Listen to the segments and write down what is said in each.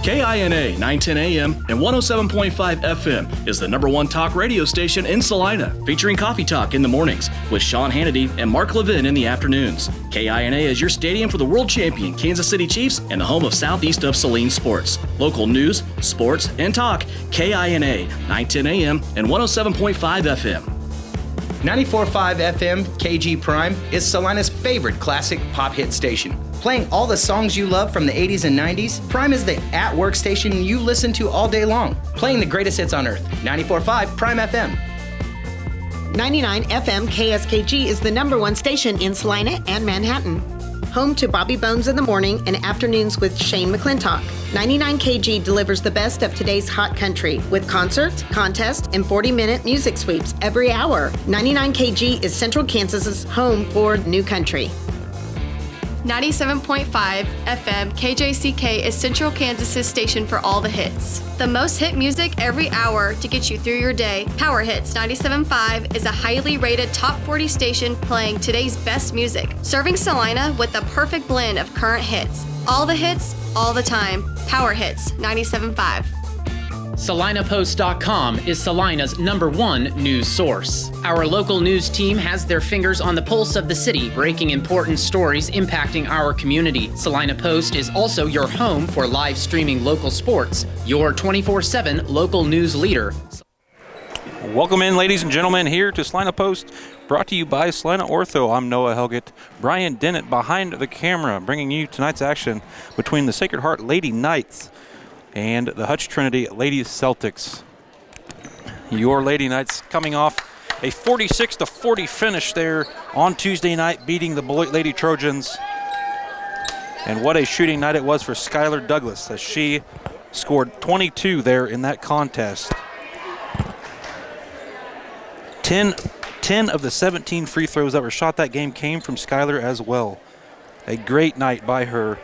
KINA 910 AM and 107.5 FM is the #1 talk radio station in Salina, featuring Coffee Talk in the mornings with Sean Hannity and Mark Levin in the afternoons. KINA is your stadium for the world champion Kansas City Chiefs and the home of Southeast of Saline sports. Local news, sports, and talk. KINA 910 AM and 107.5 FM. 94.5 FM KG Prime is Salina's favorite classic pop hit station. Playing all the songs you love from the 80s and 90s, Prime is the at-work station you listen to all day long. Playing the greatest hits on earth. 94.5 Prime FM. 99 FM KSKG is the #1 station in Salina and Manhattan. Home to Bobby Bones in the morning and afternoons with Shane McClintock. 99 KG delivers the best of today's hot country with concerts, contests, and 40-minute music sweeps every hour. 99 KG is Central Kansas's home for new country. 97.5 FM KJCK is Central Kansas's station for all the hits. The most hit music every hour to get you through your day. Power Hits 97.5 is a highly rated top 40 station playing today's best music, serving Salina with the perfect blend of current hits. All the hits, all the time. Power Hits 97.5. SalinaPost.com is Salina's #1 news source. Our local news team has their fingers on the pulse of the city, breaking important stories impacting our community. Salina Post is also your home for live streaming local sports, your 24/7 local news leader. Welcome in, ladies and gentlemen, here to Salina Post, brought to you by Salina Ortho. I'm Noah Helgett. Brian Dennett behind the camera, bringing you tonight's action between the Sacred Heart Lady Knights and the Hutch Trinity Ladies Celtics. Your Lady Knights coming off a 46-40 finish there on Tuesday night, beating the Beloit Lady Trojans. And what a shooting night it was for Skylar Douglas, as she scored 22 there in that contest. 10 of the 17 free throws that were shot that game came from Skylar as well. A great night by her.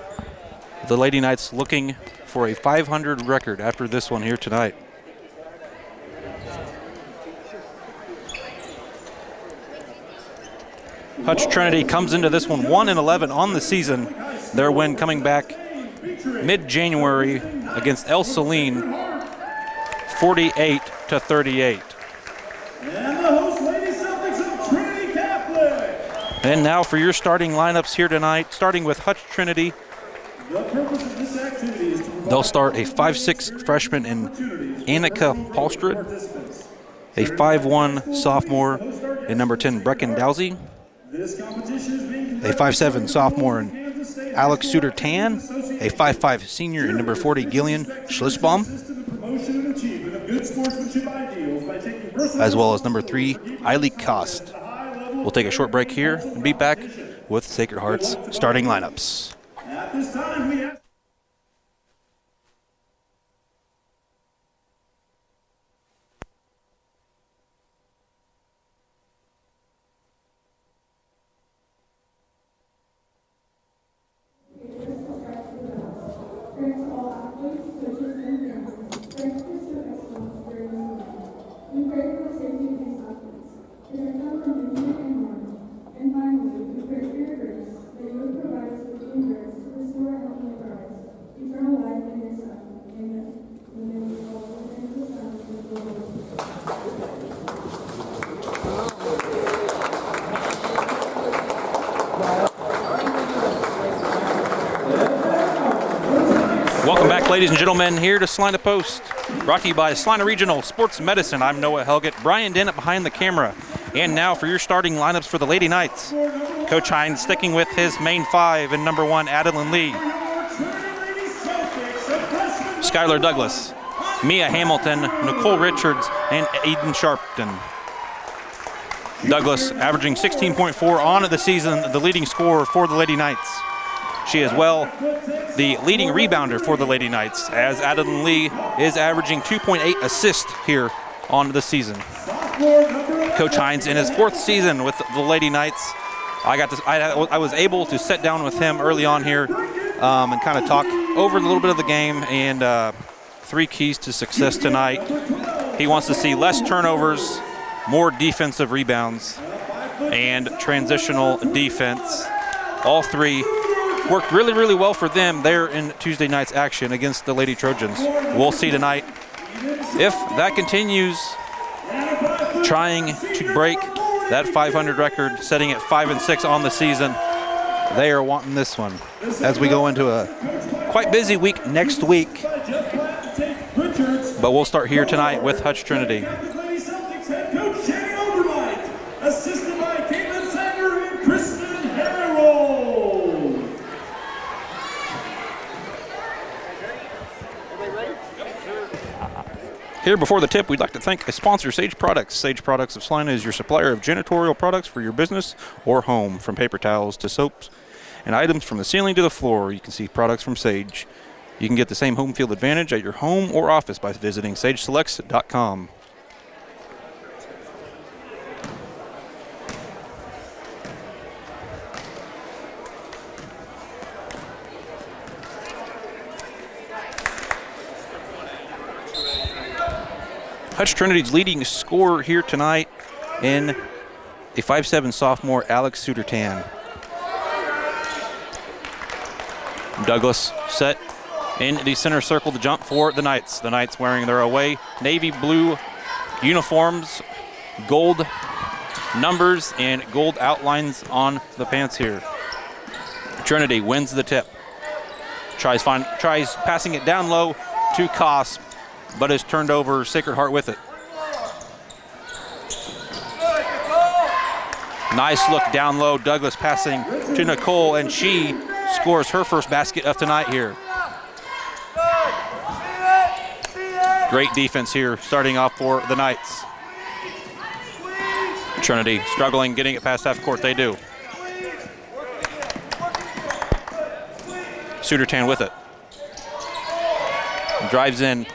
The Lady Knights looking for a 500 record after this one here tonight. Hutch Trinity comes into this one 1-11 on the season. Their win coming back mid-January against El Saline, 48-38. And the host Lady Celtics of Trinity Catholic. And now for your starting lineups here tonight, starting with Hutch Trinity. The purpose of this activity is to They'll start a 5'6" freshman in Annika Paulstrud, a 5'1" sophomore in number 10 Brecken Dowsey, a 5'7" sophomore in Alex Suter-Tan, a 5'5" senior in number 40 Gillian Schlitzbaum, as well as number 3 Eileen Kost. We'll take a short break here and be back with Sacred Heart's starting lineups. At this time, we have Welcome back, ladies and gentlemen, here to Salina Post, brought to you by Salina Regional Sports Medicine. I'm Noah Helgett, Brian Dennett behind the camera. And now for your starting lineups for the Lady Knights. Coach Hines sticking with his main 5 in number 1, Adeline Lee. Skylar Douglas, Mia Hamilton, Nicole Richards, and Eden Sharpton. Douglas averaging 16.4 on the season, the leading scorer for the Lady Knights. She is well the leading rebounder for the Lady Knights, as Adeline Lee is averaging 2.8 assists here on the season. Coach Hines in his 4th season with the Lady Knights. I was able to sit down with him early on here and kind of talk over a little bit of the game and 3 keys to success tonight. He wants to see less turnovers, more defensive rebounds, and transitional defense. All 3 worked really, really well for them there in Tuesday night's action against the Lady Trojans. We'll see tonight if that continues, trying to break that 500 record, setting at 5-6 on the season. They are wanting this one as we go into a quite busy week next week. But we'll start here tonight with Hutch Trinity. Assisted by Caitlin Sanger and Kristen Harrell. Here before the tip, we'd like to thank a sponsor, Sage Products. Sage Products of Salina is your supplier of janitorial products for your business or home, from paper towels to soaps and items from the ceiling to the floor. You can see products from Sage. You can get the same home field advantage at your home or office by visiting sageselects.com. Hutch Trinity's leading scorer here tonight in a 5'7" sophomore, Alex Sudertan. Douglas set in the center circle to jump for the Knights. The Knights wearing their away navy blue uniforms, gold numbers, and gold outlines on the pants here. Trinity wins the tip. Tries passing it down low to Koss, but is turned over. Sacred Heart with it. Nice look down low. Douglas passing to Nicole, and she scores her first basket of tonight here. Great defense here, starting off for the Knights. Trinity struggling, getting it past half court. They do. Sudertan with it. Drives in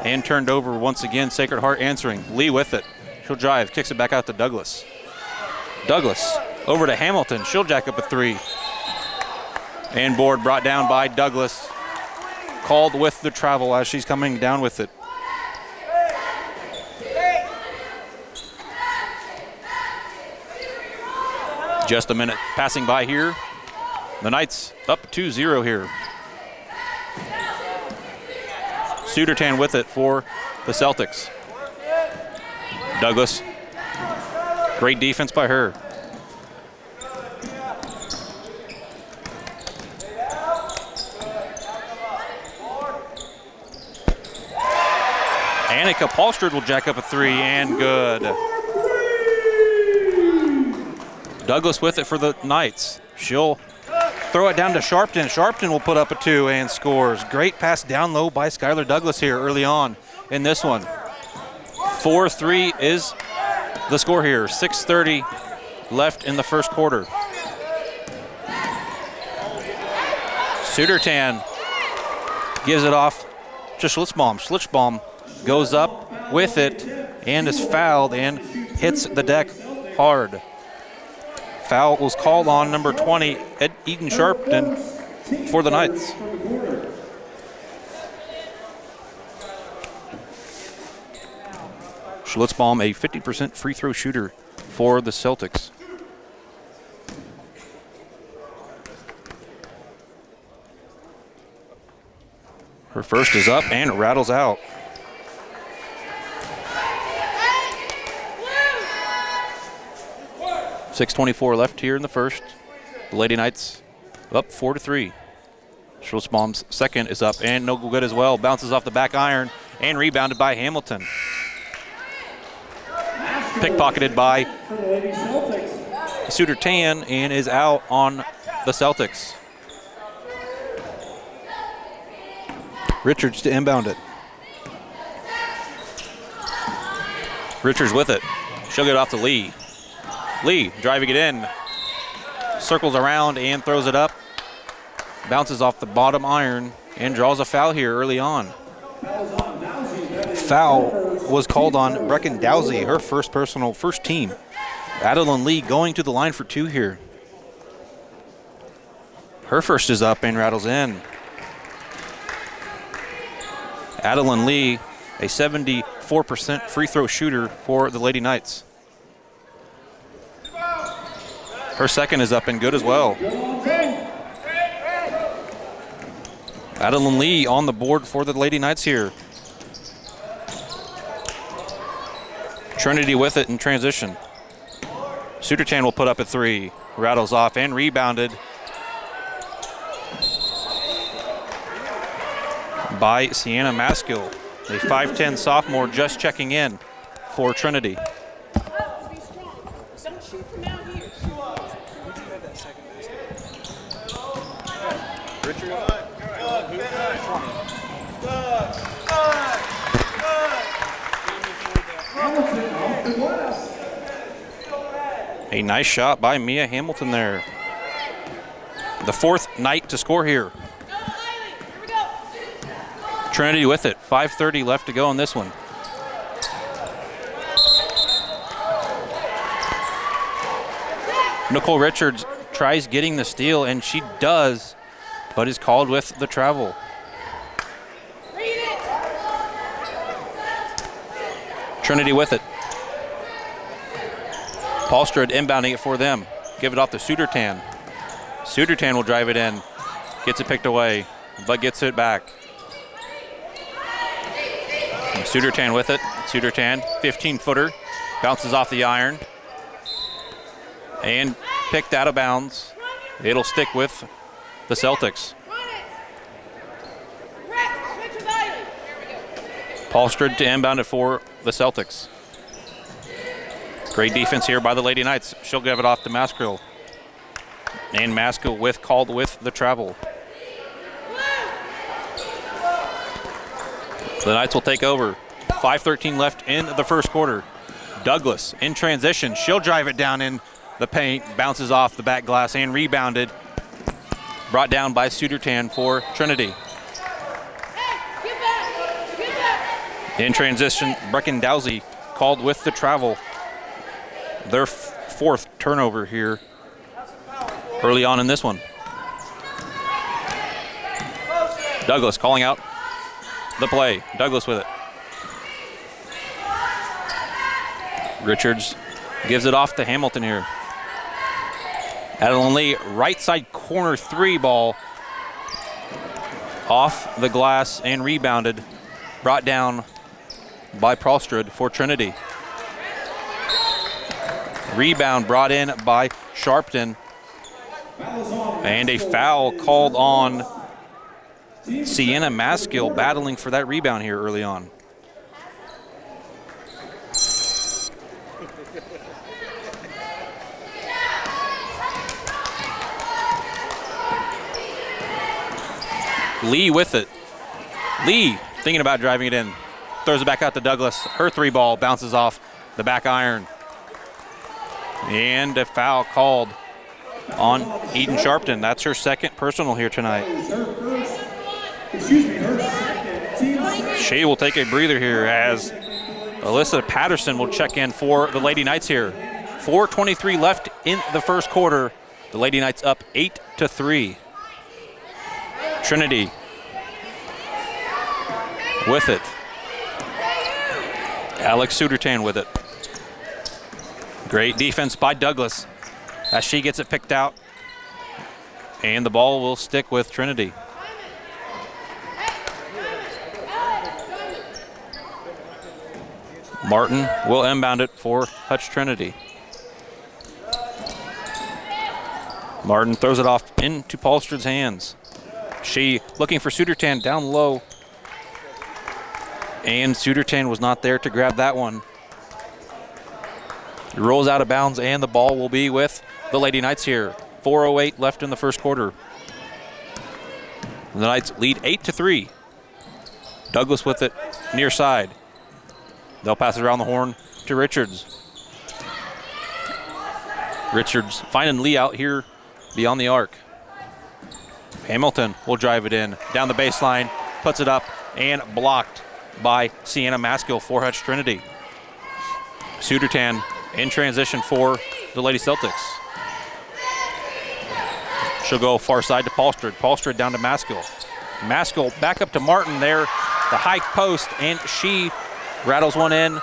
and turned over once again. Sacred Heart answering. Lee with it. She'll drive, kicks it back out to Douglas. Douglas over to Hamilton. She'll jack up a three. And board brought down by Douglas. Called with the travel as she's coming down with it. Just a minute passing by here. The Knights up 2-0 here. Sudertan with it for the Celtics. Douglas. Great defense by her. Annika Paulstrud will jack up a three, and good. Douglas with it for the Knights. She'll throw it down to Sharpton. Sharpton will put up a two and scores. Great pass down low by Skylar Douglas here early on in this one. 4-3 is the score here. 6:30 left in the first quarter. Sudertan gives it off to Schlitzbaum. Schlitzbaum goes up with it and is fouled and hits the deck hard. Foul was called on number 20, Eden Sharpton, for the Knights. Schlitzbaum, a 50% free throw shooter for the Celtics. Her first is up and rattles out. .6:24 left here in the first. The Lady Knights up 4-3. Schlitzbaum's second is up and no good as well. Bounces off the back iron and rebounded by Hamilton. Pickpocketed by Sudertan and is out on the Celtics. Richards to inbound it. Richards with it. She'll get off to Lee. Lee driving it in. Circles around and throws it up. Bounces off the bottom iron and draws a foul here early on. Foul was called on Brecken Dowsey, her first team. Adeline Lee going to the line for two here. Her first is up and rattles in. Adeline Lee, a 74% free throw shooter for the Lady Knights. Her second is up and good as well. Adeline Lee on the board for the Lady Knights here. Trinity with it in transition. Sudertan will put up a 3. Rattles off and rebounded by Sienna Maskill, a 5'10 sophomore just checking in for Trinity. A nice shot by Mia Hamilton there. The 4th Knight to score here. Trinity with it. 5:30 left to go in this one. Nicole Richards tries getting the steal, and she does, but is called with the travel. Trinity with it. Paulstrud inbounding it for them. Give it off to Sudertan. Sudertan will drive it in. Gets it picked away, but gets it back. And Sudertan with it. Sudertan, 15-footer. Bounces off the iron. And picked out of bounds. It'll stick with the Celtics. Paulstrud to inbound it for the Celtics. Great defense here by the Lady Knights. She'll give it off to Maskill. And Maskill called with the travel. The Knights will take over. 5:13 left in the first quarter. Douglas in transition. She'll drive it down in the paint. Bounces off the back glass and rebounded. Brought down by Sudertan for Trinity. In transition, Brecken Dowsey called with the travel. Their 4th turnover here early on in this one. Douglas calling out the play. Douglas with it. Richards gives it off to Hamilton here. Adeline Lee, right side corner 3 ball. Off the glass and rebounded. Brought down by Paulstrud for Trinity. Rebound brought in by Sharpton. And a foul called on Sienna Maskill, battling for that rebound here early on. Lee with it. Lee thinking about driving it in. Throws it back out to Douglas. Her 3 ball bounces off the back iron. And a foul called on Eden Sharpton. That's her 2nd personal here tonight. She will take a breather here as Alyssa Patterson will check in for the Lady Knights here. 4:23 left in the first quarter. The Lady Knights up 8-3. Trinity with it. Alex Sudertan with it. Great defense by Douglas as she gets it picked out. And the ball will stick with Trinity. Martin will inbound it for Hutch Trinity. Martin throws it off into Paulstrud's hands. She looking for Sudertan down low. And Sudertan was not there to grab that one. It rolls out of bounds, and the ball will be with the Lady Knights here. 4:08 left in the first quarter. The Knights lead 8-3. Douglas with it near side. They'll pass it around the horn to Richards. Richards finding Lee out here beyond the arc. Hamilton will drive it in down the baseline, puts it up, and blocked by Sienna Maskill for Hutch Trinity. Sudertan in transition for the Lady Celtics. She'll go far side to Paulstrud. Paulstrud down to Maskill. Maskill back up to Martin there, the high post, and she rattles one in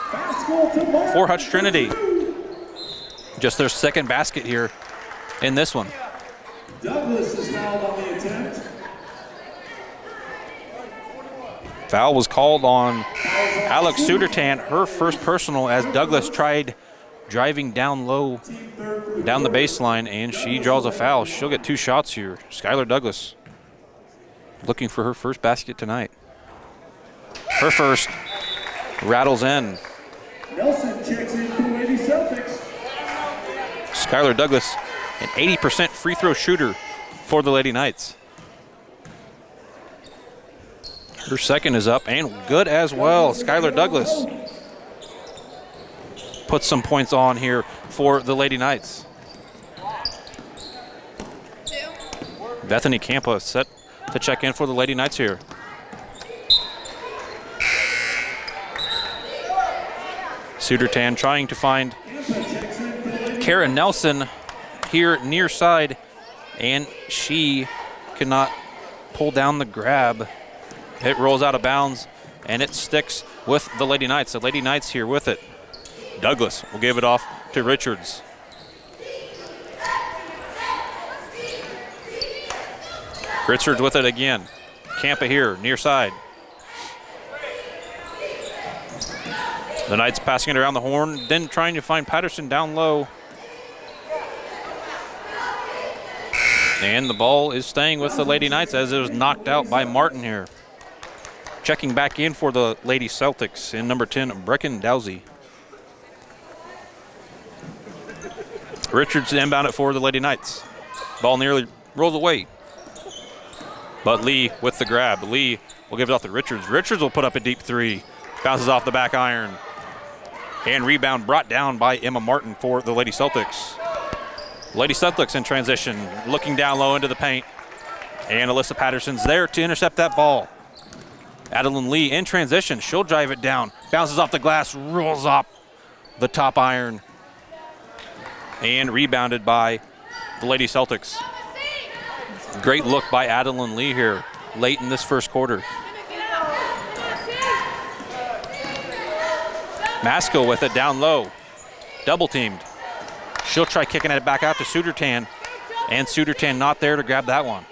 for Hutch Trinity. Just their 2nd basket here in this one. Douglas is fouled on the attempt. Foul was called on Alex Sudertan, her first personal, as Douglas tried driving down low, down the baseline, and she draws a foul. She'll get 2 shots here. Skylar Douglas looking for her first basket tonight. Her first rattles in. Nelson checks in for the Lady Celtics. Skylar Douglas, an 80% free throw shooter for the Lady Knights. Her second is up and good as well. Skylar Douglas puts some points on here for the Lady Knights. Bethany Campa set to check in for the Lady Knights here. Sudertan trying to find Kara Nelson here near side, and she cannot pull down the grab. It rolls out of bounds, and it sticks with the Lady Knights. The Lady Knights here with it. Douglas will give it off to Richards. Richards with it again. Campa here, near side. The Knights passing it around the horn, then trying to find Patterson down low. And the ball is staying with the Lady Knights as it was knocked out by Martin here. Checking back in for the Lady Celtics in number 10, Brecken Dowsey. Richards inbound it for the Lady Knights. Ball nearly rolls away. But Lee with the grab. Lee will give it off to Richards. Richards will put up a deep 3. Bounces off the back iron. And rebound brought down by Emma Martin for the Lady Celtics. Lady Celtics in transition, looking down low into the paint. And Alyssa Patterson's there to intercept that ball. Adeline Lee in transition. She'll drive it down. Bounces off the glass, rolls up the top iron. And rebounded by the Lady Celtics. Great look by Adeline Lee here late in this first quarter. Masco with it down low. Double teamed. She'll try kicking it back out to Sudertan. And Sudertan not there to grab that one.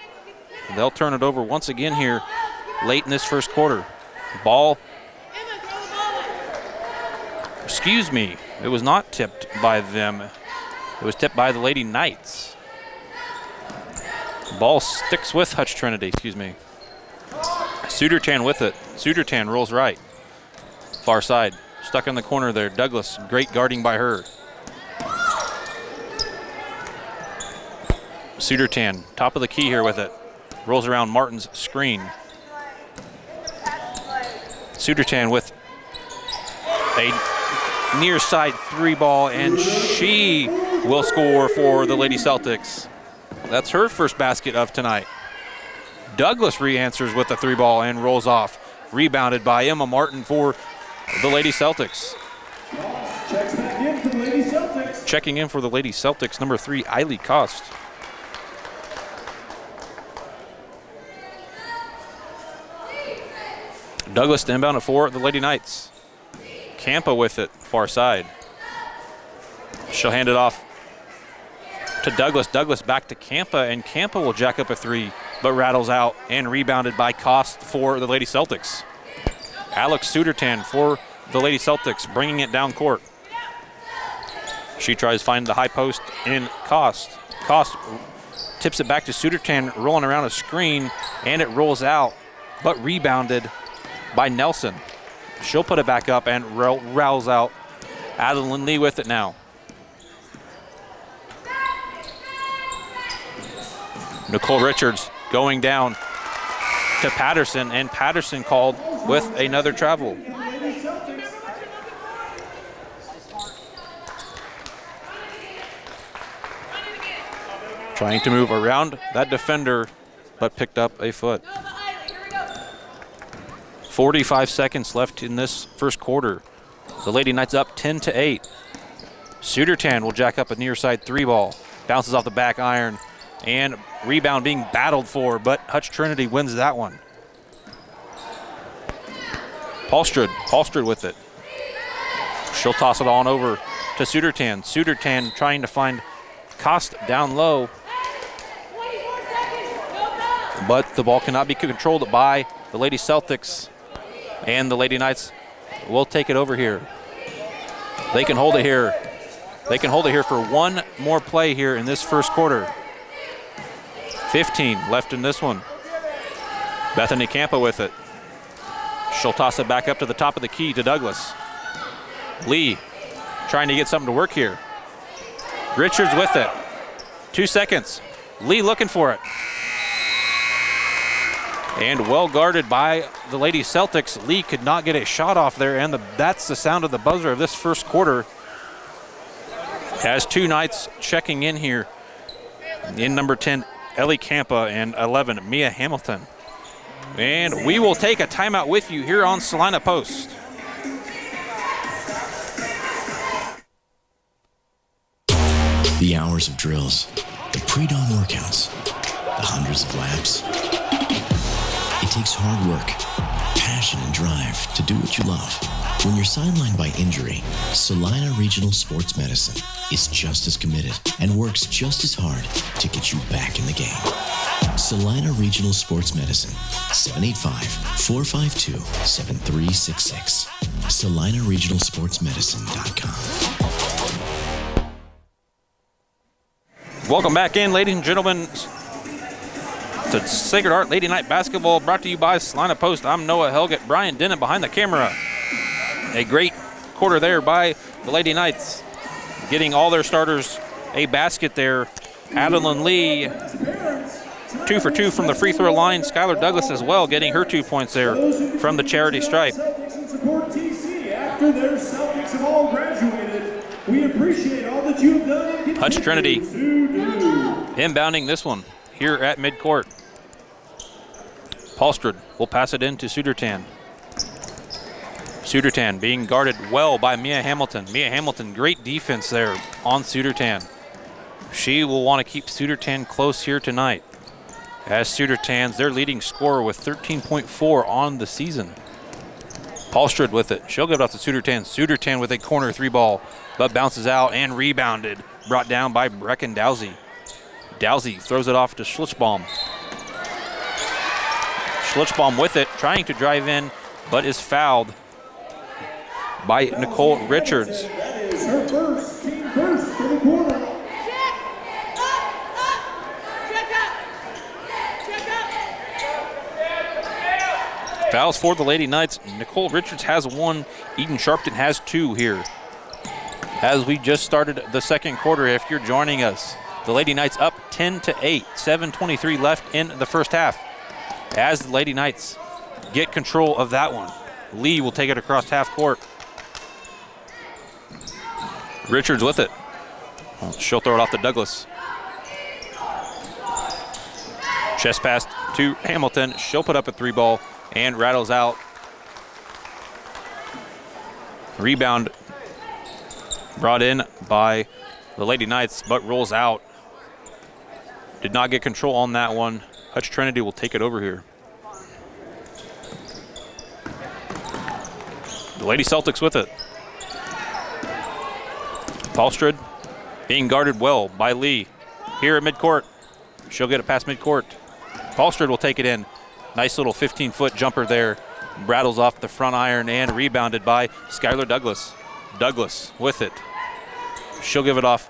They'll turn it over once again here late in this first quarter. Ball. Excuse me. It was not tipped by them. It was tipped by the Lady Knights. Ball sticks with Hutch Trinity, excuse me. Sudertan with it. Sudertan rolls right. Far side. Stuck in the corner there. Douglas, great guarding by her. Sudertan, top of the key here with it. Rolls around Martin's screen. Sudertan with a near side 3 ball, and she will score for the Lady Celtics. That's her first basket of tonight. Douglas re-answers with the 3 ball and rolls off. Rebounded by Emma Martin for the Lady Celtics. Checks back in for the Lady Celtics. Checking in for the Lady Celtics, number 3, Eiley Cost. Douglas to inbound it for the Lady Knights. Campa with it, far side. She'll hand it off to Douglas. Douglas back to Campa, and Campa will jack up a 3, but rattles out and rebounded by Cost for the Lady Celtics. Alex Sudertan for the Lady Celtics, bringing it down court. She tries to find the high post in Cost. Cost tips it back to Sudertan, rolling around a screen, and it rolls out, but rebounded by Nelson. She'll put it back up and rouse out. Adeline Lee with it now. Nicole Richards going down to Patterson, and Patterson called with another travel. Trying to move around that defender, but picked up a foot. 45 seconds left in this first quarter. The Lady Knights up 10-8. Sudertan will jack up a near side 3 ball. Bounces off the back iron, and rebound being battled for, but Hutch Trinity wins that one. Paulstrud with it. She'll toss it on over to Sudertan. Sudertan trying to find Cost down low, but the ball cannot be controlled by the Lady Celtics. And the Lady Knights will take it over here. They can hold it here. They can hold it here for one more play here in this first quarter. 15 left in this one. Bethany Campa with it. She'll toss it back up to the top of the key to Douglas. Lee trying to get something to work here. Richards with it. 2 seconds. Lee looking for it. And well guarded by the Lady Celtics. Lee could not get a shot off there, and that's the sound of the buzzer of this first quarter. As two Knights checking in here in number 10, Ellie Campa, and 11, Mia Hamilton. And we will take a timeout with you here on Salina Post. The hours of drills, the pre-dawn workouts, the hundreds of laps. It takes hard work, passion, and drive to do what you love. When you're sidelined by injury, Salina Regional Sports Medicine is just as committed and works just as hard to get you back in the game. Salina Regional Sports Medicine, 785-452-7366. SalinaRegionalSportsMedicine.com. Welcome back in, ladies and gentlemen, to Sacred Heart Lady Knight Basketball, brought to you by Salina Post. I'm Noah Helgett, Brian Dennett behind the camera. A great quarter there by the Lady Knights, getting all their starters a basket there. Adeline Lee, 2 for 2 from the free throw line. Skylar Douglas as well, getting her 2 points there from the charity stripe. After their Celtics have all graduated, we appreciate all that you have done. Hutch Trinity inbounding this one here at midcourt. Paulstrud will pass it in to Sudertan. Sudertan being guarded well by Mia Hamilton. Mia Hamilton, great defense there on Sudertan. She will want to keep Sudertan close here tonight, as Sudertan's their leading scorer with 13.4 on the season. Paulstrud with it. She'll give it off to Sudertan. Sudertan with a corner 3 ball, but bounces out and rebounded. Brought down by Brecken Dowsey. Dowsey throws it off to Schlitzbaum. Schlitzbaum with it, trying to drive in, but is fouled by Nicole Richards. That is her first, team first for the quarter. Fouls for the Lady Knights. Nicole Richards has 1. Eden Sharpton has 2 here. As we just started the second quarter, if you're joining us, the Lady Knights up 10-8, 7:23 left in the first half. As the Lady Knights get control of that one, Lee will take it across half court. Richards with it. She'll throw it off to Douglas. Chest pass to Hamilton. She'll put up a 3 ball and rattles out. Rebound brought in by the Lady Knights, but rolls out. Did not get control on that one. Hutch Trinity will take it over here. The Lady Celtics with it. Paulstrud being guarded well by Lee here at midcourt. She'll get it past midcourt. Paulstrud will take it in. Nice little 15-foot jumper there. Rattles off the front iron and rebounded by Skylar Douglas. Douglas with it. She'll give it off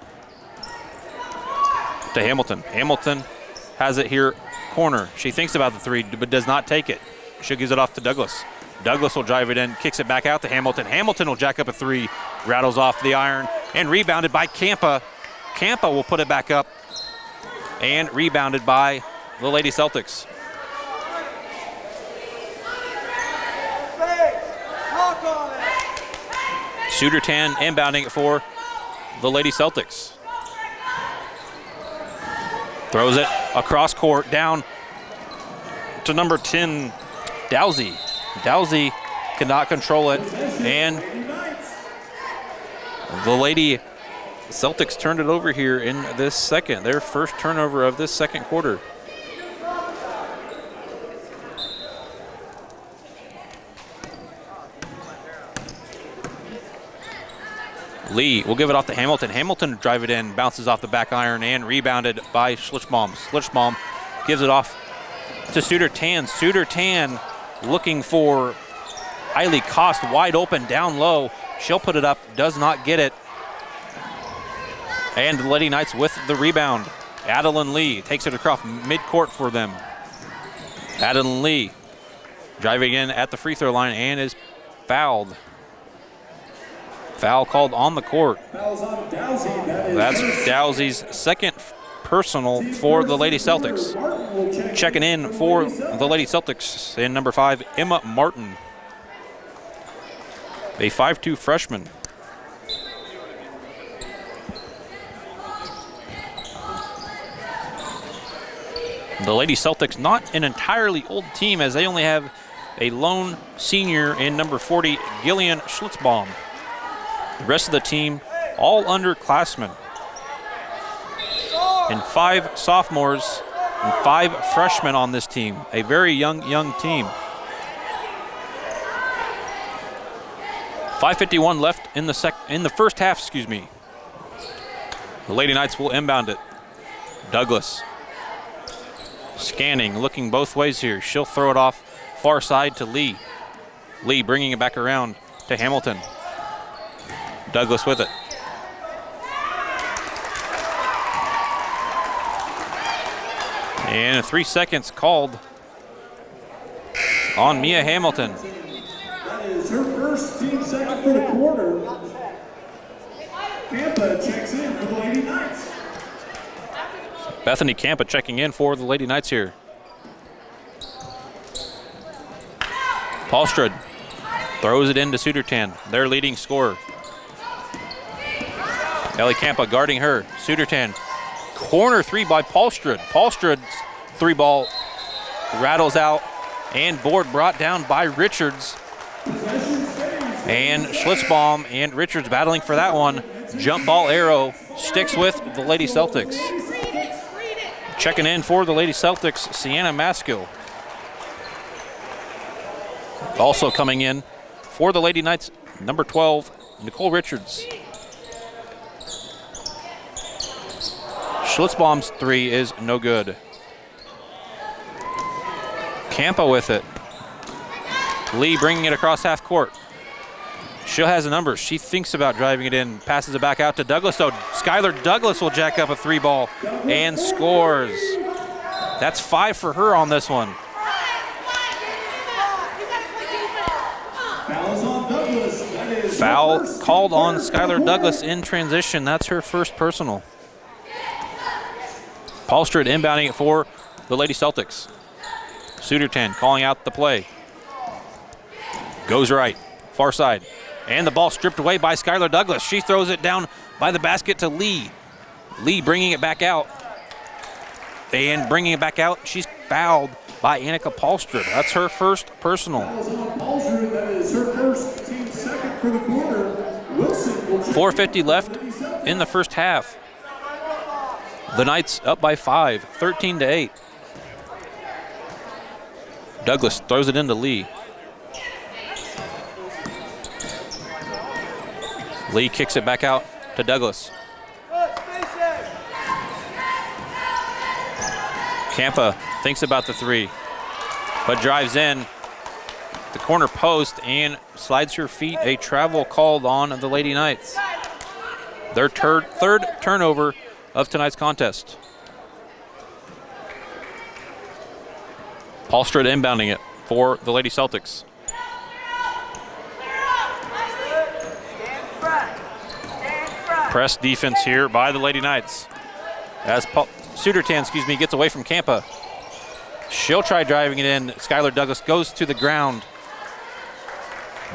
to Hamilton. Hamilton has it here, corner. She thinks about the 3, but does not take it. She gives it off to Douglas. Douglas will drive it in, kicks it back out to Hamilton. Hamilton will jack up a 3, rattles off the iron, and rebounded by Campa. Campa will put it back up, and rebounded by the Lady Celtics. Sudertan inbounding it for the Lady Celtics. Throws it across court, down to number 10, Dowsey. Dowsey cannot control it, and the Lady Celtics turned it over here in this second, their first turnover of this second quarter. Lee will give it off to Hamilton. Hamilton drive it in, bounces off the back iron, and rebounded by Schlitzbaum. Schlitzbaum gives it off to Sudertan. Sudertan looking for Kylie Cost wide open down low. She'll put it up, does not get it. And the Lady Knights with the rebound. Adeline Lee takes it across midcourt for them. Adeline Lee driving in at the free throw line and is fouled. Foul called on the court. That's Dowsey's second personal for the Lady Celtics. Checking in for the Lady Celtics in number 5, Emma Martin, a 5'2" freshman. The Lady Celtics, not an entirely old team, as they only have a lone senior in number 40, Gillian Schlitzbaum. The rest of the team, all underclassmen. And 5 sophomores and 5 freshmen on this team. A very young team. 5:51 left in the first half, excuse me. The Lady Knights will inbound it. Douglas scanning, looking both ways here. She'll throw it off far side to Lee. Lee bringing it back around to Hamilton. Douglas with it. And 3 seconds called on Mia Hamilton. That is her first team second for the quarter. Tampa checks in for the Lady Knights. Bethany Campa checking in for the Lady Knights here. Paulstrud throws it into Sudertan, their leading scorer. Ellie Campa guarding her. Sudertan, corner 3 by Paulstrud. Paulstrud's 3-ball rattles out and board brought down by Richards. And Schlitzbaum and Richards battling for that one. Jump ball arrow sticks with the Lady Celtics. Checking in for the Lady Celtics, Sienna Maskill. Also coming in for the Lady Knights, number 12, Nicole Richards. Schlitzbaum's 3 is no good. Campa with it. Lee bringing it across half court. She has the numbers. She thinks about driving it in, passes it back out to Douglas. So Skylar Douglas will jack up a 3-ball and scores. That's 5 for her on this one. Foul called on Skylar Douglas in transition. That's her first personal. Paulstrud inbounding it for the Lady Celtics. Sudertan calling out the play. Goes right, far side. And the ball stripped away by Skylar Douglas. She throws it down by the basket to Lee. Lee bringing it back out. And bringing it back out, she's fouled by Annika Paulstrud. That's her first personal. 4:50 left in the first half. The Knights up by 5, 13-8. Douglas throws it into Lee. Lee kicks it back out to Douglas. Campa thinks about the 3, but drives in the corner post and slides her feet. A travel called on the Lady Knights. Their third turnover of tonight's contest. Paulstrud inbounding it for the Lady Celtics. Press defense here by the Lady Knights. As Sudertan, gets away from Campa. She'll try driving it in. Skylar Douglas goes to the ground.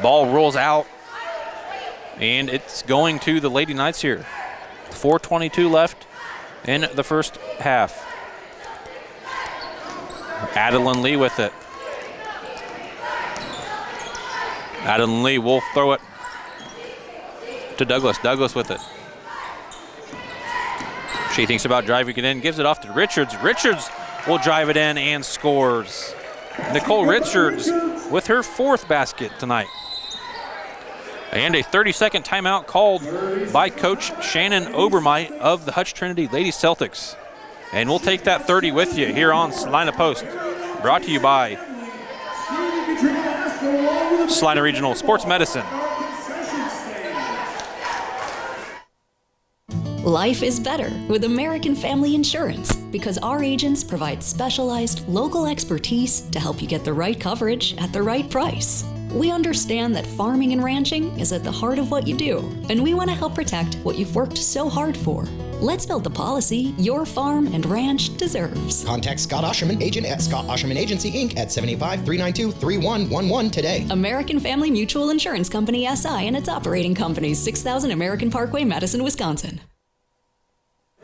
Ball rolls out. And it's going to the Lady Knights here. 4:22 left in the first half. Adeline Lee with it. Adeline Lee will throw it to Douglas. Douglas with it. She thinks about driving it in, gives it off to Richards. Richards will drive it in and scores. Nicole Richards with her 4th basket tonight. And a 30-second timeout called by Coach Shannon Obermite of the Hutch Trinity Lady Celtics. And we'll take that 30 with you here on Salina Post. Brought to you by Salina Regional Sports Medicine. Life is better with American Family Insurance because our agents provide specialized local expertise to help you get the right coverage at the right price. We understand that farming and ranching is at the heart of what you do, and we want to help protect what you've worked so hard for. Let's build the policy your farm and ranch deserves. Contact Scott Osherman, agent at Scott Osherman Agency, Inc. at 75-392-3111 today. American Family Mutual Insurance Company, SI, and its operating companies, 6000 American Parkway, Madison, Wisconsin.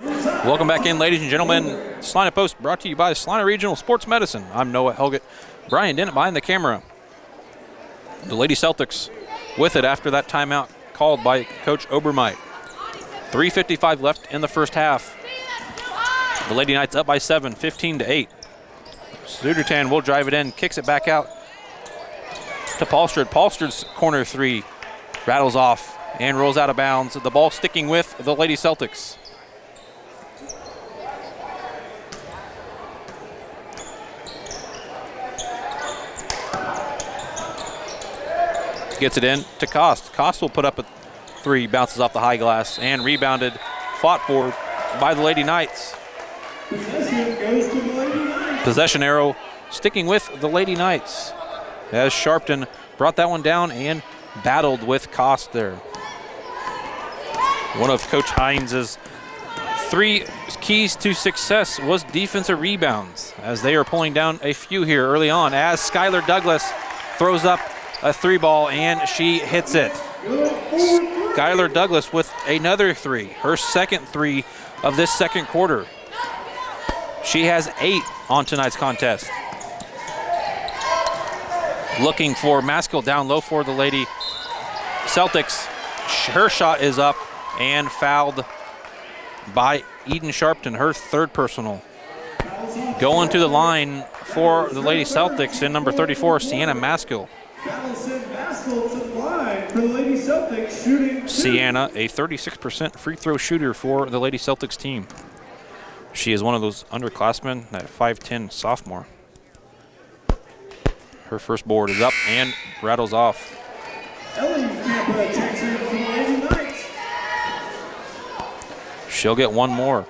Welcome back in, ladies and gentlemen. Salina Post brought to you by Salina Regional Sports Medicine. I'm Noah Helgett. Brian Dennett behind the camera. The Lady Celtics with it after that timeout called by Coach Obermite. 3:55 left in the first half. The Lady Knights up by 7, 15-8. Sudertan will drive it in, kicks it back out to Paulstrud. Paulstrud's corner three rattles off and rolls out of bounds. The ball sticking with the Lady Celtics. Gets it in to Cost. Cost will put up a three, bounces off the high glass, and rebounded, fought for by the Lady Knights. Possession goes to the Lady Knights. Possession arrow sticking with the Lady Knights as Sharpton brought that one down and battled with Cost there. One of Coach Hines' three keys to success was defensive rebounds, as they are pulling down a few here early on, as Skylar Douglas throws up a three ball and she hits it. Skylar Douglas with another three, her second three of this second quarter. She has 8 on tonight's contest. Looking for Maskell down low for the Lady Celtics. Her shot is up and fouled by Eden Sharpton, her third personal. Going to the line for the Lady Celtics in number 34, Sienna Maskell. Allison Maskell to the line for the Lady Celtics, shooting 2. Sienna, a 36% free throw shooter for the Lady Celtics team. She is one of those underclassmen, that 5'10 sophomore. Her first board is up and rattles off. Ellie Tampa checks in for the Lady Knights. She'll get one more.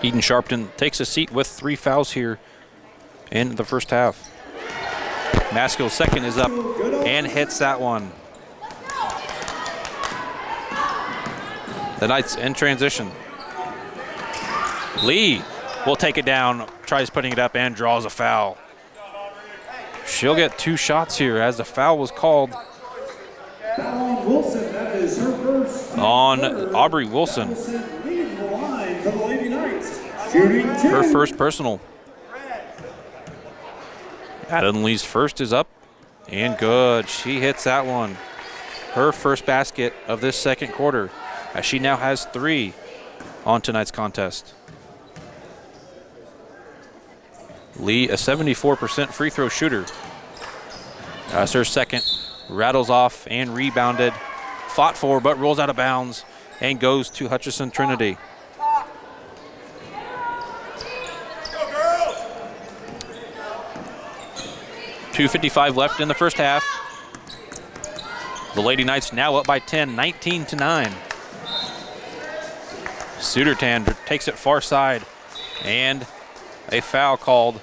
Eden Sharpton takes a seat with 3 fouls here in the first half. Maskell's second is up and hits that one. The Knights in transition. Lee will take it down, tries putting it up and draws a foul. She'll get 2 shots here as the foul was called Fallon Wilson, that is her first. on Aubrey Wilson. Wilson leads the line for the Lady Knights, shooting 2. Her first personal. Adam Lee's first is up and good. She hits that one. Her first basket of this second quarter, as she now has 3 on tonight's contest. Lee, a 74% free throw shooter. That's her second. Rattles off and rebounded. Fought for, but rolls out of bounds and goes to Hutchinson Trinity. 2:55 left in the first half. The Lady Knights now up by 10, 19-9. Sudertan takes it far side, and a foul called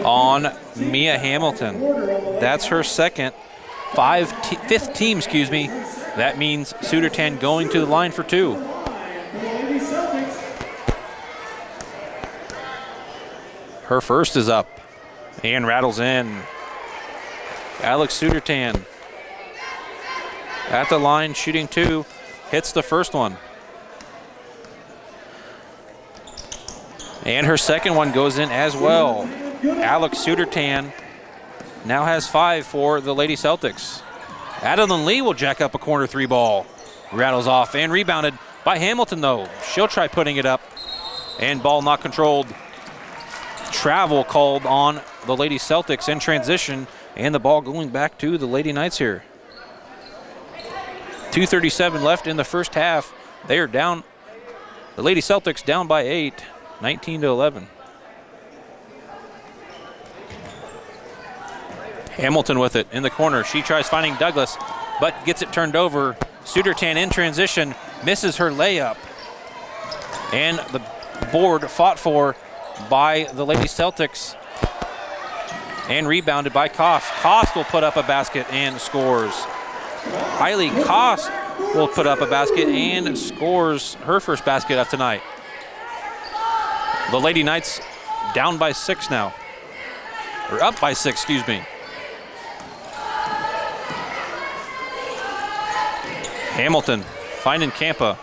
on Mia Hamilton. That's her second, fifth team, excuse me. That means Sudertan going to the line for 2. Her first is up and rattles in. Alex Sudertan at the line, shooting 2, hits the first one. And her second one goes in as well. Alex Sudertan now has 5 for the Lady Celtics. Adeline Lee will jack up a corner 3 ball. Rattles off and rebounded by Hamilton though. She'll try putting it up and ball not controlled. Travel called on the Lady Celtics in transition, and the ball going back to the Lady Knights here. 2:37 left in the first half. They are down, the Lady Celtics down by 8, 19-11. Hamilton with it in the corner. She tries finding Douglas, but gets it turned over. Sudertan in transition, misses her layup. And the board fought for by the Lady Celtics and rebounded by Kost. Kost will put up a basket and scores. Kylie Kost will put up a basket and scores her first basket of tonight. The Lady Knights down by 6 now. Or up by 6, excuse me. Hamilton finding Campa.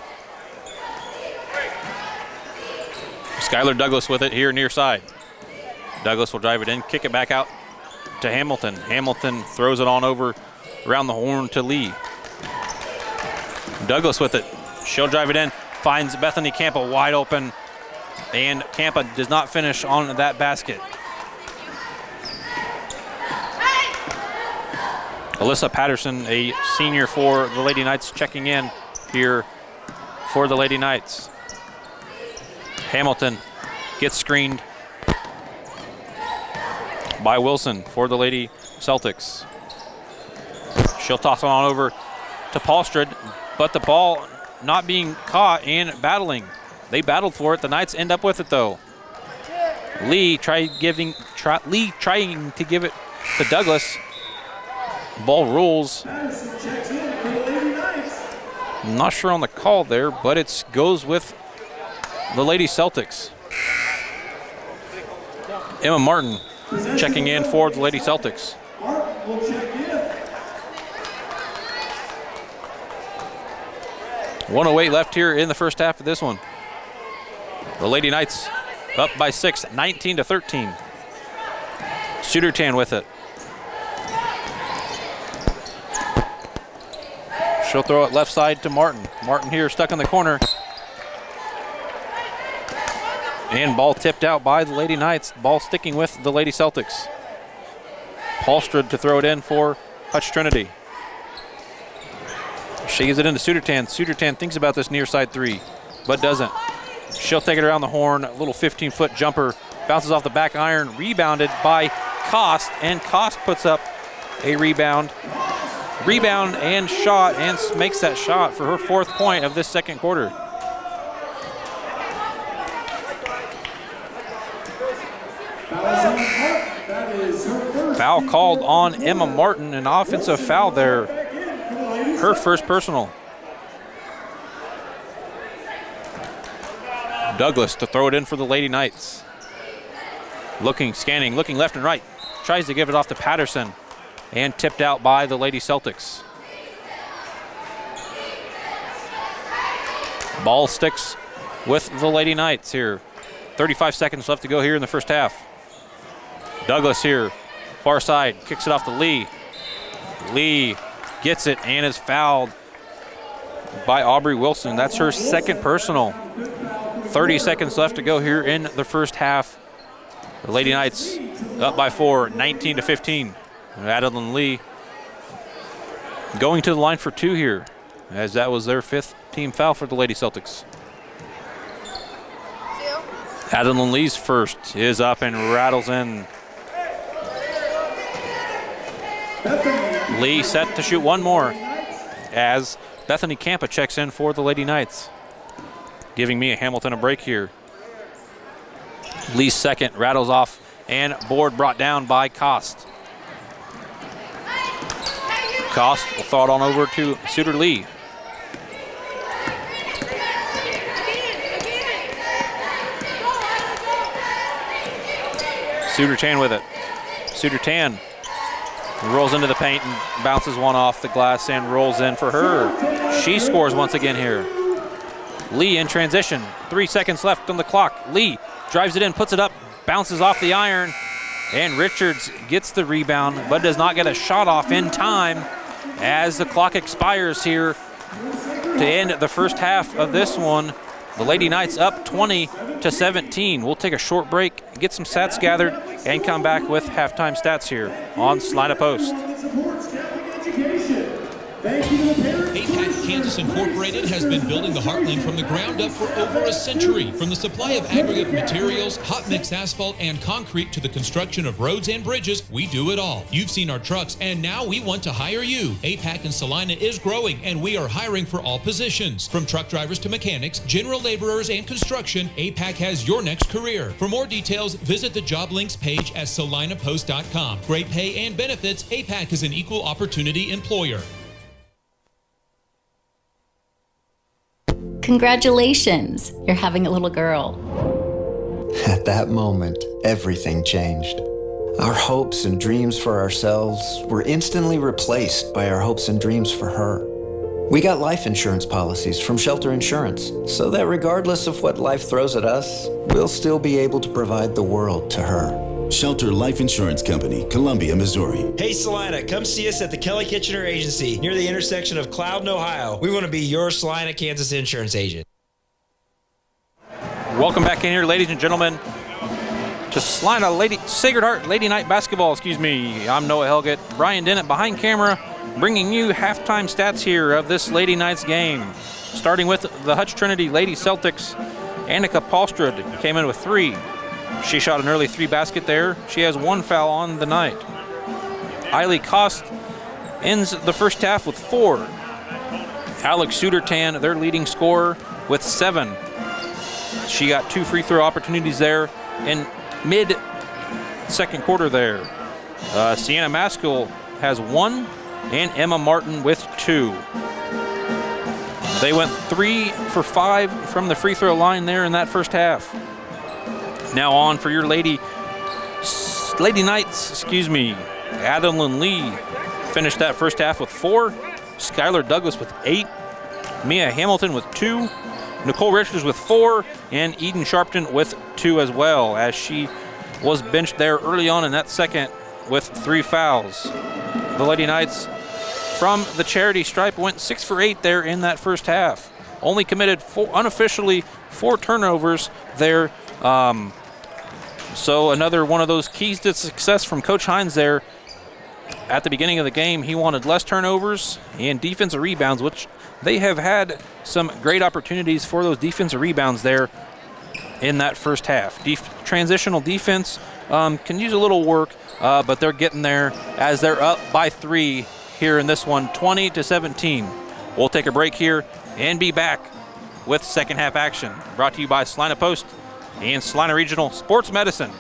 Skylar Douglas with it here near side. Douglas will drive it in, kick it back out to Hamilton. Hamilton throws it on over around the horn to Lee. Douglas with it. She'll drive it in, finds Bethany Campa wide open, and Campa does not finish on that basket. Alyssa Patterson, a senior for the Lady Knights, checking in here for the Lady Knights. Hamilton gets screened by Wilson for the Lady Celtics. She'll toss it on over to Paulstrud, but the ball not being caught and battling. They battled for it. The Knights end up with it though. Lee trying to give it to Douglas. Ball rules. I'm not sure on the call there, but it goes with the Lady Celtics. Emma Martin checking in for the Lady Celtics. 1:08 left here in the first half of this one. The Lady Knights up by 6, 19-13. Sudertan with it. She'll throw it left side to Martin. Martin here stuck in the corner. And ball tipped out by the Lady Knights. Ball sticking with the Lady Celtics. Paulstrud to throw it in for Hutch Trinity. She gives it into Sudertan. Sudertan thinks about this near side three, but doesn't. She'll take it around the horn. A little 15-foot jumper. Bounces off the back iron. Rebounded by Kost. And Kost puts up a rebound. Rebound and shot, and makes that shot for her 4th point of this second quarter. Foul called on Emma Martin, an offensive foul there. Her first personal. Douglas to throw it in for the Lady Knights. Looking, scanning, looking left and right. Tries to give it off to Patterson. And tipped out by the Lady Celtics. Ball sticks with the Lady Knights here. 35 seconds left to go here in the first half. Douglas here, far side, kicks it off to Lee. Lee gets it and is fouled by Aubrey Wilson. That's her 2nd personal. 30 seconds left to go here in the first half. The Lady Knights up by 4, 19-15. Adeline Lee going to the line for 2 here, as that was their 5th team foul for the Lady Celtics. Adeline Lee's first is up and rattles in. Lee set to shoot one more as Bethany Campa checks in for the Lady Knights. Giving Mia Hamilton a break here. Lee's second rattles off and board brought down by Kost. Kost will throw it on over to Suter Lee. Sudertan with it. Sudertan rolls into the paint and bounces one off the glass and rolls in for her. She scores once again here. Lee in transition. 3 seconds left on the clock. Lee drives it in, puts it up, bounces off the iron, and Richards gets the rebound, but does not get a shot off in time as the clock expires here to end the first half of this one. The Lady Knights up 20-17. We'll take a short break, get some stats gathered, and come back with halftime stats here on Salina Post. Thank you to the parents. APAC Kansas Incorporated has been building the Heartland from the ground up for over a century. From the supply of aggregate materials, hot mix asphalt, and concrete to the construction of roads and bridges, we do it all. You've seen our trucks, and now we want to hire you. APAC in Salina is growing, and we are hiring for all positions. From truck drivers to mechanics, general laborers, and construction, APAC has your next career. For more details, visit the job links page at salinapost.com. Great pay and benefits, APAC is an equal opportunity employer. Congratulations, you're having a little girl. At that moment, everything changed. Our hopes and dreams for ourselves were instantly replaced by our hopes and dreams for her. We got life insurance policies from Shelter Insurance, so that regardless of what life throws at us, we'll still be able to provide the world to her. Shelter Life Insurance Company, Columbia, Missouri. Hey Salina, come see us at the Kelly Kitchener Agency near the intersection of Cloud and Ohio. We want to be your Salina, Kansas insurance agent. Welcome back in here, ladies and gentlemen, to Salina Sacred Heart Lady Night Basketball. I'm Noah Helgett. Brian Dennett behind camera, bringing you halftime stats here of this Lady Nights game. Starting with the Hutch Trinity Lady Celtics, Annika Palstrud came in with 3. She shot an early 3 basket there. She has 1 foul on the night. Eiley Kost ends the first half with 4. Alex Sudertan, their leading scorer, with 7. She got 2 free throw opportunities there in mid-second quarter there. Sienna Maskell has 1, and Emma Martin with 2. They went 3 for 5 from the free throw line there in that first half. Now on for your Lady Knights, Adeline Lee finished that first half with 4. Skylar Douglas with 8. Mia Hamilton with 2. Nicole Richards with 4. And Eden Sharpton with 2 as well, as she was benched there early on in that second with 3 fouls. The Lady Knights from the charity stripe went 6 for 8 there in that first half. Only committed unofficially 4 turnovers there. So another one of those keys to success from Coach Hines there at the beginning of the game. He wanted less turnovers and defensive rebounds, which they have had some great opportunities for those defensive rebounds there in that first half. Transitional defense can use a little work, but they're getting there as they're up by 3 here in this one, 20-17. We'll take a break here and be back with second half action. Brought to you by Salina Post and Salina Regional Sports Medicine.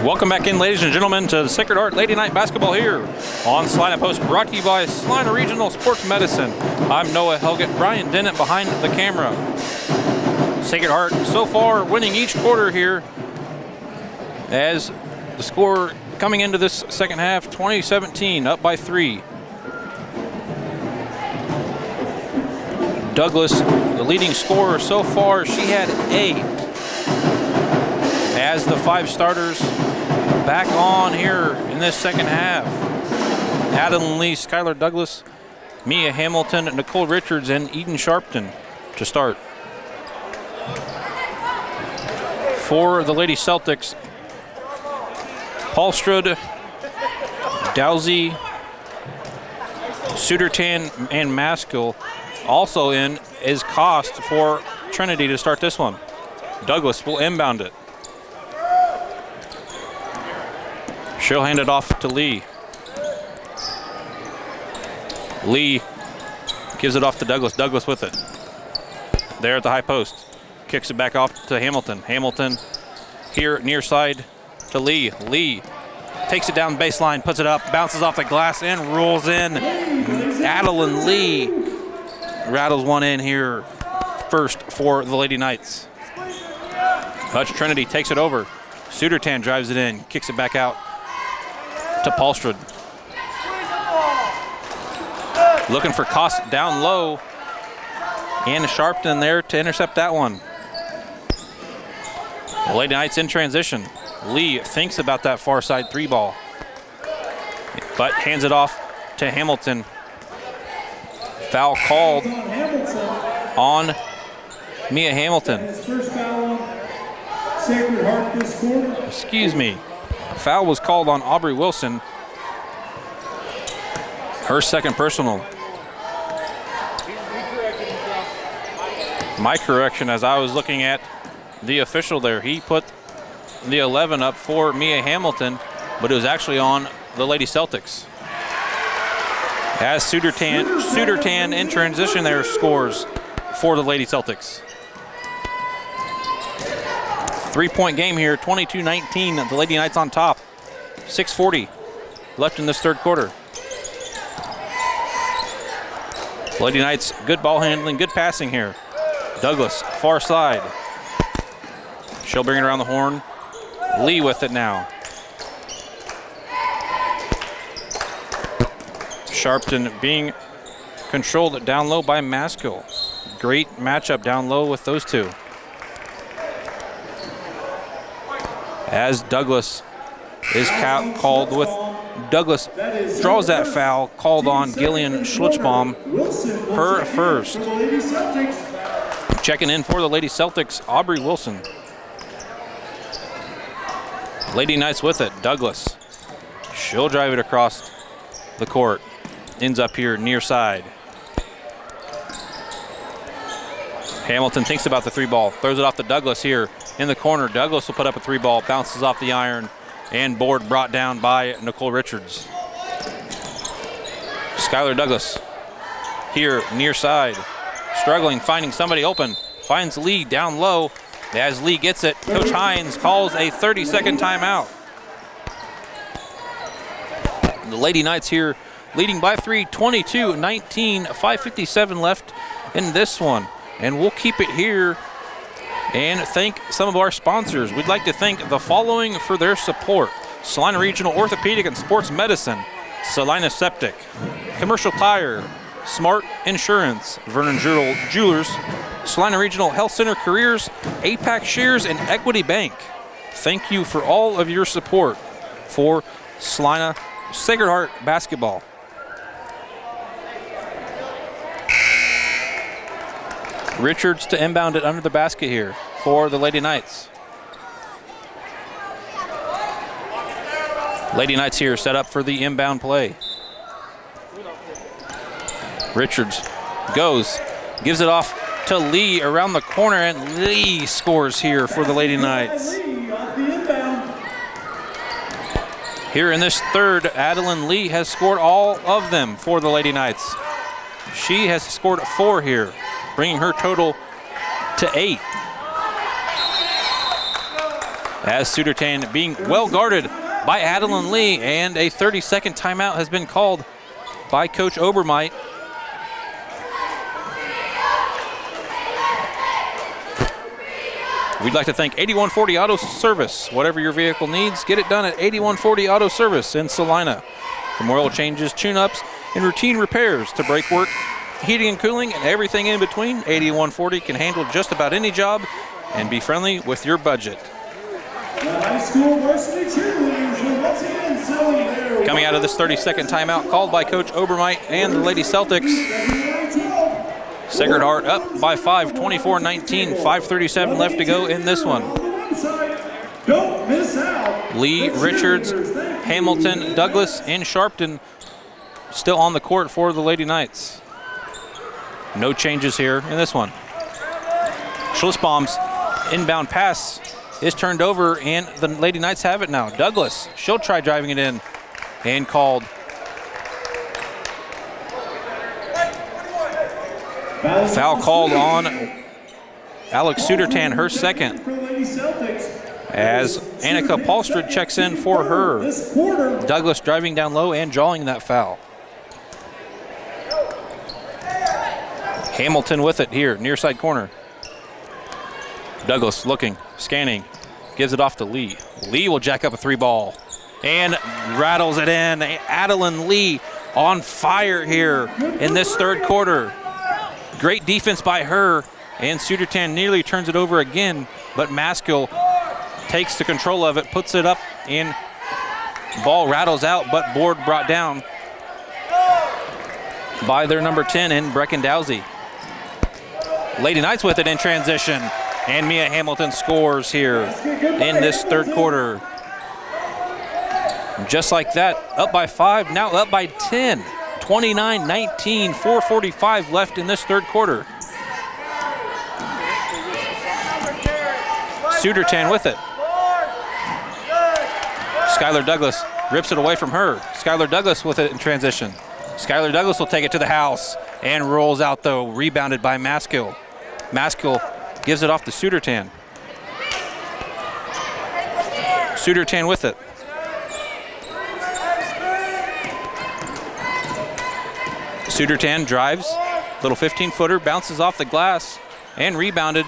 Welcome back in, ladies and gentlemen, to the Sacred Heart Lady Night Basketball here on Salina Post, brought to you by Salina Regional Sports Medicine. I'm Noah Helgett, Brian Dennett behind the camera. Sacred Heart so far winning each quarter here, as the score coming into this second half, 20-17, up by 3. Douglas, the leading scorer so far, she had 8. As the 5 starters back on here in this second half. Adeline Lee, Skylar Douglas, Mia Hamilton, Nicole Richards, and Eden Sharpton to start. For the Lady Celtics, Paulstrud, Dowsey, Sudertan, and Maskell. Also in is Cost for Trinity to start this one. Douglas will inbound it. She'll hand it off to Lee. Lee gives it off to Douglas. Douglas with it. There at the high post. Kicks it back off to Hamilton. Hamilton here near side to Lee. Lee takes it down baseline, puts it up, bounces off the glass, and rolls in. Adeline Lee rattles one in here first for the Lady Knights. Hutch Trinity takes it over. Sudertan drives it in, kicks it back out to Paulstrud. Looking for Koss down low. And Sharpton there to intercept that one. The Lady Knights in transition. Lee thinks about that far side 3-ball, but hands it off to Hamilton. Foul called on Mia Hamilton. Excuse me. Foul was called on Aubrey Wilson. Her second personal. My correction, as I was looking at the official there, he put the 11 up for Mia Hamilton, but it was actually on the Lady Celtics. As Sudertan in transition there scores for the Lady Celtics. 3-point game here, 22-19. The Lady Knights on top. 6:40 left in this third quarter. Lady Knights, good ball handling, good passing here. Douglas, far side. She'll bring it around the horn. Lee with it now. Sharpton being controlled down low by Maskell. Great matchup down low with those two. As Douglas is called with, Douglas draws that foul called on Gillian Schlitzbaum, her first. Checking in for the Lady Celtics, Aubrey Wilson. Lady Knights with it, Douglas. She'll drive it across the court. Ends up here near side. Hamilton thinks about the 3-ball, throws it off to Douglas here in the corner. Douglas will put up a 3-ball, bounces off the iron, and board brought down by Nicole Richards. Skylar Douglas here near side. Struggling, finding somebody open. Finds Lee down low. As Lee gets it, Coach Hines calls a 30-second timeout. The Lady Knights here leading by 3, 22-19, 5:57 left in this one. And we'll keep it here and thank some of our sponsors. We'd like to thank the following for their support: Salina Regional Orthopedic and Sports Medicine, Salina Septic, Commercial Tire, Smart Insurance, Vernon Jewelers, Salina Regional Health Center Careers, APAC Shares, and Equity Bank. Thank you for all of your support for Salina Sacred Heart basketball. Richards to inbound it under the basket here for the Lady Knights. Lady Knights here set up for the inbound play. Richards goes, gives it off to Lee around the corner, and Lee scores here for the Lady Knights. Here in this third, Adeline Lee has scored all of them for the Lady Knights. She has scored 4 here, bringing her total to 8. As Sudertan being well guarded by Adeline Lee, and a 30-second timeout has been called by Coach Obermite. We'd like to thank 8140 Auto Service. Whatever your vehicle needs, get it done at 8140 Auto Service in Salina. From oil changes, tune-ups, and routine repairs to brake work, heating and cooling, and everything in between, 8140 can handle just about any job and be friendly with your budget. Coming out of this 30-second timeout called by Coach Obermite and the Lady Celtics. Sacred Heart up by 5, 24-19, 5:37 left to go in this one. Lee, Richards, Hamilton, Douglas, and Sharpton still on the court for the Lady Knights. No changes here in this one. Schlitzbaum's inbound pass is turned over, and the Lady Knights have it now. Douglas, she'll try driving it in, and called. Foul called on Alex Sudertan, her second. as Annika Paulstrud checks in for her. Douglas driving down low and jawing that foul. Hamilton with it here, near side corner. Douglas looking, scanning, gives it off to Lee. Lee will jack up a 3-ball and rattles it in. Adeline Lee on fire here in this third quarter. Great defense by her, and Sudertan nearly turns it over again, but Maskill takes the control of it, puts it up, and ball rattles out, but board brought down by their number 10 in Brecken Dowsey. Lady Knights with it in transition, and Mia Hamilton scores here in this third quarter. Just like that, up by 5, now up by 10. 29-19, 4:45 left in this third quarter. Sudertan with it. Skylar Douglas rips it away from her. Skylar Douglas with it in transition. Skylar Douglas will take it to the house and rolls out though, rebounded by Maskill. Maskill gives it off to Sudertan. Sudertan with it. Sudertan drives, little 15-footer, bounces off the glass, and rebounded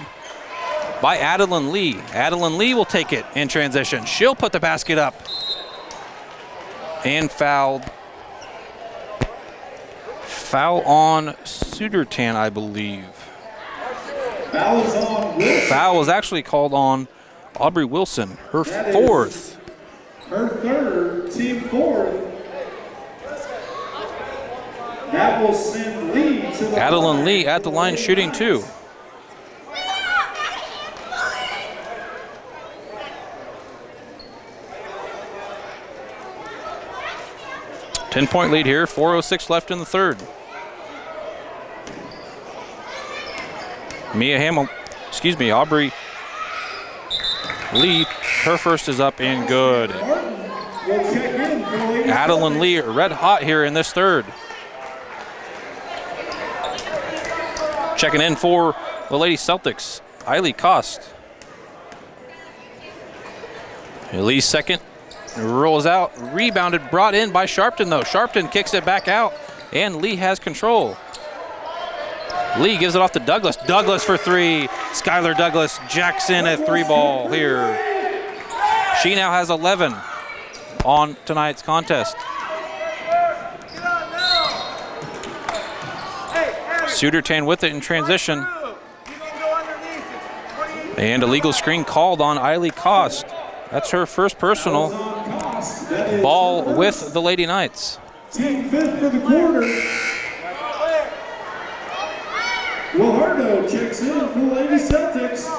by Adeline Lee. Adeline Lee will take it in transition. She'll put the basket up. And fouled. Foul on Sudertan, I believe. Foul was actually called on Aubrey Wilson, her fourth. Her third, team fourth. That will send Lee to the Adeline Lee at the line shooting 2. Ten-point lead here, 4:06 left in the third. Aubrey Lee, her first is up and good. Adeline Lee red hot here in this third. Checking in for the Lady Celtics, Eiley Kost. Lee's second, rolls out, rebounded, brought in by Sharpton though. Sharpton kicks it back out, and Lee has control. Lee gives it off to Douglas. Douglas for 3. Skylar Douglas jacks in a 3-ball here. She now has 11 on tonight's contest. Sudertan with it in transition. And a legal screen called on Eiley Kost. That's her first personal. Ball with the Lady Knights. Team fifth for the quarter. Guajardo checks in for the Lady Celtics.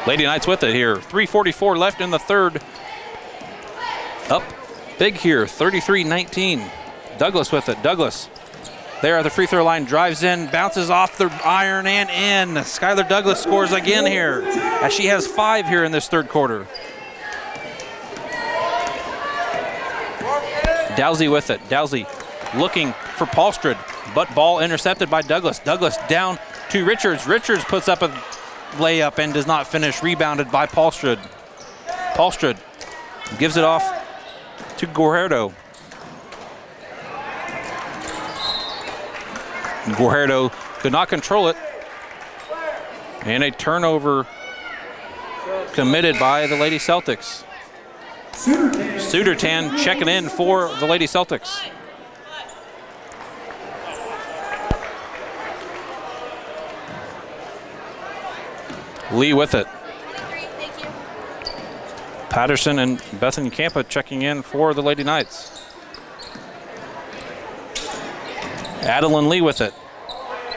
Lady Knights with it here. 3:44 left in the third. Up big here, 33-19. Douglas with it. Douglas there at the free throw line, drives in, bounces off the iron and in. Skylar Douglas scores again here, as she has 5 here in this third quarter. Dowsey with it. Dowsey looking for Paulstrud, but ball intercepted by Douglas. Douglas down to Richards. Richards puts up a layup and does not finish, rebounded by Paulstrud. Paulstrud gives it off to Guajardo. Guajardo could not control it. And a turnover committed by the Lady Celtics. Sudertan checking in for the Lady Celtics. Lee with it. Patterson and Bethany Campa checking in for the Lady Knights. Adeline Lee with it.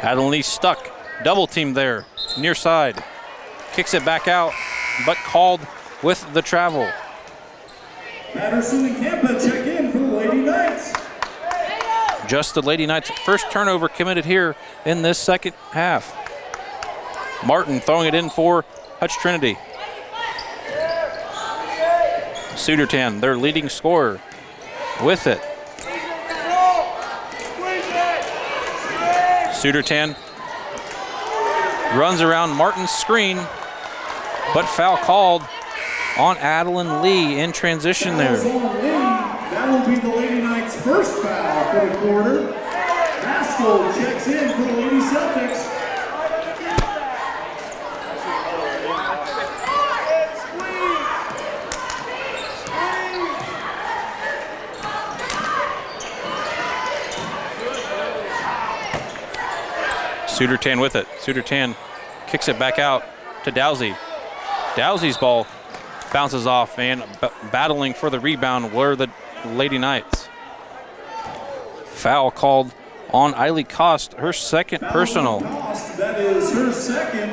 Adeline Lee stuck. Double team there. Near side. Kicks it back out, but called with the travel. Patterson and Campa check in for the Lady Knights. Just the Lady Knights' first turnover committed here in this second half. Martin throwing it in for Hutch Trinity. Sudertan, their leading scorer, with it. Sudertan runs around Martin's screen, but foul called on Adeline Lee in transition there. That will be the Lady Knights' first foul for the quarter. Haskell checks in for the Lady Celtics. Sudertan with it. Sudertan kicks it back out to Dowsey. Dowsey's ball bounces off, and battling for the rebound were the Lady Knights. Foul called on Eiley Cost, her second personal. That is her second.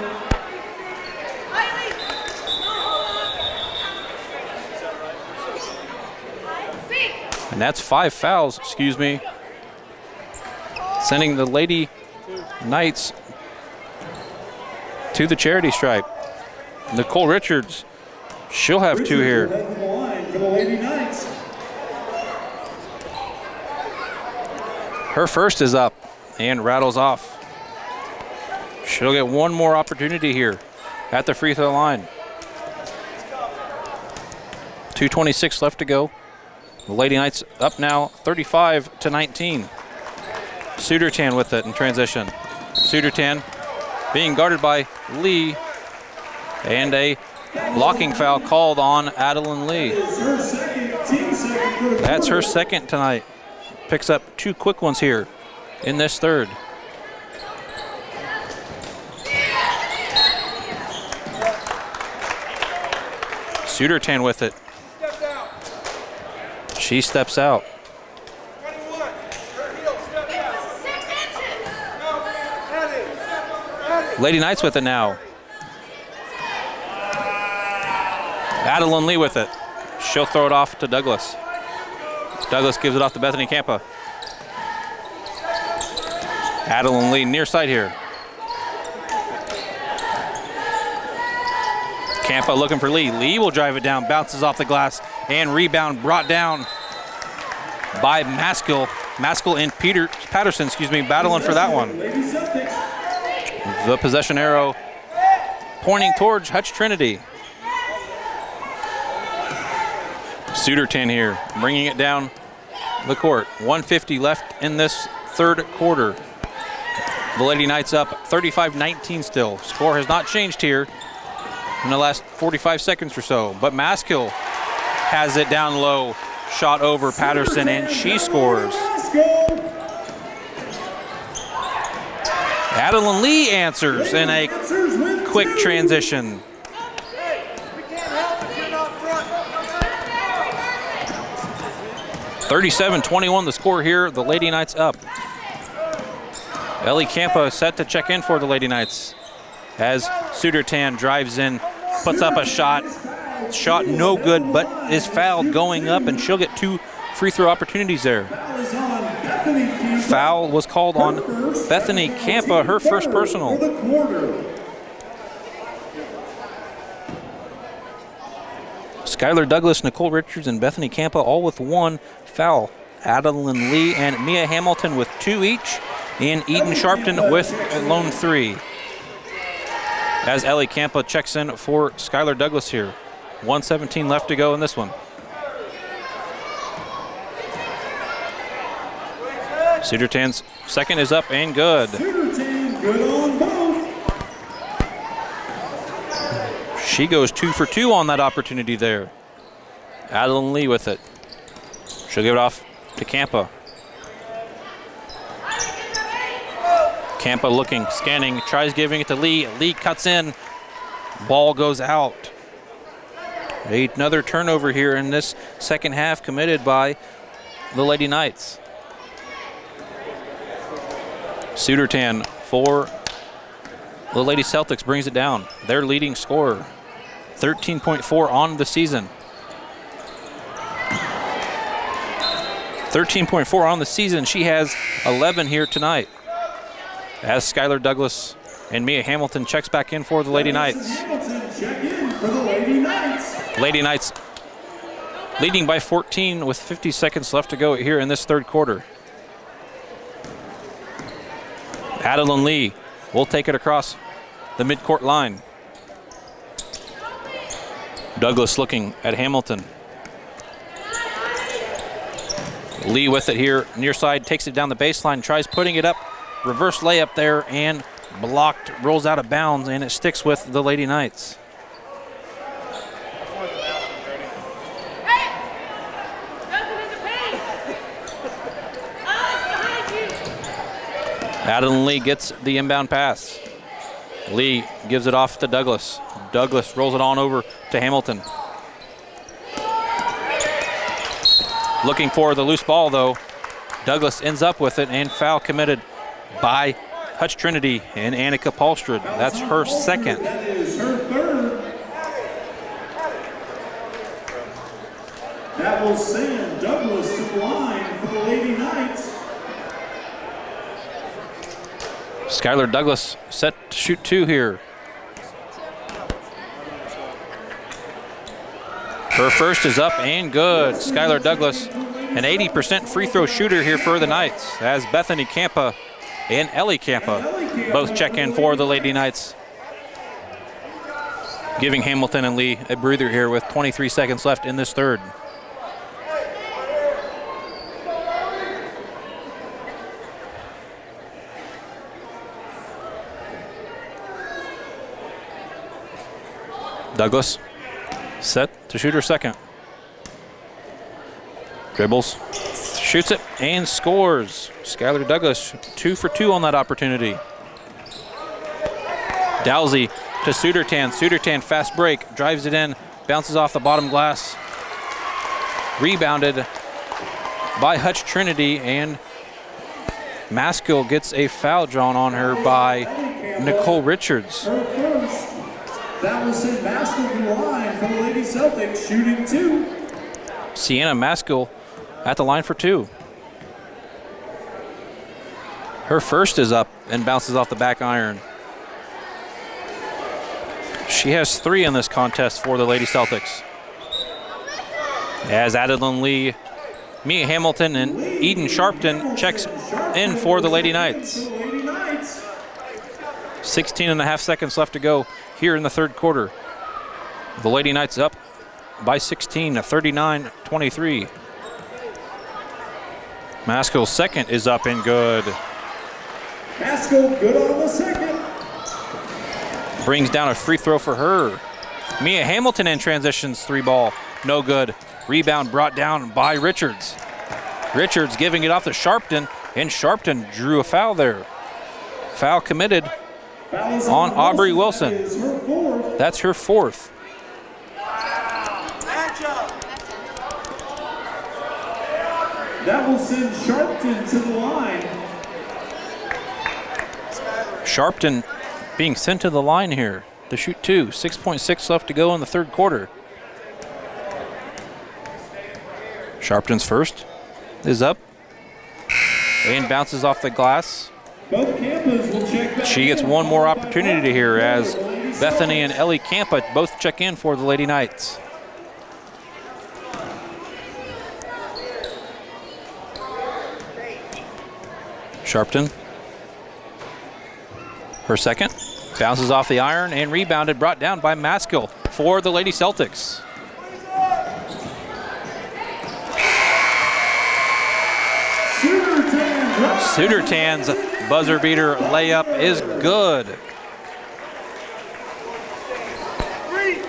And that's 5 fouls, sending the Lady Knights to the charity stripe. Nicole Richards, she'll have 2 here. Her first is up and rattles off. She'll get one more opportunity here at the free throw line. 2:26 left to go. The Lady Knights up now 35-19. Sudertan with it in transition. Sudertan being guarded by Lee, and a blocking foul called on Adeline Lee. That's her second tonight. Picks up 2 quick ones here in this third. Sudertan with it. She steps out. Lady Knights with it now. Adeline Lee with it. She'll throw it off to Douglas. Douglas gives it off to Bethany Campa. Adeline Lee near side here. Campa looking for Lee. Lee will drive it down, bounces off the glass, and rebound brought down by Maskell. Maskell and Patterson, battling for that one. The possession arrow pointing towards Hutch Trinity. Sudertan here, bringing it down the court. 1:50 left in this third quarter. The Lady Knights up 35-19 still. Score has not changed here in the last 45 seconds or so, but Maskell has it down low, shot over Patterson, and she scores. Adeline Lee answers in a quick transition. (37-21) the score here. The Lady Knights up. Ellie Campa set to check in for the Lady Knights as Sudertan drives in, puts up a shot. Shot no good, but is fouled going up, and she'll get 2 free throw opportunities there. Foul was called on Bethany Campa, her first personal. Skylar Douglas, Nicole Richards, and Bethany Campa all with 1 foul. Adeline Lee and Mia Hamilton with 2 each, and Eden Sharpton with a lone 3. As Ellie Campa checks in for Skylar Douglas here. 1:17 left to go in this one. Sudertan's second is up and good. She goes 2 for 2 on that opportunity there. Adeline Lee with it. She'll give it off to Campa. Campa looking, scanning, tries giving it to Lee. Lee cuts in. Ball goes out. Another turnover here in this second half committed by the Lady Knights. Sudertan for the Lady Celtics brings it down. Their leading scorer, 13.4 on the season. 13.4 on the season. She has 11 here tonight. As Skylar Douglas and Mia Hamilton checks back in for the Lady Knights. Lady Knights leading by 14 with 50 seconds left to go here in this third quarter. Adeline Lee will take it across the midcourt line. Douglas looking at Hamilton. Lee with it here, near side, takes it down the baseline, tries putting it up. Reverse layup there and blocked, rolls out of bounds, and it sticks with the Lady Knights. Adeline Lee gets the inbound pass. Lee gives it off to Douglas. Douglas rolls it on over to Hamilton. Looking for the loose ball though. Douglas ends up with it, and foul committed by Hutch Trinity and Annika Paulstrud. That's her second. That is her third. That will send Douglas to the line for the Lady Knights. Skylar Douglas set to shoot 2 here. Her first is up and good. Skylar Douglas, an 80% free throw shooter here for the Knights, as Bethany Campa and Ellie Campa both check in for the Lady Knights. Giving Hamilton and Lee a breather here with 23 seconds left in this third. Douglas set to shoot her second. Dribbles, shoots it, and scores. Skylar Douglas 2 for 2 on that opportunity. Dowsey to Sudertan. Sudertan fast break, drives it in, bounces off the bottom glass. Rebounded by Hutch Trinity, and Maskell gets a foul drawn on her by Nicole Richards. That will send Maskell to the line for the Lady Celtics, shooting 2. Sienna Maskell at the line for 2. Her first is up and bounces off the back iron. She has 3 in this contest for the Lady Celtics. As Adeline Lee, Mia Hamilton, and Eden Sharpton checks in for the Lady Knights. 16 and a half seconds left to go here in the third quarter. The Lady Knights up by 16, 39-23. Maskell's second is up and good. Maskell good on the second. Brings down a free throw for her. Mia Hamilton in transitions, 3 ball, no good. Rebound brought down by Richards. Richards giving it off to Sharpton, and Sharpton drew a foul there. Foul committed on Aubrey Wilson. That's her 4th. That will send Sharpton to the line. Sharpton being sent to the line here to shoot 2. 6.6 left to go in the third quarter. Sharpton's first is up and bounces off the glass. Both Campas will check back. She gets one more opportunity here as Bethany and Ellie Campa both check in for the Lady Knights. Sharpton, her second, bounces off the iron and rebounded, brought down by Maskell for the Lady Celtics. Sudertan's buzzer beater layup is good.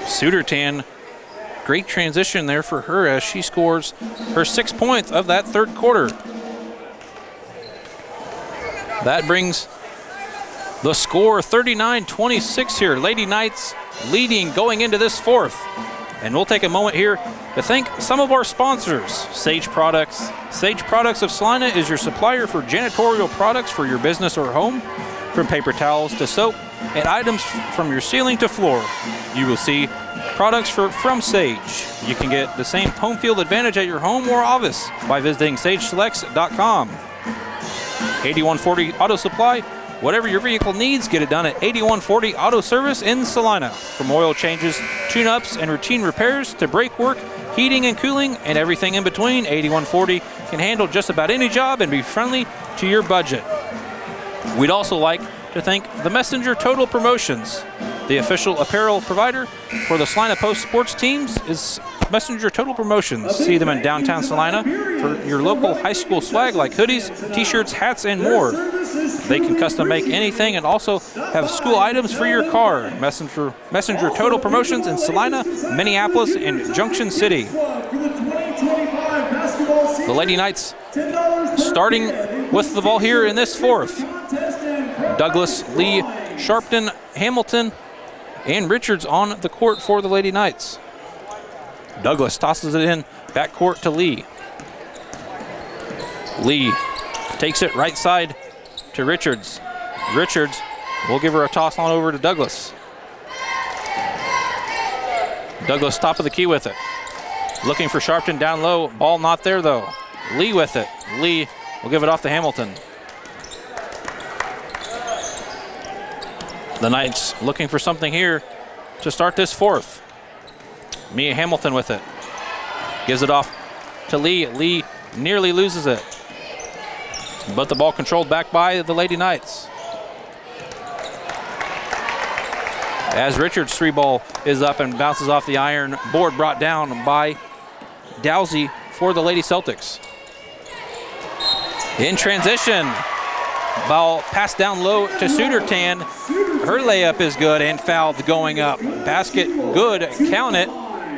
Sudertan, great transition there for her as she scores her 6 points of that third quarter. That brings the score 39-26 here. Lady Knights leading going into this fourth. And we'll take a moment here to thank some of our sponsors. Sage Products. Sage Products of Salina is your supplier for janitorial products for your business or home. From paper towels to soap and items from your ceiling to floor. You will see products from Sage. You can get the same home field advantage at your home or office by visiting sageselects.com. 8140 Auto Supply. Whatever your vehicle needs, get it done at 8140 Auto Service in Salina. From oil changes, tune-ups, and routine repairs to brake work, heating and cooling, and everything in between, 8140 can handle just about any job and be friendly to your budget. We'd also like to thank the Messenger Total Promotions. The official apparel provider for the Salina Post sports teams is Messenger Total Promotions. See them in downtown Salina for your local high school swag like hoodies, t-shirts, hats, and more. They can custom make anything and also have school items for your car. Messenger Total Promotions in Salina, Minneapolis, and Junction City. The Lady Knights starting with the ball here in this fourth. Douglas, Lee, Sharpton, Hamilton, and Richards on the court for the Lady Knights. Douglas tosses it in back court to Lee. Lee takes it right side to Richards. Richards will give her a toss on over to Douglas. Douglas top of the key with it. Looking for Sharpton down low. Ball not there though. Lee with it. Lee will give it off to Hamilton. The Knights looking for something here to start this fourth. Mia Hamilton with it. Gives it off to Lee. Lee nearly loses it. But the ball controlled back by the Lady Knights. As Richards' three ball is up and bounces off the iron board, brought down by Dowsey for the Lady Celtics. In transition, ball passed down low to Sudertan. Her layup is good and fouled going up. Basket good, count it.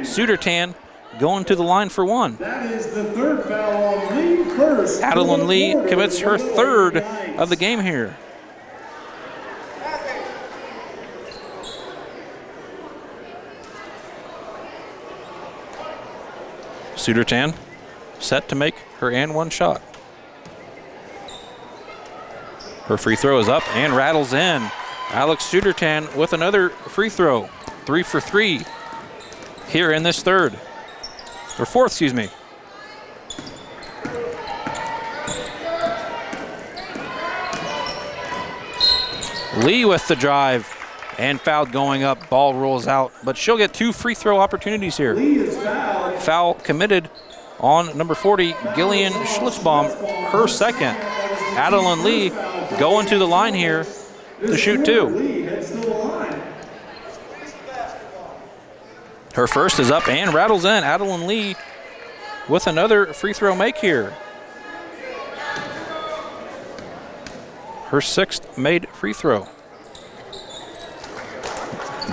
Sudertan going to the line for one. That is the third foul on Lee. First. Adeline Lee commits her third of the game here. Sudertan set to make her and one shot. Her free throw is up and rattles in. Alex Sudertan with another free throw. 3 for 3 here in this third. Or fourth, excuse me. Lee with the drive and fouled going up. Ball rolls out, but she'll get 2 free throw opportunities here. Foul committed on number 40, Gillian Schlitzbaum, her second. Adeline Lee going to the line here to shoot 2. Her first is up and rattles in. Adeline Lee with another free throw make here. Her 6th made free throw.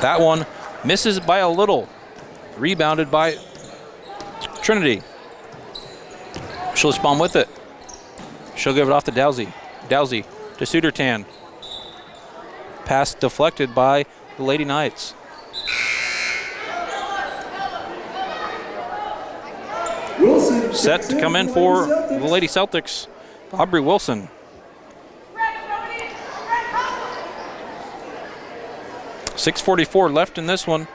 That one misses by a little. Rebounded by Trinity. Schlitzbaum with it. She'll give it off to Dowsey. Dowsey to Sudertan. Pass deflected by the Lady Knights. Set to come in for the Lady Celtics, Aubrey Wilson. .644 left in this one.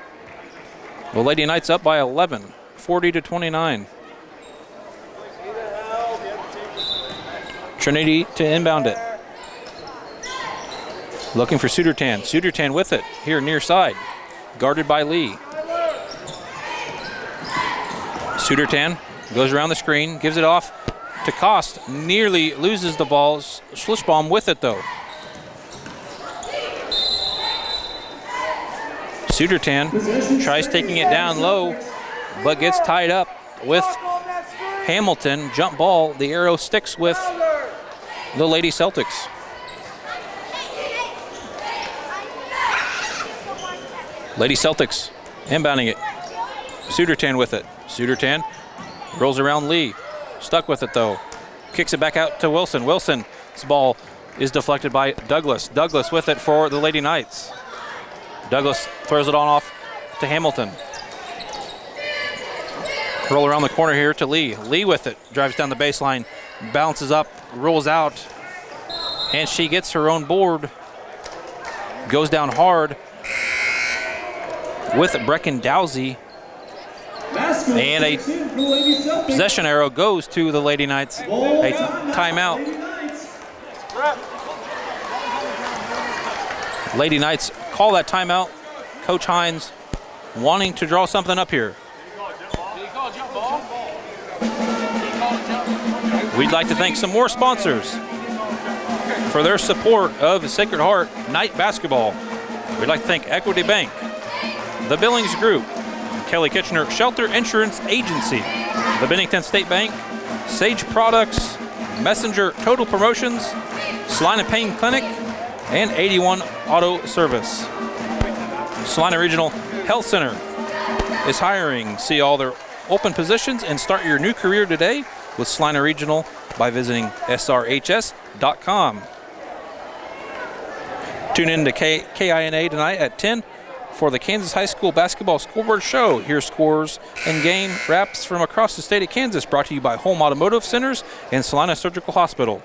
The Lady Knights up by 11, 40-29. Trinity to inbound it. Looking for Sudertan. Sudertan with it here near side. Guarded by Lee. Sudertan goes around the screen, gives it off to Kost. Nearly loses the ball. Schlitzbaum with it though. Sudertan tries taking it down low, but gets tied up with Hamilton. Jump ball. The arrow sticks with the Lady Celtics. Lady Celtics inbounding it. Sudertan with it. Sudertan rolls around Lee. Stuck with it though. Kicks it back out to Wilson. Wilson's ball is deflected by Douglas. Douglas with it for the Lady Knights. Douglas throws it on off to Hamilton. Roll around the corner here to Lee. Lee with it. Drives down the baseline. Bounces up. Rolls out. And she gets her own board. Goes down hard with Brecken Dowsey. And a possession arrow goes to the Lady Knights. A timeout. Lady Knights call that timeout. Coach Hines wanting to draw something up here. We'd like to thank some more sponsors. for their support of Sacred Heart Night Basketball. We'd like to thank Equity Bank, the Billings Group, Kelly Kitchener Shelter Insurance Agency, the Bennington State Bank, Sage Products, Messenger Total Promotions, Salina Pain Clinic, and 81 Auto Service. Salina Regional Health Center is hiring. See all their open positions and start your new career today with Salina Regional by visiting srhs.com. Tune in to KINA tonight at 10 for the Kansas High School Basketball Scoreboard Show. Hear scores and game wraps from across the state of Kansas, brought to you by Home Automotive Centers and Salina Surgical Hospital.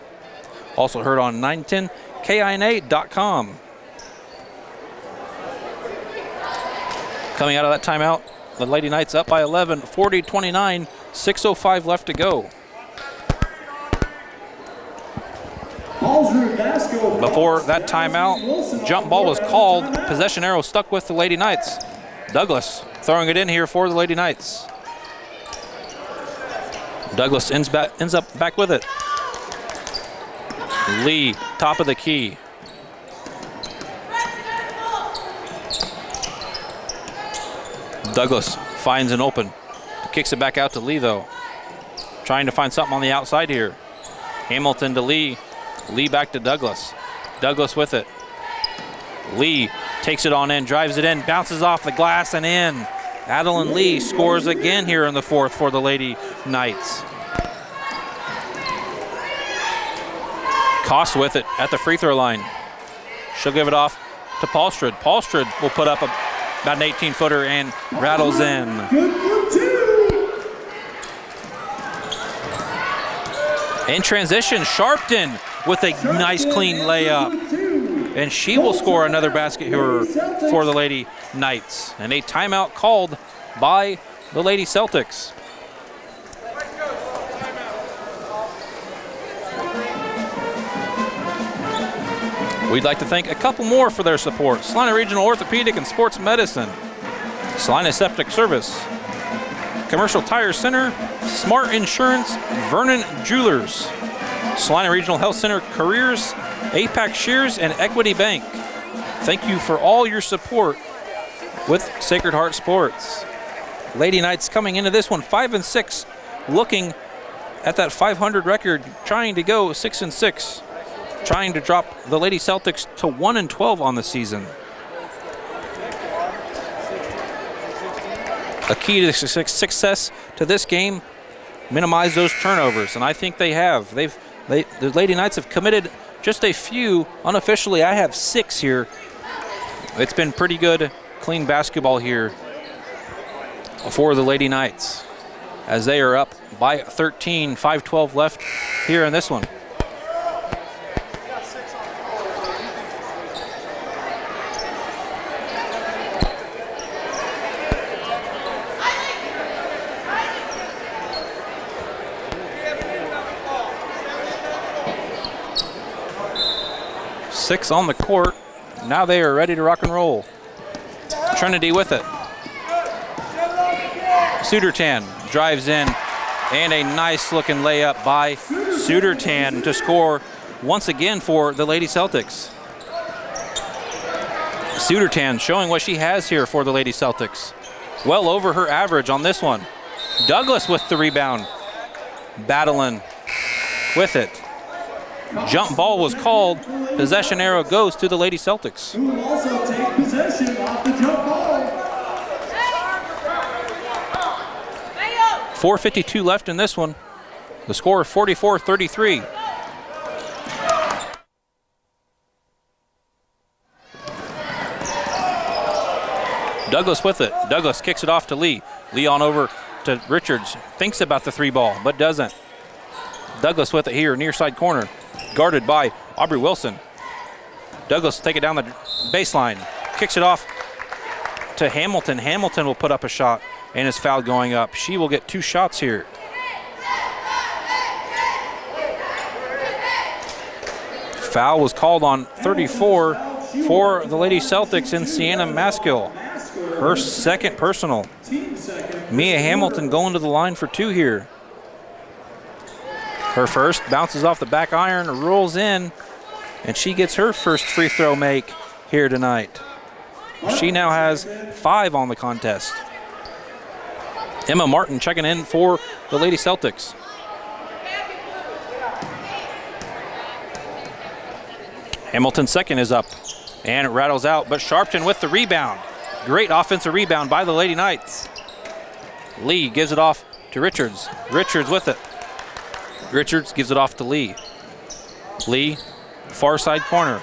Also heard on 910kina.com. Coming out of that timeout, the Lady Knights up by 11, 40-29, 6:05 left to go. Before that timeout, jump ball was called. Possession arrow stuck with the Lady Knights. Douglas throwing it in here for the Lady Knights. Douglas ends up back with it. Lee, top of the key. Douglas finds an open. Kicks it back out to Lee, though. Trying to find something on the outside here. Hamilton to Lee. Lee back to Douglas. Douglas with it. Lee takes it on in, drives it in, bounces off the glass and in. Adeline Lee scores again here in the fourth for the Lady Knights. Koss with it at the free throw line. She'll give it off to Paulstrud. Paulstrud will put up about an 18-footer and rattles in. In transition, Sharpton with a nice clean layup. And she will score another basket here for the Lady Knights. And a timeout called by the Lady Celtics. We'd like to thank a couple more for their support. Salina Regional Orthopedic and Sports Medicine, Salina Septic Service, Commercial Tire Center, Smart Insurance, Vernon Jewelers, Salina Regional Health Center Careers, APAC Shears, and Equity Bank. Thank you for all your support with Sacred Heart Sports. Lady Knights coming into this one 5-6, looking at that 500 record, trying to go 6-6. Trying to drop the Lady Celtics to 1-12 on the season. A key to success to this game, minimize those turnovers, and I think they have. The Lady Knights have committed just a few unofficially. I have 6 here. It's been pretty good, clean basketball here for the Lady Knights as they are up by 13, 5:12 left here in this one. Six on the court. Now they are ready to rock and roll. Trinity with it. Sudertan drives in, and a nice looking layup by Sudertan to score once again for the Lady Celtics. Sudertan showing what she has here for the Lady Celtics. Well over her average on this one. Douglas with the rebound. Battling with it. Jump ball was called. Possession arrow goes to the Lady Celtics. Who will also take possession off the jump ball. 4:52 left in this one. The score 44-33. Douglas with it. Douglas kicks it off to Lee. Lee on over to Richards. Thinks about the 3-ball, but doesn't. Douglas with it here, near side corner. Guarded by Aubrey Wilson. Douglas will take it down the baseline. Kicks it off to Hamilton. Hamilton will put up a shot and is fouled going up. She will get 2 shots here. Foul was called on 34 for the Lady Celtics in Sienna Maskill. Her second personal. Mia Hamilton going to the line for 2 here. Her first bounces off the back iron, rolls in, And she gets her first free throw make here tonight. She now has 5 on the contest. Emma Martin checking in for the Lady Celtics. Hamilton's second is up, and it rattles out, but Sharpton with the rebound. Great offensive rebound by the Lady Knights. Lee gives it off to Richards. Richards with it. Richards gives it off to Lee. Lee, far side corner.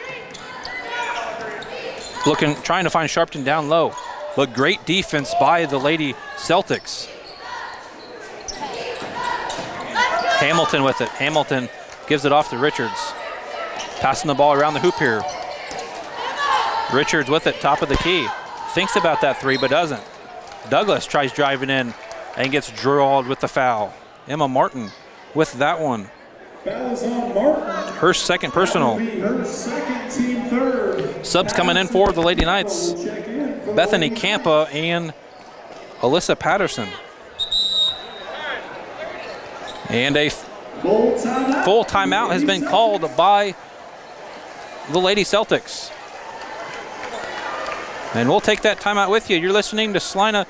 Trying to find Sharpton down low, but great defense by the Lady Celtics. Hamilton with it. Hamilton gives it off to Richards. Passing the ball around the hoop here. Richards with it, top of the key. Thinks about that three, but doesn't. Douglas tries driving in and gets drawled with the foul. Emma Martin with that one. Fouls on Martin. Her second personal. Her second, team third. Subs coming in for the Lady Knights. Bethany Campa and Alyssa Patterson. And a full timeout has been called by the Lady Celtics. And we'll take that timeout with you. You're listening to Salina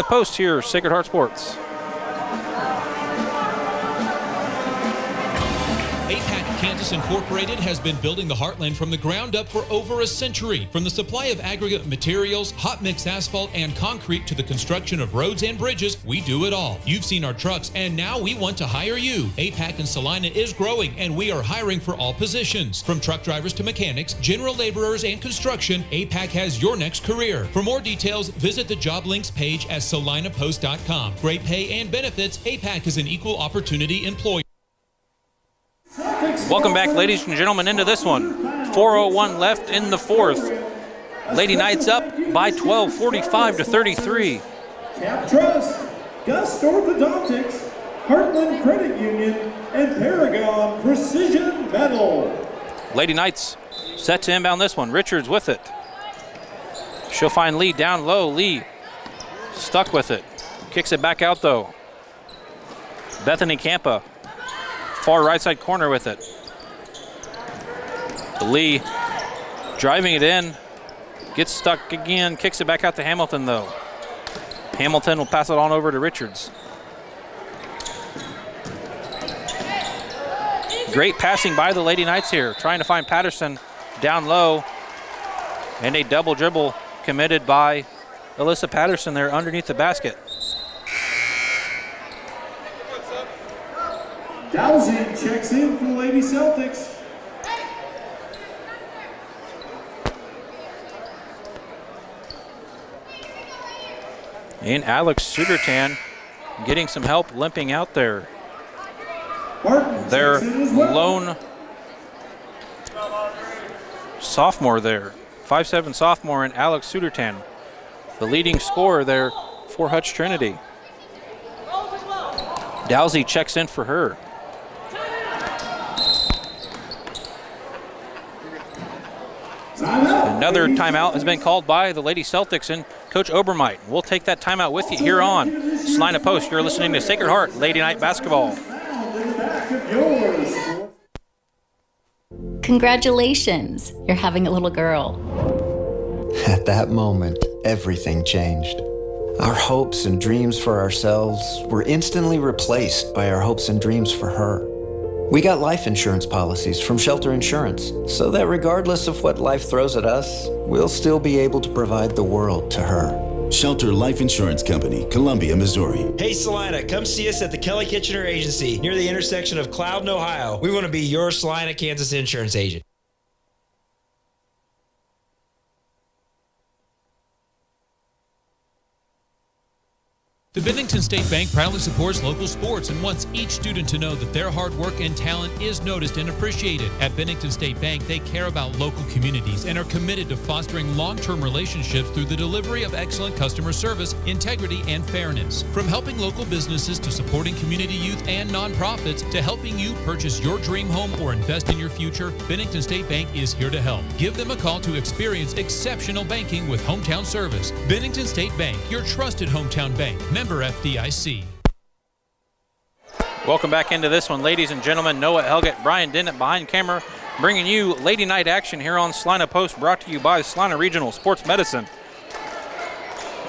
Post here, Sacred Heart Sports. Kansas Incorporated has been building the Heartland from the ground up for over a century. From the supply of aggregate materials, hot mix asphalt, and concrete to the construction of roads and bridges, we do it all. You've seen our trucks, and now we want to hire you. APAC in Salina is growing, and we are hiring for all positions. From truck drivers to mechanics, general laborers, and construction, APAC has your next career. For more details, visit the job links page at salinapost.com. Great pay and benefits, APAC is an equal opportunity employer. Welcome back, ladies and gentlemen, into this one. 4:01 left in the fourth. Lady Knights up by 12, 45-33. Cap Trust, Gust Orthodontics, Heartland Credit Union, and Paragon Precision Metal. Lady Knights set to inbound this one. Richards with it. She'll find Lee down low. Lee stuck with it. Kicks it back out though. Bethany Campa, far right side corner with it. Lee driving it in, gets stuck again, kicks it back out to Hamilton though. Hamilton will pass it on over to Richards. Great passing by the Lady Knights here, trying to find Patterson down low, and a double dribble committed by Alyssa Patterson there underneath the basket. Dowsing checks in for the Lady Celtics. And Alex Sudertan getting some help, limping out there. Their lone sophomore there, 5'7" sophomore, and Alex Sudertan, the leading scorer there for Hutch Trinity. Dowsey checks in for her. Another timeout has been called by the Lady Celtics and Coach Obermite. We'll take that timeout with you here on Salina Post. You're listening to Sacred Heart Lady Night Basketball. Congratulations, you're having a little girl. At that moment, everything changed. Our hopes and dreams for ourselves were instantly replaced by our hopes and dreams for her. We got life insurance policies from Shelter Insurance, so that regardless of what life throws at us, we'll still be able to provide the world to her. Shelter Life Insurance Company, Columbia, Missouri. Hey Salina, come see us at the Kelly Kitchener Agency near the intersection of Cloud and Ohio. We want to be your Salina, Kansas insurance agent. The Bennington State Bank proudly supports local sports and wants each student to know that their hard work and talent is noticed and appreciated. At Bennington State Bank, they care about local communities and are committed to fostering long-term relationships through the delivery of excellent customer service, integrity, and fairness. From helping local businesses to supporting community youth and nonprofits to helping you purchase your dream home or invest in your future, Bennington State Bank is here to help. Give them a call to experience exceptional banking with hometown service. Bennington State Bank, your trusted hometown bank. Member FDIC. Welcome back into this one, ladies and gentlemen. Noah Helgett, Brian Dennett behind camera, bringing you Lady Night action here on Salina Post, brought to you by Salina Regional Sports Medicine.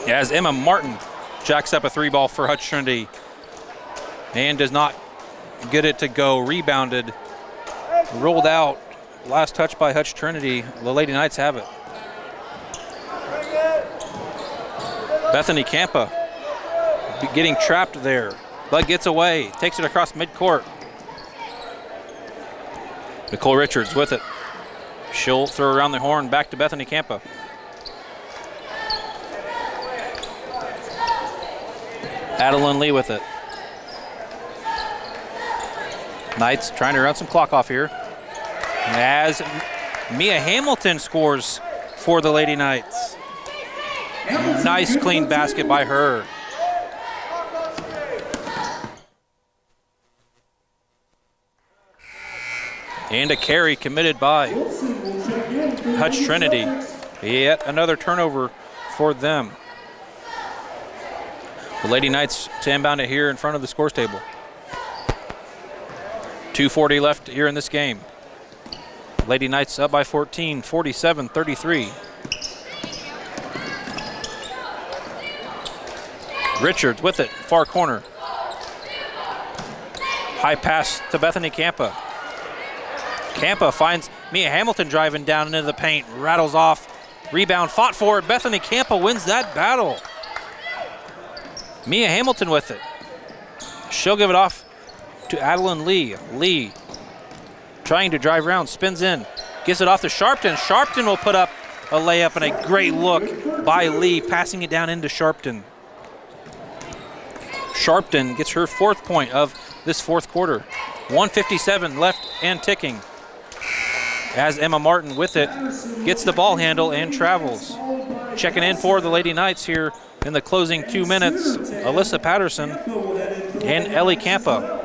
As Emma Martin jacks up a 3-ball for Hutch Trinity and does not get it to go. Rebounded, rolled out. Last touch by Hutch Trinity. The Lady Knights have it. Bethany Campa getting trapped there. Bud gets away, takes it across midcourt. Nicole Richards with it. She'll throw around the horn back to Bethany Campa. Adeline Lee with it. Knights trying to run some clock off here. As Mia Hamilton scores for the Lady Knights. Nice clean basket by her. And a carry committed by Hutch Trinity. Yet another turnover for them. The Lady Knights to inbound it here in front of the scores table. 2:40 left here in this game. Lady Knights up by 14, 47-33. Richards with it, far corner. High pass to Bethany Campa. Campa finds Mia Hamilton driving down into the paint, rattles off, rebound fought for it. Bethany Campa wins that battle. Mia Hamilton with it. She'll give it off to Adeline Lee. Lee trying to drive around, spins in, gives it off to Sharpton. Sharpton will put up a layup, and a great look by Lee, passing it down into Sharpton. Sharpton gets her 4th point of this 4th quarter. 1:57 left and ticking. As Emma Martin with it, gets the ball handle and travels. Checking in for the Lady Knights here in the closing 2 minutes, Alyssa Patterson and Ellie Campa.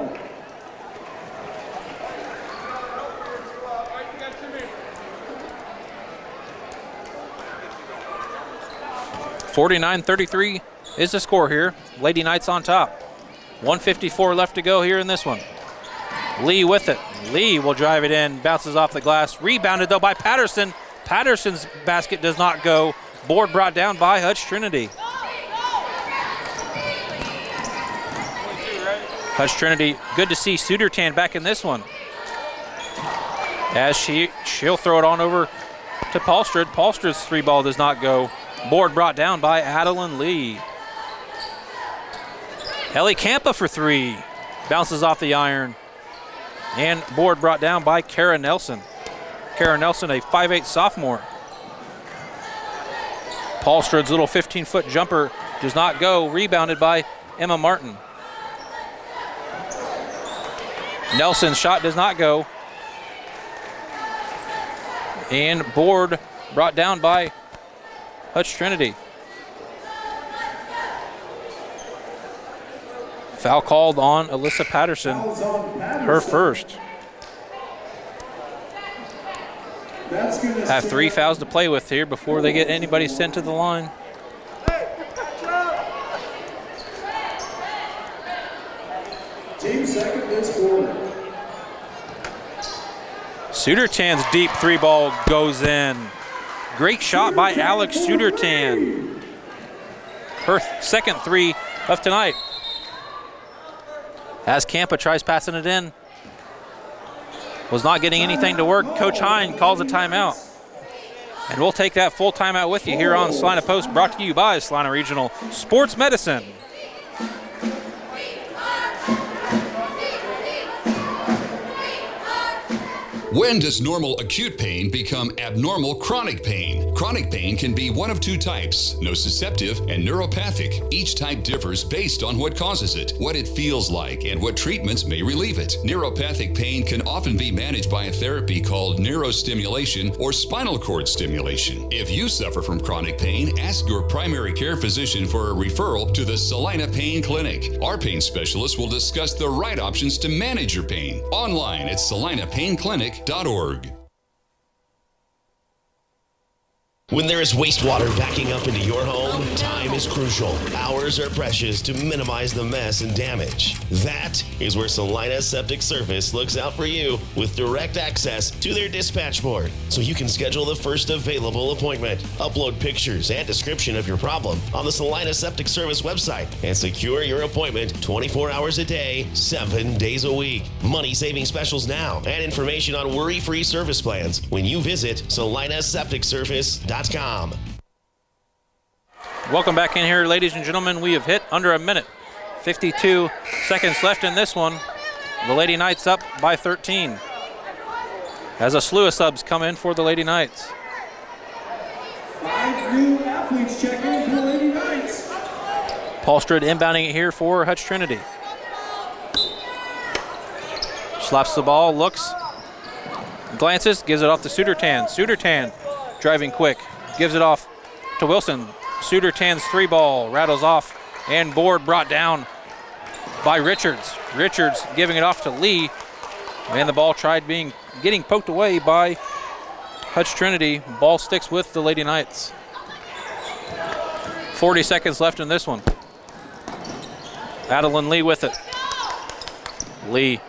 (49-33) is the score here. Lady Knights on top. 1:54 left to go here in this one. Lee with it. Lee will drive it in, bounces off the glass. Rebounded though by Patterson. Patterson's basket does not go. Board brought down by Hutch Trinity. Hutch Trinity, good to see Sudertan back in this one. As she'll throw it on over to Paulstrud. Paulstrud's 3-ball does not go. Board brought down by Adeline Lee. Ellie Campa for 3. Bounces off the iron. And board brought down by Kara Nelson. Kara Nelson, a 5'8" sophomore. Paulstrud's little 15-foot jumper does not go. Rebounded by Emma Martin. Nelson's shot does not go. And board brought down by Hutch Trinity. Foul called on Alyssa Patterson, her first. Have 3 fouls to play with here before they get anybody sent to the line. Team second this quarter. Sudertan's deep 3-ball goes in. Great shot by Alex Sudertan. Her second 3 of tonight. As Campa tries passing it in. Was not getting anything to work. Coach Hine calls a timeout. And we'll take that full timeout with you here on Salina Post, brought to you by Salina Regional Sports Medicine. When does normal acute pain become abnormal chronic pain? Chronic pain can be one of 2 types, nociceptive and neuropathic. Each type differs based on what causes it, what it feels like, and what treatments may relieve it. Neuropathic pain can often be managed by a therapy called neurostimulation or spinal cord stimulation. If you suffer from chronic pain, ask your primary care physician for a referral to the Salina Pain Clinic. Our pain specialists will discuss the right options to manage your pain. Online at salinapainclinic.org. When there is wastewater backing up into your home, time is crucial. Hours are precious to minimize the mess and damage. That is where Salina Septic Service looks out for you with direct access to their dispatch board, so you can schedule the first available appointment, upload pictures and description of your problem on the Salina Septic Service website, and secure your appointment 24 hours a day, 7 days a week. Money-saving specials now and information on worry-free service plans when you visit salinasepticservice.com. Welcome back in here, ladies and gentlemen. We have hit under a minute. 52 seconds left in this one. The Lady Knights up by 13. As a slew of subs come in for the Lady Knights. 5 new athletes check in for the Lady Knights. Paulstrud inbounding it here for Hutch Trinity. Slaps the ball, looks, glances, gives it off to Sudertan. Sudertan driving quick, gives it off to Wilson. Sudertan's 3-ball rattles off and board brought down by Richards. Richards giving it off to Lee, and the ball getting poked away by Hutch Trinity. Ball sticks with the Lady Knights. 40 seconds left in this one. Adeline Lee with it. Lee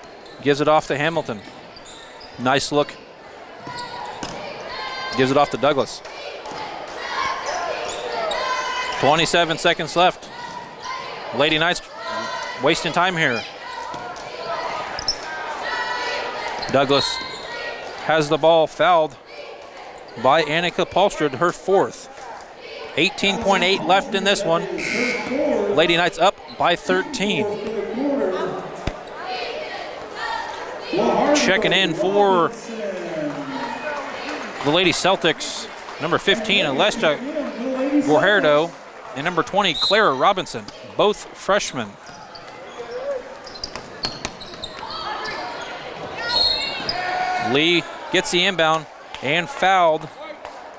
gives it off to Hamilton. Nice look. Gives it off to Douglas. 27 seconds left. Lady Knights wasting time here. Douglas has the ball fouled by Annika Paulstrud, her 4th. 18.8 left in this one. Lady Knights up by 13. Checking in for the Lady Celtics, number 15, Alessia Guerrero, and number 20, Clara Robinson, both freshmen. Lee gets the inbound and fouled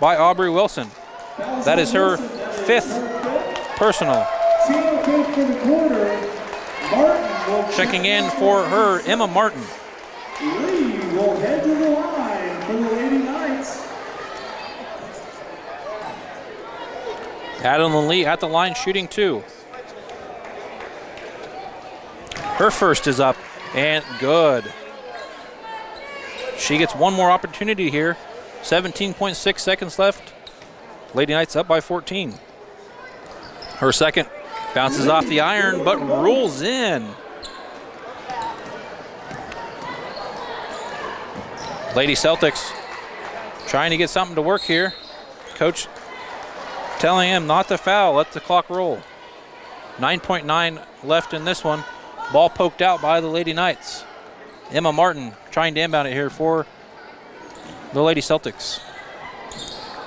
by Aubrey Wilson. That is her 5th personal. Checking in for her, Emma Martin. Lee will head to the line for the Lady Knights. Adeline Lee at the line shooting 2. Her first is up and good. She gets one more opportunity here. 17.6 seconds left. Lady Knights up by 14. Her second bounces off the iron but rolls in. Lady Celtics trying to get something to work here. Coach telling him not to foul, let the clock roll. 9.9 left in this one. Ball poked out by the Lady Knights. Emma Martin trying to inbound it here for the Lady Celtics.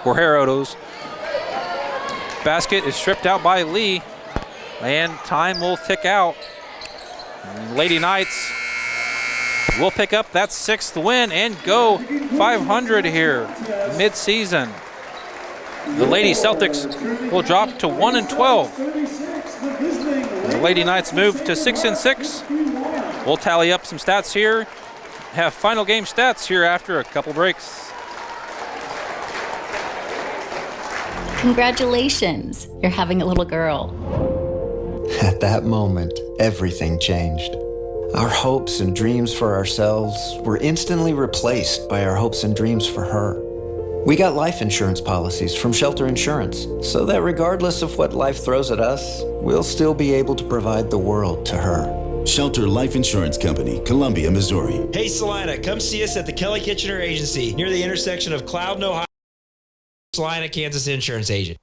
Guerrero's basket is stripped out by Lee, and time will tick out. Lady Knights will pick up that 6th win and go 500 here mid-season. The Lady Celtics will drop to 1-12. The Lady Knights move to 6-6. We'll tally up some stats here, have final game stats here after a couple breaks. Congratulations, you're having a little girl. At that moment, everything changed. Our hopes and dreams for ourselves were instantly replaced by our hopes and dreams for her. We got life insurance policies from Shelter Insurance, so that regardless of what life throws at us, we'll still be able to provide the world to her. Shelter Life Insurance Company, Columbia, Missouri. Hey Salina, come see us at the Kelly Kitchener Agency near the intersection of Cloud and Ohio. Salina, Kansas insurance agent.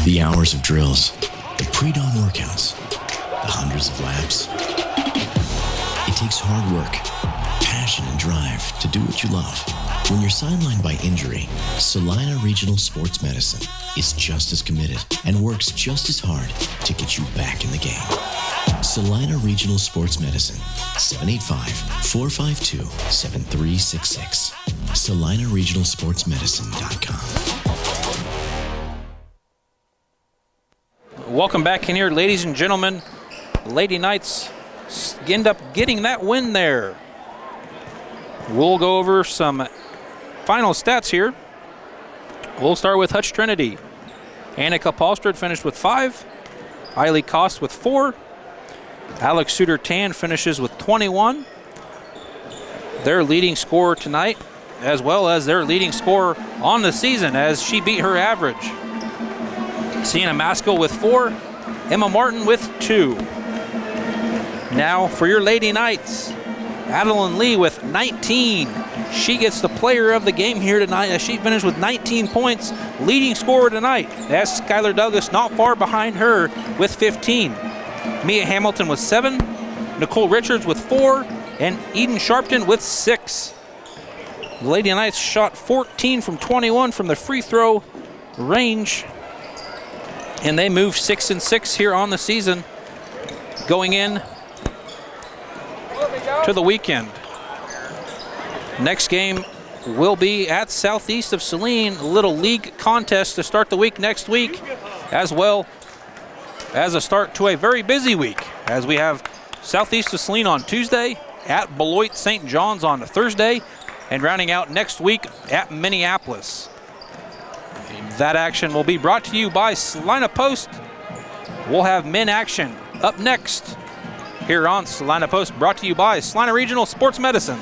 The hours of drills, the pre-dawn workouts, the hundreds of laps. It takes hard work, passion, and drive to do what you love. When you're sidelined by injury, Salina Regional Sports Medicine is just as committed and works just as hard to get you back in the game. Salina Regional Sports Medicine, 785-452-7366. SalinaRegionalSportsMedicine.com. Welcome back in here, ladies and gentlemen. Lady Knights end up getting that win there. We'll go over some final stats here. We'll start with Hutch Trinity. Annika Paulstrud finished with 5. Eiley Kost with 4. Alex Suter-Tan finishes with 21. Their leading scorer tonight, as well as their leading scorer on the season, as she beat her average. Sienna Maskell with 4. Emma Martin with 2. Now for your Lady Knights. Adeline Lee with 19. She gets the player of the game here tonight as she finished with 19 points, leading scorer tonight. That's Skylar Douglas not far behind her with 15. Mia Hamilton with 7, Nicole Richards with 4, and Eden Sharpton with 6. The Lady Knights shot 14 from 21 from the free throw range, and they move 6-6 here on the season, going in to the weekend. Next game will be at Southeast of Saline, a little league contest to start the week next week, as well as a start to a very busy week, as we have Southeast of Saline on Tuesday, at Beloit St. John's on Thursday, and rounding out next week at Minneapolis. That action will be brought to you by Salina Post. We'll have men action up next here on Salina Post, brought to you by Salina Regional Sports Medicine.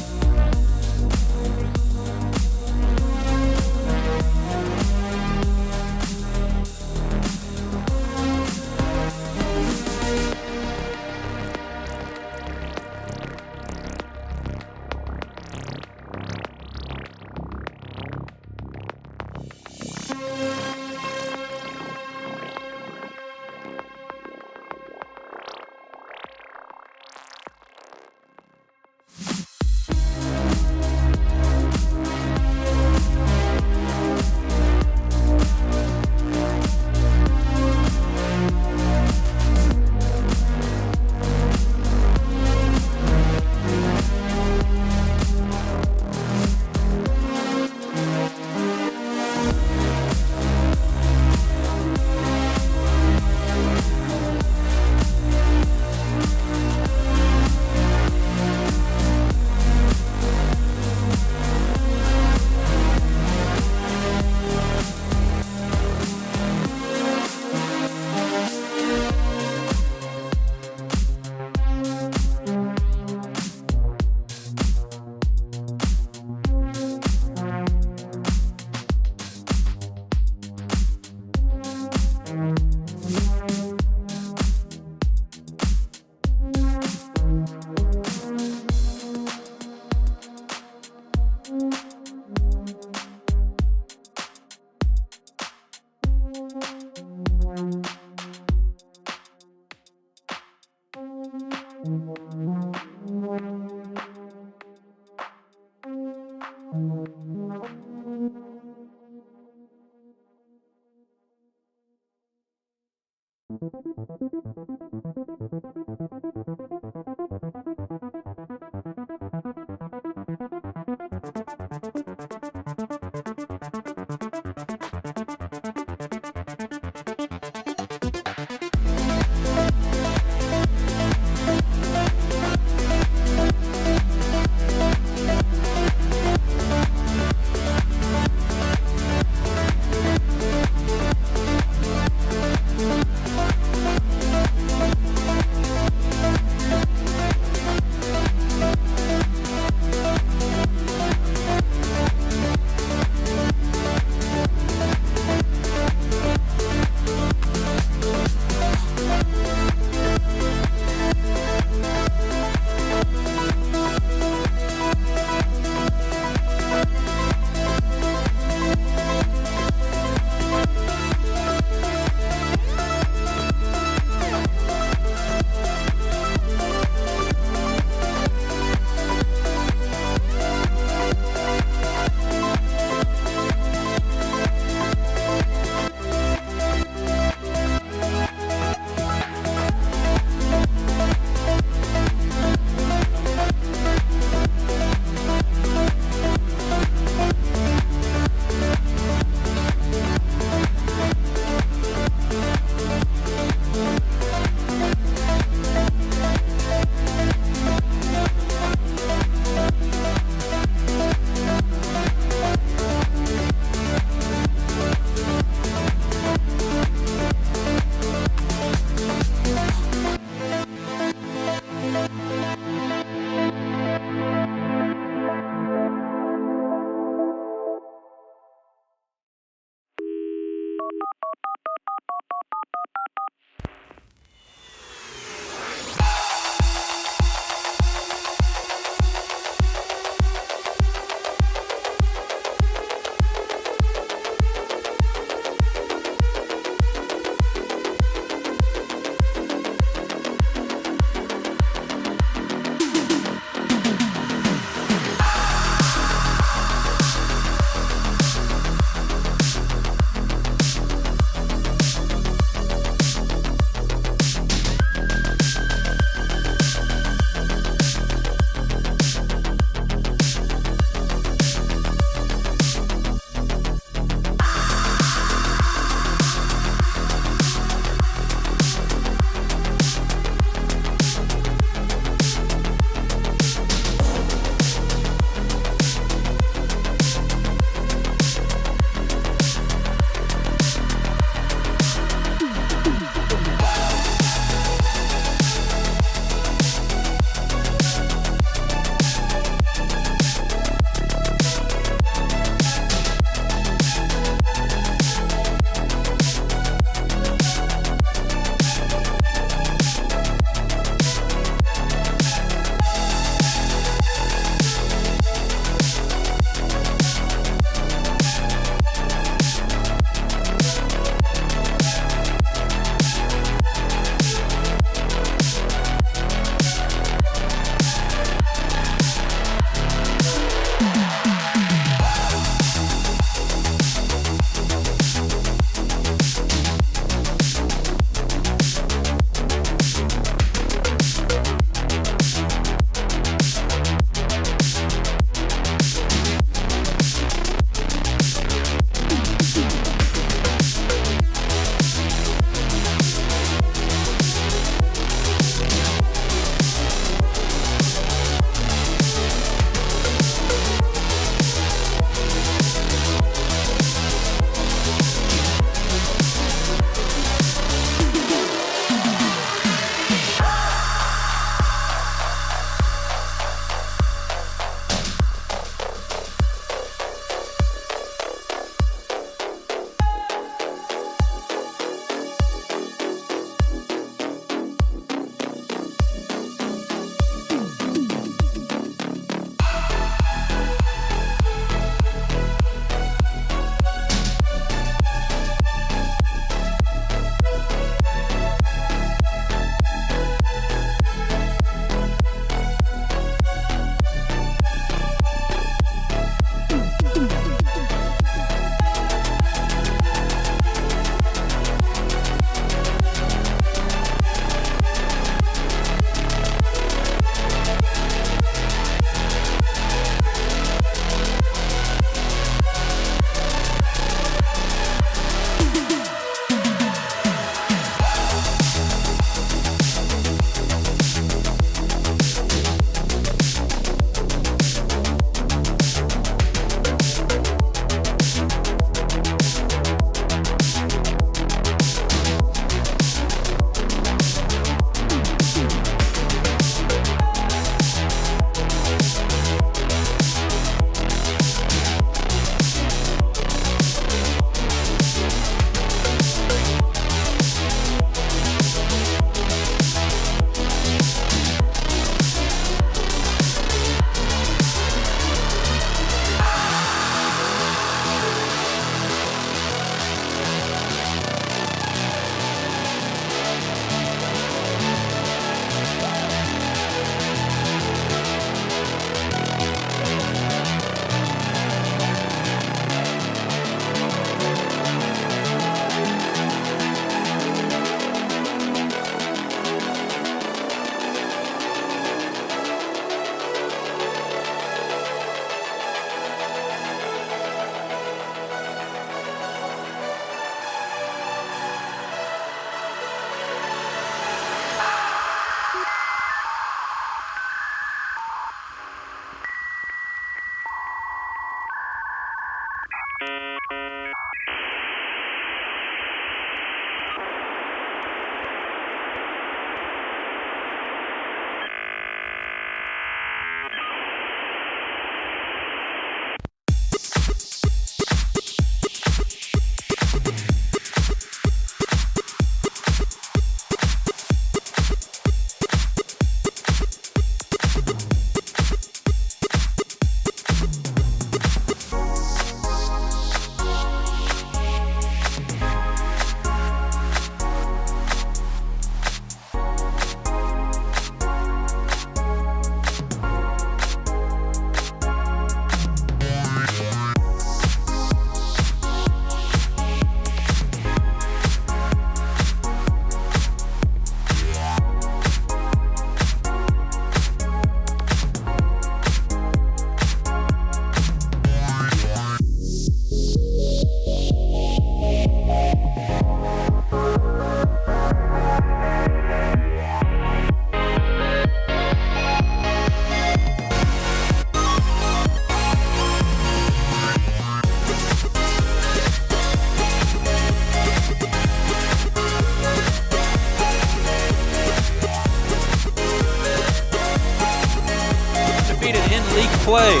play.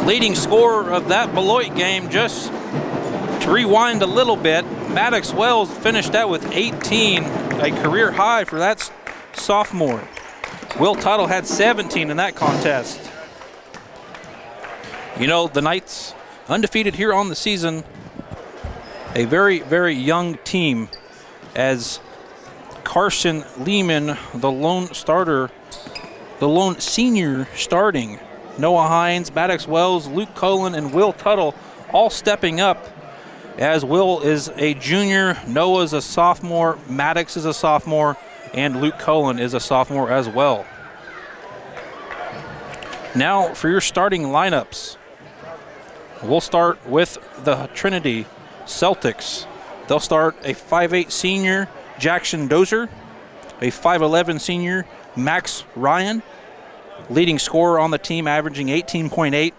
Leading scorer of that Beloit game, just to rewind a little bit, Maddox Wells finished out with 18, a career high for that sophomore. Will Tuttle had 17 in that contest. You know, the Knights undefeated here on the season, a very, very young team, as Carson Lehman, the lone starter, the lone senior starting. Noah Hines, Maddox Wells, Luke Cullen, and Will Tuttle all stepping up, as Will is a junior, Noah's a sophomore, Maddox is a sophomore, and Luke Cullen is a sophomore as well. Now for your starting lineups. We'll start with the Trinity Celtics. They'll start a 5'8 senior, Jackson Dozier, a 5'11 senior, Max Ryan, leading scorer on the team, averaging 18.8.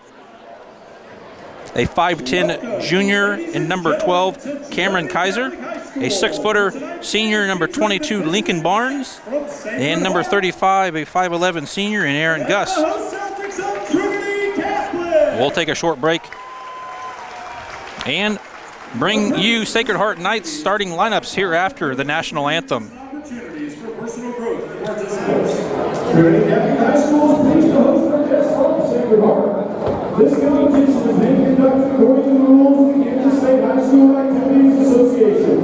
A 5'10 junior in number 12, Cameron Kaiser. A 6-footer senior, number 22, Lincoln Barnes. And number 35, a 5'11 senior, in Aaron Gus. We'll take a short break and bring you Sacred Heart Knights starting lineups here after the national anthem. Trinity Catholic High School is pleased to host our guest from Sacred Heart. This competition is being conducted according to the rules of the Kansas State High School Activities Association.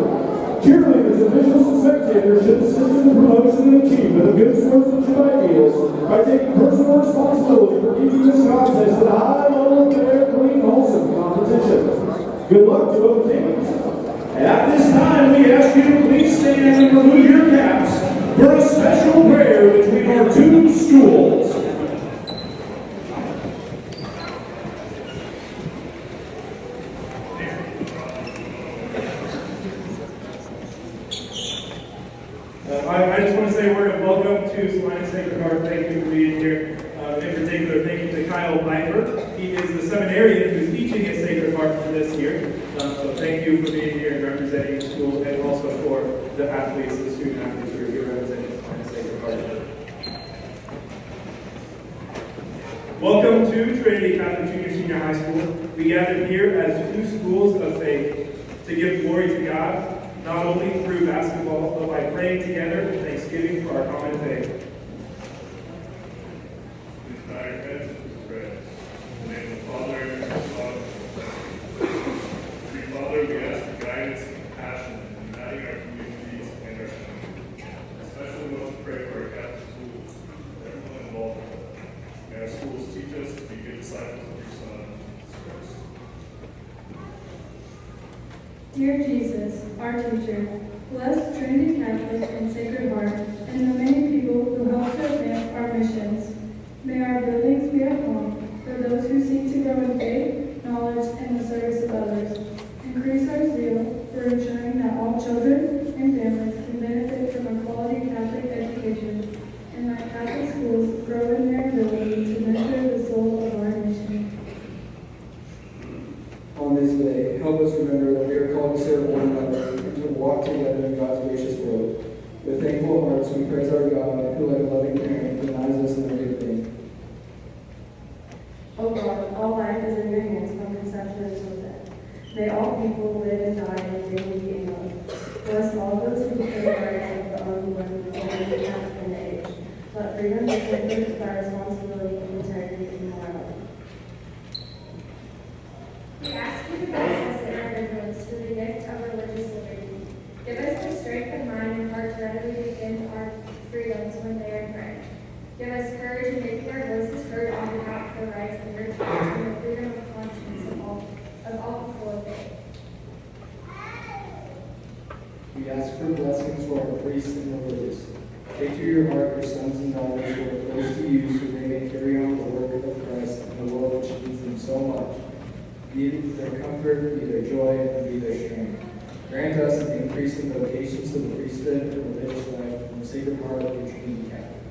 Cheerleaders, officials, and spectators should assist in the promotion and achievement of good sportsmanship ideals by taking personal responsibility for keeping this contest at a high level of fair, clean, wholesome competition. Good luck to both teams. At this time, we ask you to please stand and remove your caps for a special prayer between our two schools. I just want to say a word of welcome to Salina Sacred Heart. Thank you for being here. In particular, thank you to Kyle Piper. He is the seminarian who's teaching at Sacred Heart for this year. So thank you for being here and representing the school, and also for the athletes, the student athletes who are here representing Salina Sacred Heart. Welcome to Trinity Catholic Junior Senior High School. We gathered here as two schools of faith to give glory to God, not only through basketball, but by praying together in thanksgiving for our common faith. Please bow your heads as we pray. In the name of the Father, and of the Son, Holy Father, we ask for guidance and compassion in uniting our communities and our country. Especially we want to pray for our Catholic schools, everyone involved in them. May our schools teach us to be good disciples of your Son, Jesus Christ. Dear Jesus, our teacher, bless Trinity Catholic and Sacred Heart and the many people who help to advance our missions. May our buildings be a home for those who seek to grow in faith, knowledge, and the service of others. Increase our zeal for ensuring that all children and families can benefit from a quality Catholic education, and that Catholic schools grow in their ability to nurture the soul of our nation. On this day, help us remember that we are called to serve one another and to walk together in God's gracious world. With thankful hearts, we praise our God, who, like a loving parent, denies us in every good thing. O God, all life is in your hands from conception until death. May all people live and die in dignity and love. Bless all those who take the rights of the unborn and the past and the age. Let freedom be tempered by responsibility and integrity and morality. We ask you to bless us in our vigilance through the gift of religious liberty. Give us the strength of mind and heart to readily defend our freedoms when they are threatened. Give us courage in making our voices heard on behalf of the rights of your church and the freedom of conscience of all people of faith. We ask for blessings for our priests and religious. Take to your heart your sons and daughters who are close to you, so they may carry on the work of Christ in the world which needs them so much. Be their comfort, be their joy, and be their strength. Grant us the increase in vocations to the priesthood and religious life from the Sacred Heart of your Trinity Catholic.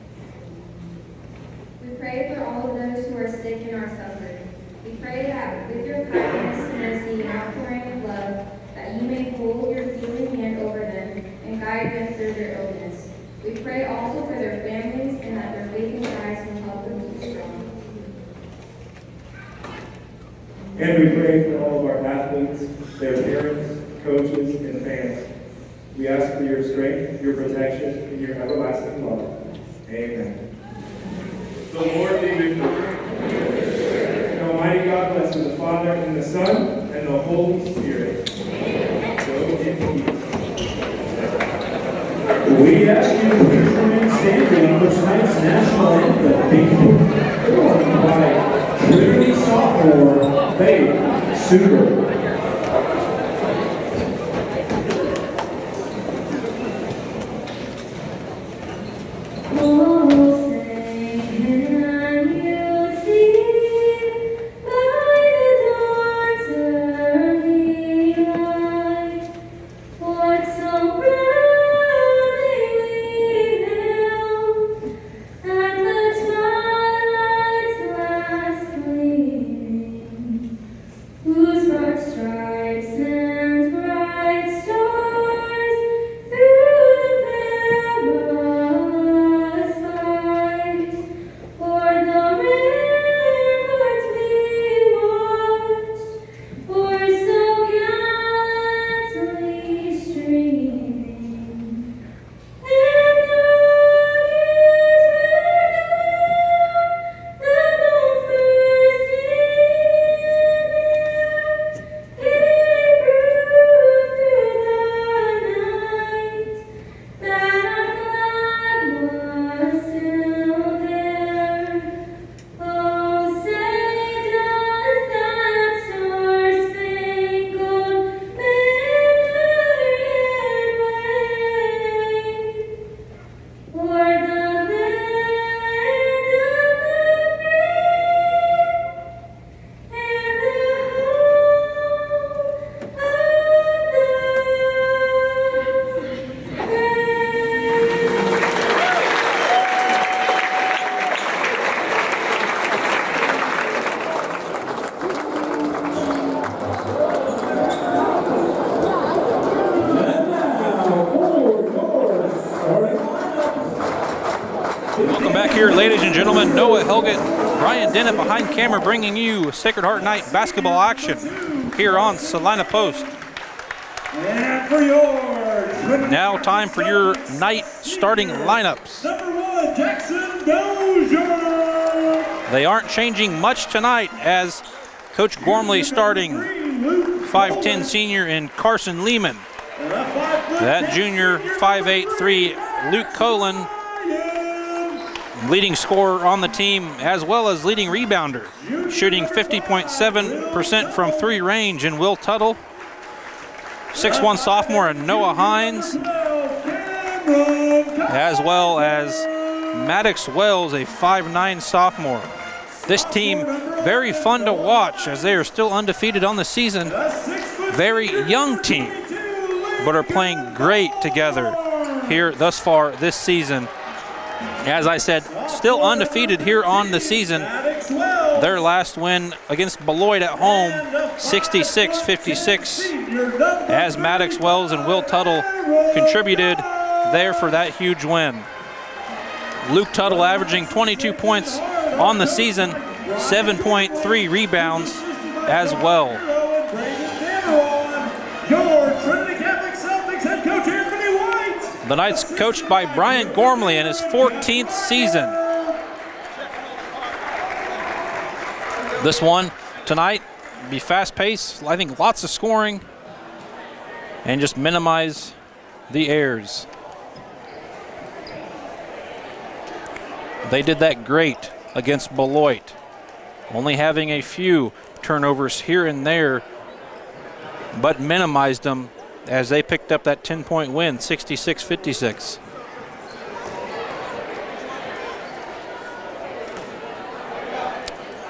We pray for all of those who are sick and are suffering. We pray that with your kindness, mercy, and outpouring of love, that you may hold your healing hand over them and guide them through their illness. We pray also for their families and that their faith in Christ will help them keep strong. And we pray for all of our athletes, their parents, coaches, and fans. We ask for your strength, your protection, and your everlasting love. Amen. The Lord be with you. And Almighty God bless you, the Father, and the Son, and the Holy Spirit. Go in peace. We ask you to please remain standing for tonight's national anthem, being performed by Trinity sophomore Faith Suter. Welcome back here, ladies and gentlemen. Noah Helgett, Brian Dennett behind camera bringing you Sacred Heart Night basketball action here on Salina Post. And for your Now time for your night starting lineups. number 1, Jackson Dozier. They aren't changing much tonight as Coach Gormley starting 5'10 senior in Carson Lehman. That junior 5'8" Luke Colin, leading scorer on the team as well as leading rebounder, shooting 50.7% from three range in Will Tuttle. 6'1 sophomore Noah Hines, as well as Maddox Wells, a 5'9 sophomore. This team very fun to watch as they are still undefeated on the season. Very young team, but are playing great together here thus far this season. As I said, still undefeated here on the season. Their last win against Beloit at home, 66-56, as Maddox Wells and Will Tuttle contributed there for that huge win. Luke Tuttle averaging 22 points on the season, 7.3 rebounds as well. Your Trinity Catholic Celtics head coach Anthony White. The Knights coached by Brian Gormley in his 14th season. This one tonight be fast-paced, I think lots of scoring, and just minimize the errors. They did that great against Beloit, only having a few turnovers here and there, but minimized them as they picked up that 10-point win, 66-56.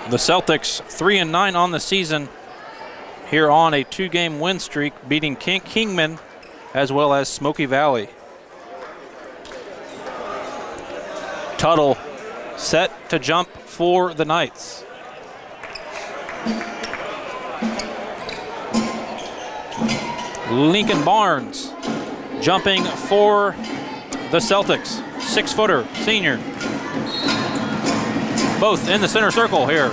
The Celtics 3-9 on the season here on a two-game win streak, beating Kingman as well as Smoky Valley. Tuttle set to jump for the Knights. Lincoln Barnes jumping for the Celtics. 6-footer, senior. Both in the center circle here.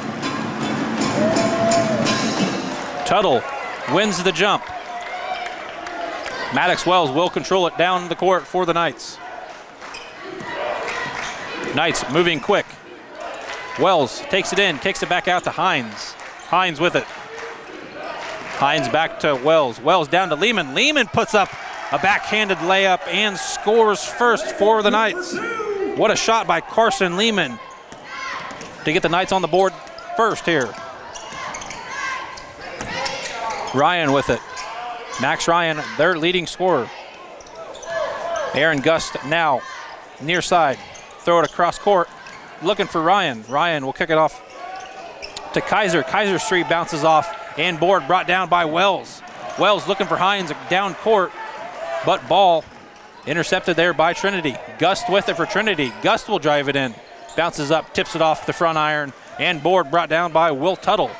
Tuttle wins the jump. Maddox Wells will control it down the court for the Knights. Knights moving quick. Wells takes it in, kicks it back out to Hines. Hines with it. Hines back to Wells. Wells down to Lehman. Lehman puts up a backhanded layup and scores first for the Knights. What a shot by Carson Lehman to get the Knights on the board first here. Ryan with it. Max Ryan, their leading scorer. Aaron Gust now near side. Throw it across court. Looking for Ryan. Ryan will kick it off to Kaiser. Kaiser's three bounces off and board brought down by Wells. Wells looking for Hines down court, but ball intercepted there by Trinity. Gust with it for Trinity. Gust will drive it in. Bounces up, tips it off the front iron, and board brought down by Will Tuttle.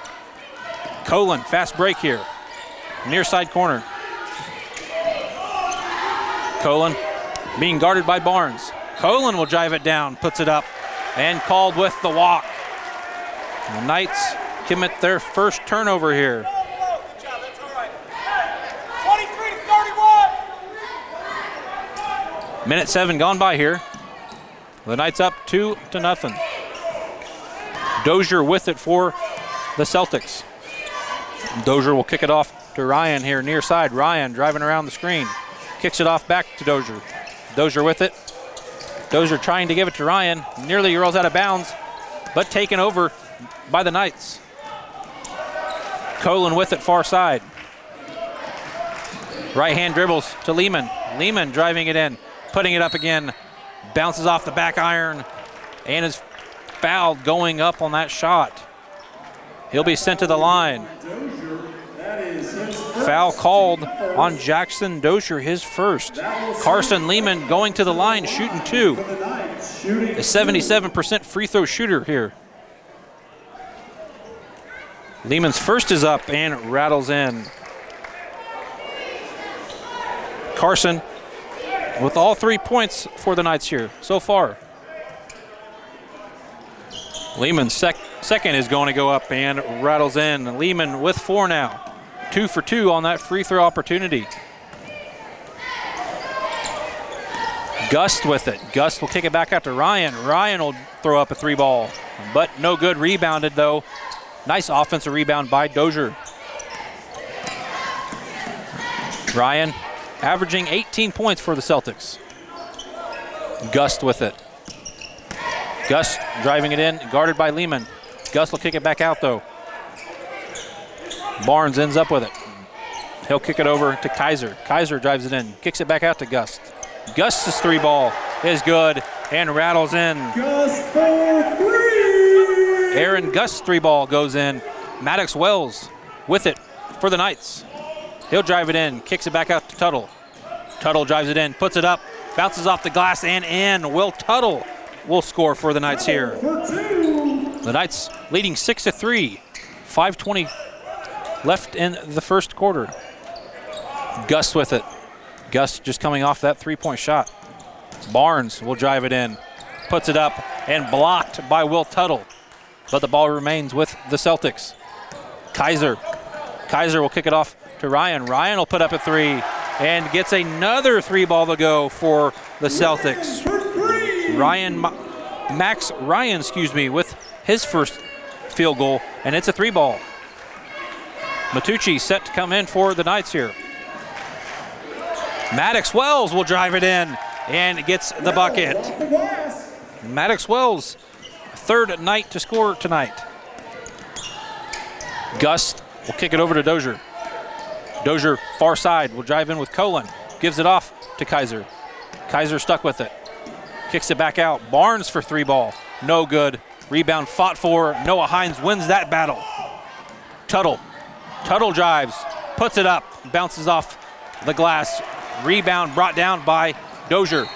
Colin, fast break here. Near side corner. Colin being guarded by Barnes. Colin will drive it down, puts it up, and called with the walk. The Knights commit their first turnover here. Minute 7 gone by here. The Knights up 2-0. Dozier with it for the Celtics. Dozier will kick it off to Ryan here near side. Ryan driving around the screen. Kicks it off back to Dozier. Dozier with it. Dozier trying to give it to Ryan. Nearly rolls out of bounds, but taken over by the Knights. Colin with it far side. Right hand dribbles to Lehman. Lehman driving it in, putting it up again. Bounces off the back iron and is fouled going up on that shot. He'll be sent to the line. Foul called on Jackson Dozier, his first. Carson Lehman going to the line, shooting two. A 77% free throw shooter here. Lehman's first is up and rattles in. Carson with all 3 points for the Knights here so far. Lehman's second is going to go up and rattles in. Lehman with 4 now. 2 for 2 on that free throw opportunity. Gust with it. Gust will kick it back out to Ryan. Ryan will throw up a 3 ball, but no good. Rebounded though. Nice offensive rebound by Dozier. Ryan averaging 18 points for the Celtics. Gust with it. Gust driving it in, guarded by Lehman. Gust will kick it back out though. Barnes ends up with it. He'll kick it over to Kaiser. Kaiser drives it in, kicks it back out to Gust. Gust's 3 ball is good and rattles in. Gust for 3! Aaron Gust's 3 ball goes in. Maddox Wells with it for the Knights. He'll drive it in, kicks it back out to Tuttle. Tuttle drives it in, puts it up, bounces off the glass and in. Will Tuttle will score for the Knights here. The Knights leading 6-3. 5:20 left in the first quarter. Gust with it. Gust just coming off that 3-point shot. Barnes will drive it in, puts it up and blocked by Will Tuttle. But the ball remains with the Celtics. Kaiser will kick it off to Ryan. Ryan will put up a 3 and gets another 3 ball to go for the Celtics. Max Ryan, with his first field goal, and it's a 3 ball. Matucci set to come in for the Knights here. Maddox Wells will drive it in and gets the bucket. Maddox Wells, third Knight to score tonight. Gust will kick it over to Dozier. Dozier, far side, will drive in with Colin. Gives it off to Kaiser. Kaiser stuck with it. Kicks it back out. Barnes for 3 ball. No good. Rebound fought for. Noah Hines wins that battle. Tuttle drives, puts it up, bounces off the glass. Rebound brought down by Dozier.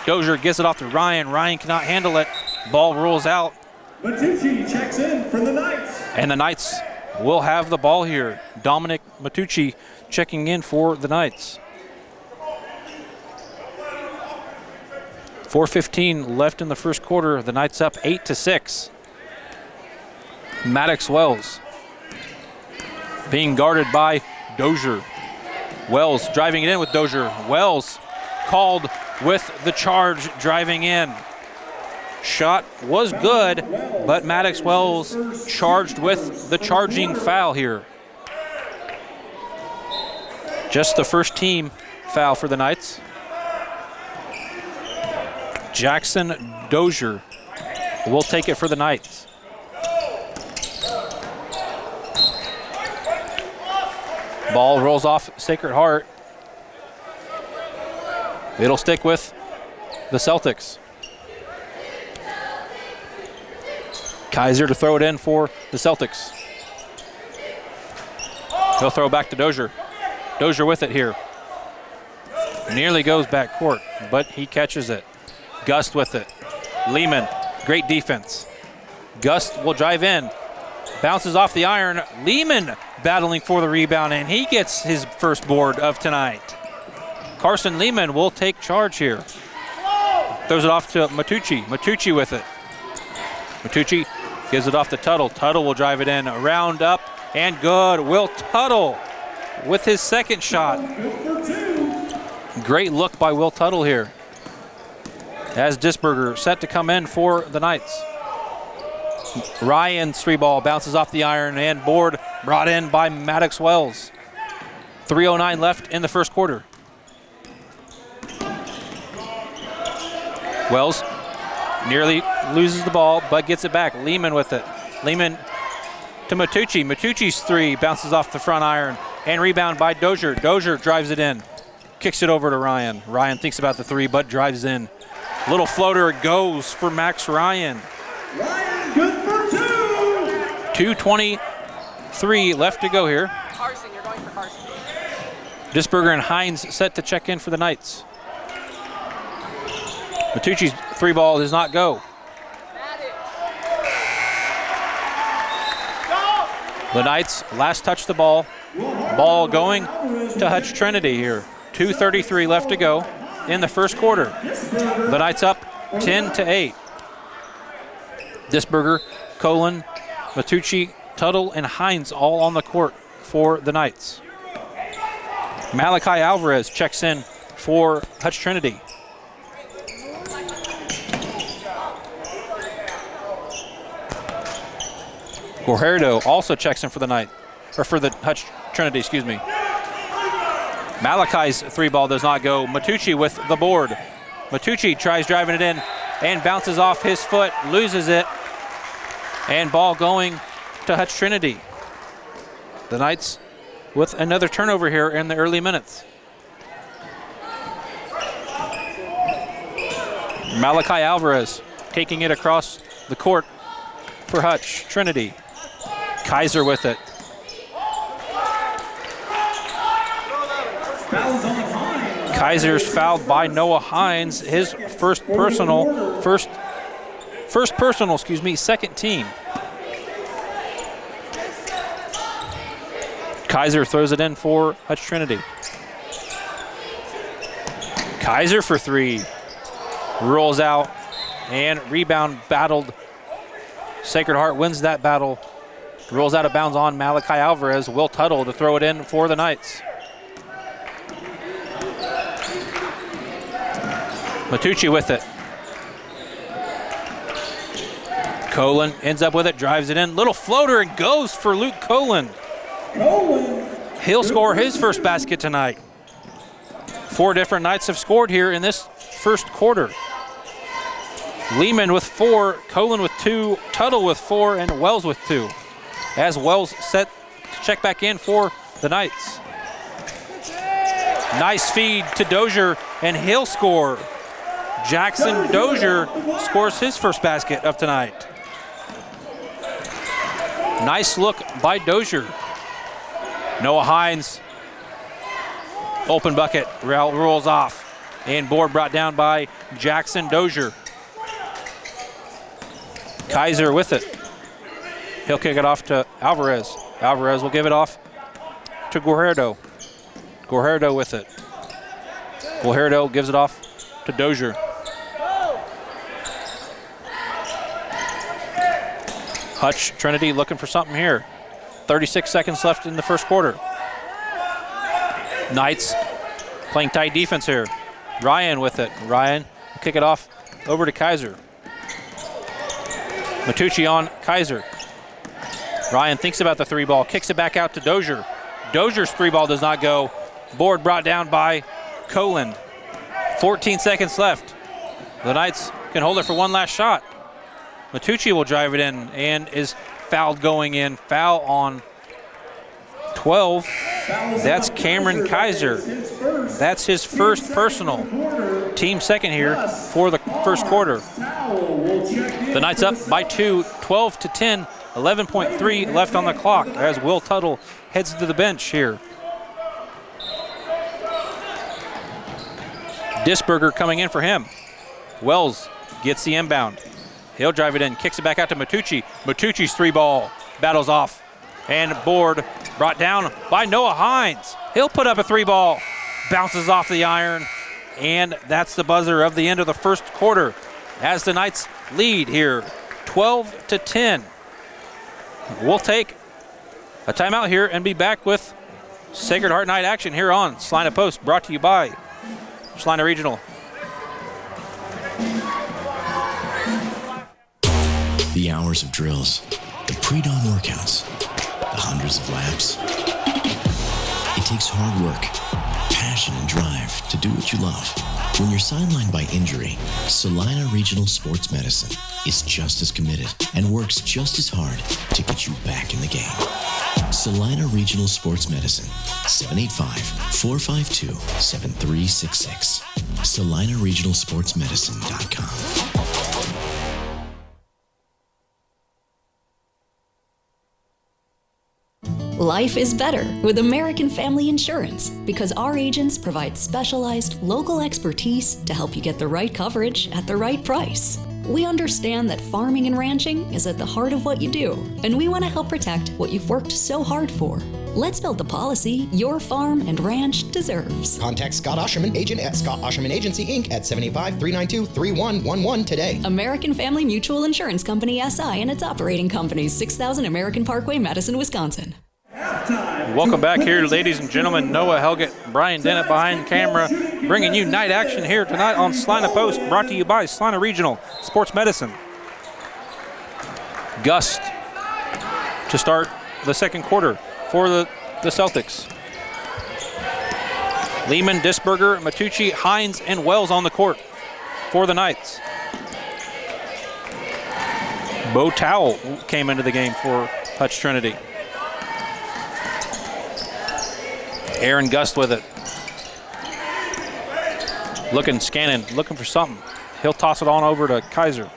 Dozier gets it off to Ryan. Ryan cannot handle it. Ball rolls out. Matucci checks in for the Knights. And the Knights will have the ball here. Dominic Matucci checking in for the Knights. 4:15 left in the first quarter. The Knights up 8-6. Maddox Wells being guarded by Dozier. Wells driving it in with Dozier. Wells called with the charge, driving in. Shot was good, but Maddox Wells charged with the charging foul here. Just the first team foul for the Knights. Jackson Dozier will take it for the Knights. Ball rolls off Sacred Heart. It'll stick with the Celtics. Kaiser to throw it in for the Celtics. He'll throw back to Dozier. Dozier with it here. Nearly goes back court, but he catches it. Gust with it. Lehman, great defense. Gust will drive in. Bounces off the iron. Lehman battling for the rebound, and he gets his first board of tonight. Carson Lehman will take charge here. Throws it off to Matucci. Matucci with it. Matucci gives it off to Tuttle. Tuttle will drive it in. Around up and good. Will Tuttle with his second shot. Great look by Will Tuttle here. As Disberger set to come in for the Knights. Ryan's three ball bounces off the iron and board brought in by Maddox Wells. 3:09 left in the first quarter. Wells nearly loses the ball, but gets it back. Lehman with it. Lehman to Matucci. Matucci's three bounces off the front iron and rebound by Dozier. Dozier drives it in. Kicks it over to Ryan. Ryan thinks about the three, but drives in. Little floater goes for Max Ryan. Ryan, good for two. 2:23 left to go here. Carson, you're going for Carson. Disberger and Hines set to check in for the Knights. Matucci's three ball does not go. The Knights last touch the ball. Ball going to Hutch Trinity here. 2:33 left to go in the first quarter. The Knights up 10-8. Disberger, Colin, Matucci, Tuttle, and Hines all on the court for the Knights. Malachi Alvarez checks in for Hutch Trinity. Guerrero also checks in for the Hutch Trinity, excuse me. Malachi's three ball does not go. Matucci with the board. Matucci tries driving it in and bounces off his foot, loses it, and ball going to Hutch Trinity. The Knights with another turnover here in the early minutes. Malachi Alvarez taking it across the court for Hutch Trinity. Kaiser with it. Kaiser's fouled by Noah Hines, his second team. Kaiser throws it in for Hutch Trinity. Kaiser for three. Rolls out and rebound battled. Sacred Heart wins that battle. Rolls out of bounds on Malachi Alvarez. Will Tuttle to throw it in for the Knights. Matucci with it. Colin ends up with it, drives it in. Little floater and goes for Luke Colin. He'll score his first basket tonight. 4 different Knights have scored here in this first quarter. Lehman with 4, Colin with 2, Tuttle with 4, and Wells with 2. As Wells set to check back in for the Knights. Nice feed to Dozier, and he'll score. Jackson Dozier scores his first basket of tonight. Nice look by Dozier. Noah Hines, open bucket, rolls off, and board brought down by Jackson Dozier. Kaiser with it. He'll kick it off to Alvarez. Alvarez will give it off to Guerrero. Guerrero with it. Guerrero gives it off to Dozier. Hutch Trinity looking for something here. 36 seconds left in the first quarter. Knights playing tight defense here. Ryan with it. Ryan will kick it off over to Kaiser. Matucci on Kaiser. Ryan thinks about the three ball, kicks it back out to Dozier. Dozier's three ball does not go. Board brought down by Coland. 14 seconds left. The Knights can hold it for one last shot. Matucci will drive it in and is fouled going in. Foul on 12. That's Cameron Kaiser. That's his first personal. Team second here for the first quarter. The Knights up by 2, 12-10, 11.3 left on the clock as Will Tuttle heads to the bench here. Disberger coming in for him. Wells gets the inbound. He'll drive it in, kicks it back out to Matucci. Matucci's three ball battles off. And board brought down by Noah Hines. He'll put up a three ball, bounces off the iron, and that's the buzzer of the end of the first quarter as the Knights lead here, 12-10. We'll take a timeout here and be back with Sacred Heart Night action here on Salina Post, brought to you by Salina Regional. The hours of drills, the pre-dawn workouts, the hundreds of laps. It takes hard work, passion, and drive to do what you love. When you're sidelined by injury, Salina Regional Sports Medicine is just as committed and works just as hard to get you back in the game. Salina Regional Sports Medicine, 785-452-7366. SalinaRegionalSportsMedicine.com. Life is better with American Family Insurance because our agents provide specialized local expertise to help you get the right coverage at the right price. We understand that farming and ranching is at the heart of what you do, and we want to help protect what you've worked so hard for. Let's build the policy your farm and ranch deserves. Contact Scott Osherman, agent at Scott Osherman Agency, Inc. at 785-392-3111 today. American Family Mutual Insurance Company, SI, and its operating companies, 6000 American Parkway, Madison, Wisconsin. Welcome back here, ladies and gentlemen. Noah Helgett, Brian Dennett behind camera, bringing you night action here tonight on Salina Post, brought to you by Salina Regional Sports Medicine. Gust to start the second quarter for the Celtics. Lehman, Disberger, Matucci, Hines, and Wells on the court for the Knights. Bo Towell came into the game for Hutch Trinity. Aaron Gust with it. Scanning, looking for something. He'll toss it on over to Kaiser.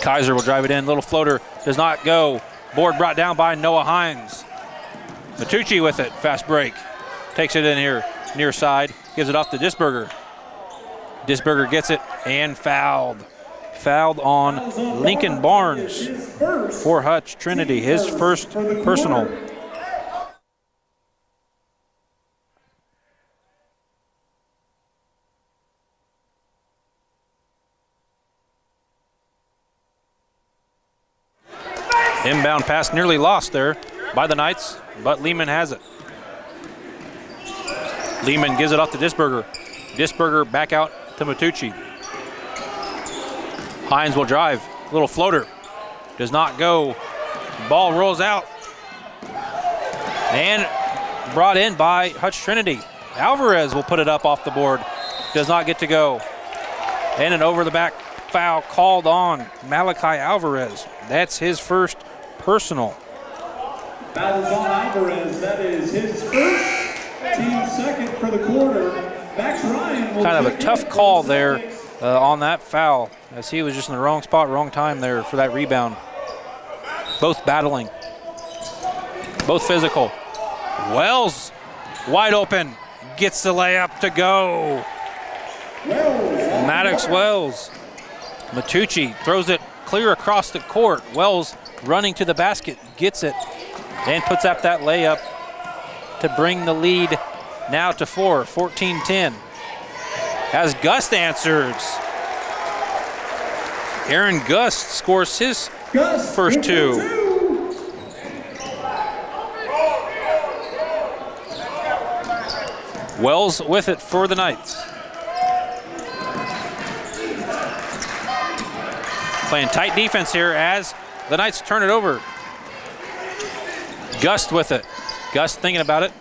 Kaiser will drive it in. Little floater does not go. Board brought down by Noah Hines. Matucci with it. Fast break. Takes it in here near side. Gives it off to Disberger. Disberger gets it and fouled. Fouled on Lincoln Barnes for Hutch Trinity. His first personal. Inbound pass nearly lost there by the Knights, but Lehman has it. Lehman gives it off to Disberger. Disberger back out to Matucci. Hines will drive. Little floater. Does not go. Ball rolls out. And brought in by Hutch Trinity. Alvarez will put it up off the board. Does not get to go. And an over the back foul called on Malachi Alvarez. That's his first personal. Foul is on Alvarez. That is his first, team second for the quarter. Max Ryan will kind of a tough call there on that foul, as he was just in the wrong spot, wrong time there for that rebound. Both battling, both physical. Wells wide open, gets the layup to go. Maddox Wells. Matucci throws it clear across the court. Wells running to the basket, gets it, and puts up that layup to bring the lead now to 14-10. As Gust answers. Aaron Gust scores his first two. Wells with it for the Knights. Playing tight defense here as the Knights turn it over. Gust with it. Gust thinking about it.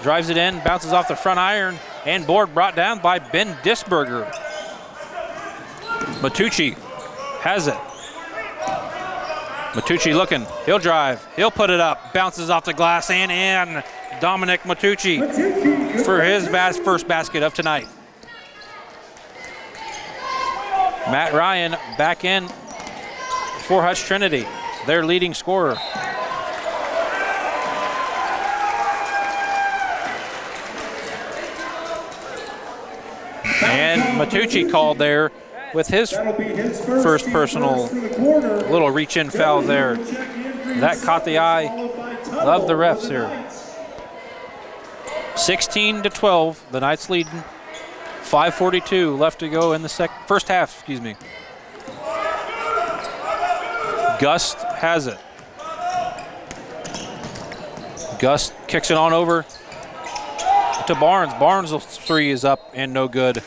Drives it in, bounces off the front iron, and board brought down by Ben Disberger. Matucci has it. Matucci looking, he'll drive, he'll put it up, bounces off the glass and in. Dominic Matucci for his first basket of tonight. Matt Ryan back in for Hutch Trinity, their leading scorer. And Matucci called there with his first personal little reach-in foul there. That caught the eye of the refs here. 16-12, the Knights leading. 5:42 left to go in the first half, excuse me. Gust has it. Gust kicks it on over to Barnes. Barnes' three is up and no good.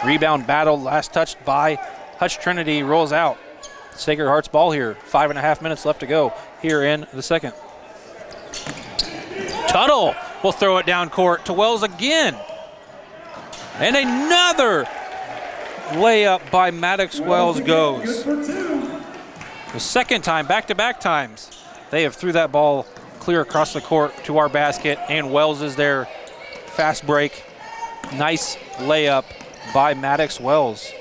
Rebound battle, last touched by Hutch Trinity, rolls out. Sacred Heart's ball here. 5.5 minutes left to go here in the second. Tuttle will throw it down court to Wells again. And another layup by Maddox Wells goes. The second time, back-to-back times, they have threw that ball clear across the court to our basket, and Wells is there. Fast break. Nice layup by Maddox Wells.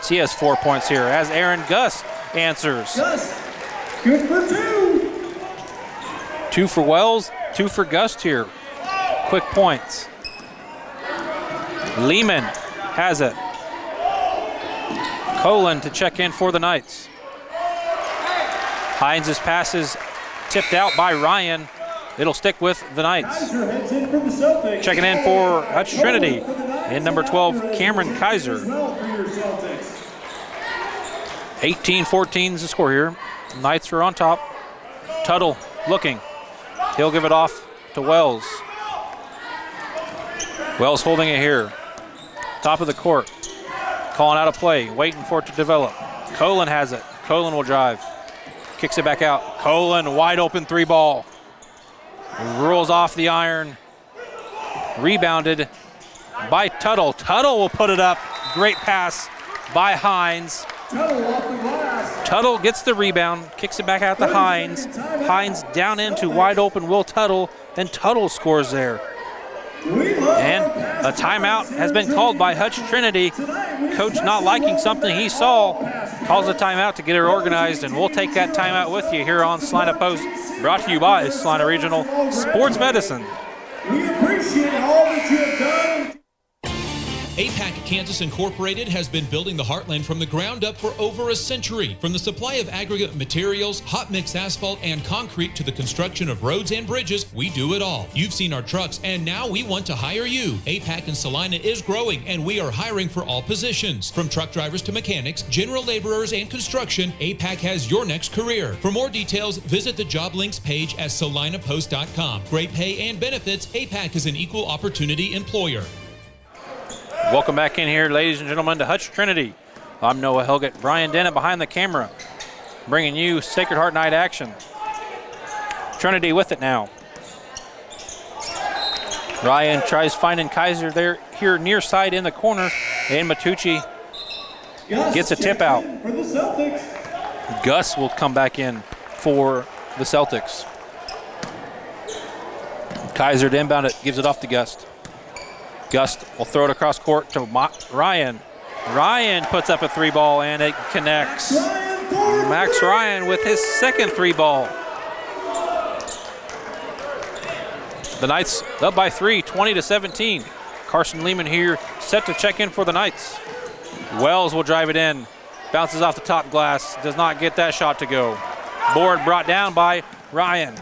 He has 4 points here as Aaron Gust answers. Gust, good for two. 2 for Wells, 2 for Gust here. Quick points. Lehman has it. Colin to check in for the Knights. Hines' pass is tipped out by Ryan. It'll stick with the Knights. Checking in for Hutch Trinity in number 12, Cameron Kaiser. 18-14 is the score here. Knights are on top. Tuttle looking. He'll give it off to Wells. Wells holding it here. Top of the court. Calling out a play, waiting for it to develop. Colin has it. Colin will drive. Kicks it back out. Colin, wide open three ball. Rolls off the iron. Rebounded by Tuttle. Tuttle will put it up. Great pass by Hines. Tuttle gets the rebound, kicks it back out to Hines. Hines down into wide open Will Tuttle, then Tuttle scores there. And a timeout has been called by Hutch Trinity. Coach not liking something he saw, calls a timeout to get it organized, and we'll take that timeout with you here on Salina Post, brought to you by Salina Regional Sports Medicine. We appreciate all that you have done. APAC Kansas Incorporated has been building the Heartland from the ground up for over a century. From the supply of aggregate materials, hot mix asphalt, and concrete to the construction of roads and bridges, we do it all. You've seen our trucks, and now we want to hire you. APAC in Salina is growing, and we are hiring for all positions. From truck drivers to mechanics, general laborers, and construction, APAC has your next career. For more details, visit the job links page at salinapost.com. Great pay and benefits, APAC is an equal opportunity employer. Welcome back in here, ladies and gentlemen, to Hutch Trinity. I'm Noah Helgett. Brian Dennett behind the camera, bringing you Sacred Heart Night action. Trinity with it now. Ryan tries finding Kaiser there, here near side in the corner, and Matucci gets a tip out. For the Celtics. Gus will come back in for the Celtics. Kaiser to inbound it, gives it off to Gust. Gust will throw it across court to Ryan. Ryan puts up a three ball and it connects. Max Ryan with his second three ball. The Knights up by 3, 20-17. Carson Lehman here set to check in for the Knights. Wells will drive it in. Bounces off the top glass. Does not get that shot to go. Board brought down by Ryan.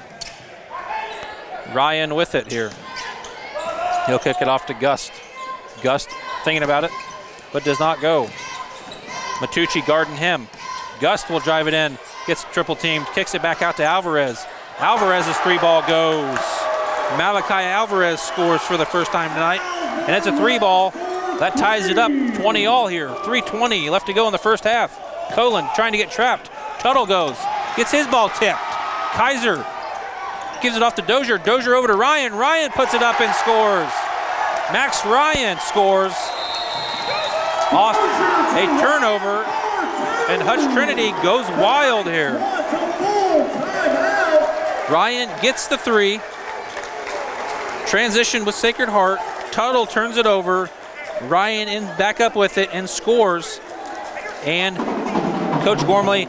Ryan with it here. He'll kick it off to Gust. Gust thinking about it, but does not go. Matucci guarding him. Gust will drive it in, gets triple teamed, kicks it back out to Alvarez. Alvarez's three ball goes. Malachi Alvarez scores for the first time tonight. And it's a 3-ball. That ties it up 20 all here. 3:20 left to go in the first half. Colin trying to get trapped. Tuttle goes, gets his ball tipped. Kaiser gives it off to Dozier. Dozier over to Ryan. Ryan puts it up and scores. Max Ryan scores off a turnover, and Hutch Trinity goes wild here. Ryan gets the 3. Transition with Sacred Heart. Tuttle turns it over. Ryan in back up with it and scores. And Coach Gormley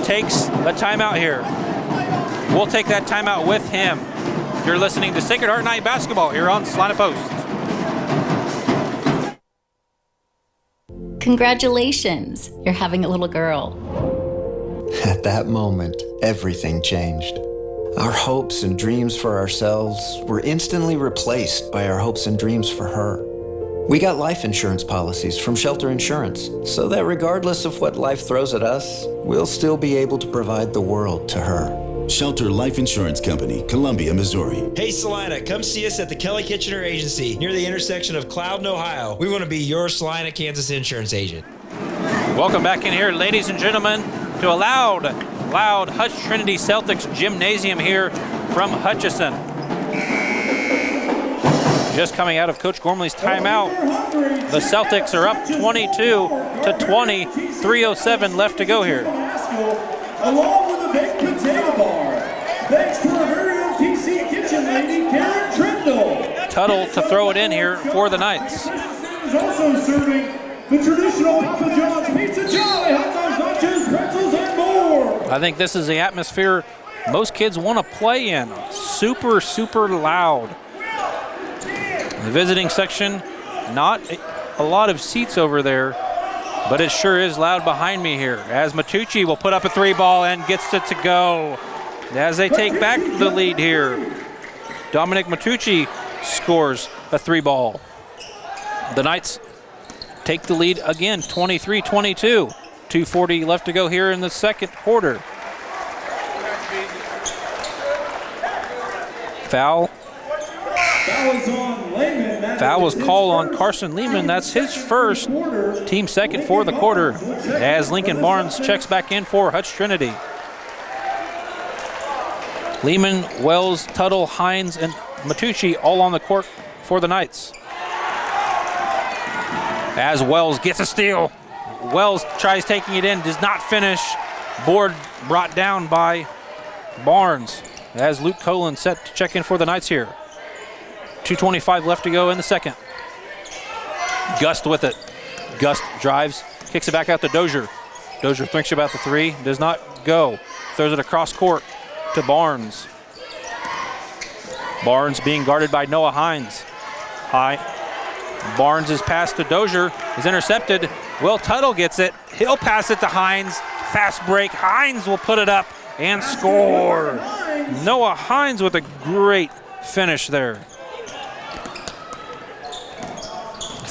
takes a timeout here. We'll take that timeout with him. You're listening to Sacred Heart Night Basketball here on Salina Post. Congratulations, you're having a little girl. At that moment, everything changed. Our hopes and dreams for ourselves were instantly replaced by our hopes and dreams for her. We got life insurance policies from Shelter Insurance, so that regardless of what life throws at us, we'll still be able to provide the world to her. Shelter Life Insurance Company, Columbia, Missouri. Hey Salina, come see us at the Kelly Kitchener Agency near the intersection of Cloud and Ohio. We want to be your Salina, Kansas insurance agent. Welcome back in here, ladies and gentlemen, to a loud Hutch Trinity Celtics gymnasium here from Hutchison. Just coming out of Coach Gormley's timeout, the Celtics are up 22-20, 3:07 left to go here. Along with a baked potato bar. Thanks to our very own TC Kitchen lady, Karen Trindle. Tuttle to throw it in here for the Knights. Is also serving the traditional Papa John's Pizza Joy, hot dogs, nachos, pretzels, and more. I think this is the atmosphere most kids want to play in. Super, super loud. The visiting section, not a lot of seats over there, but it sure is loud behind me here as Matucci will put up a 3-ball and gets it to go as they take back the lead here. Dominic Matucci scores a 3-ball. The Knights take the lead again, 23-22. 2:40 left to go here in the second quarter. Foul was called on Carson Lehman. That's his first, team second for the quarter, as Lincoln Barnes checks back in for Hutch Trinity. Lehman, Wells, Tuttle, Hines, and Matucci all on the court for the Knights. As Wells gets a steal. Wells tries taking it in, does not finish. Board brought down by Barnes as Luke Colin set to check in for the Knights here. 2:25 left to go in the second. Gust with it. Gust drives, kicks it back out to Dozier. Dozier thinks about the 3, does not go. Throws it across court to Barnes. Barnes being guarded by Noah Hines. Barnes' pass to Dozier is intercepted. Will Tuttle gets it. He'll pass it to Hines. Fast break. Hines will put it up and score. Noah Hines with a great finish there.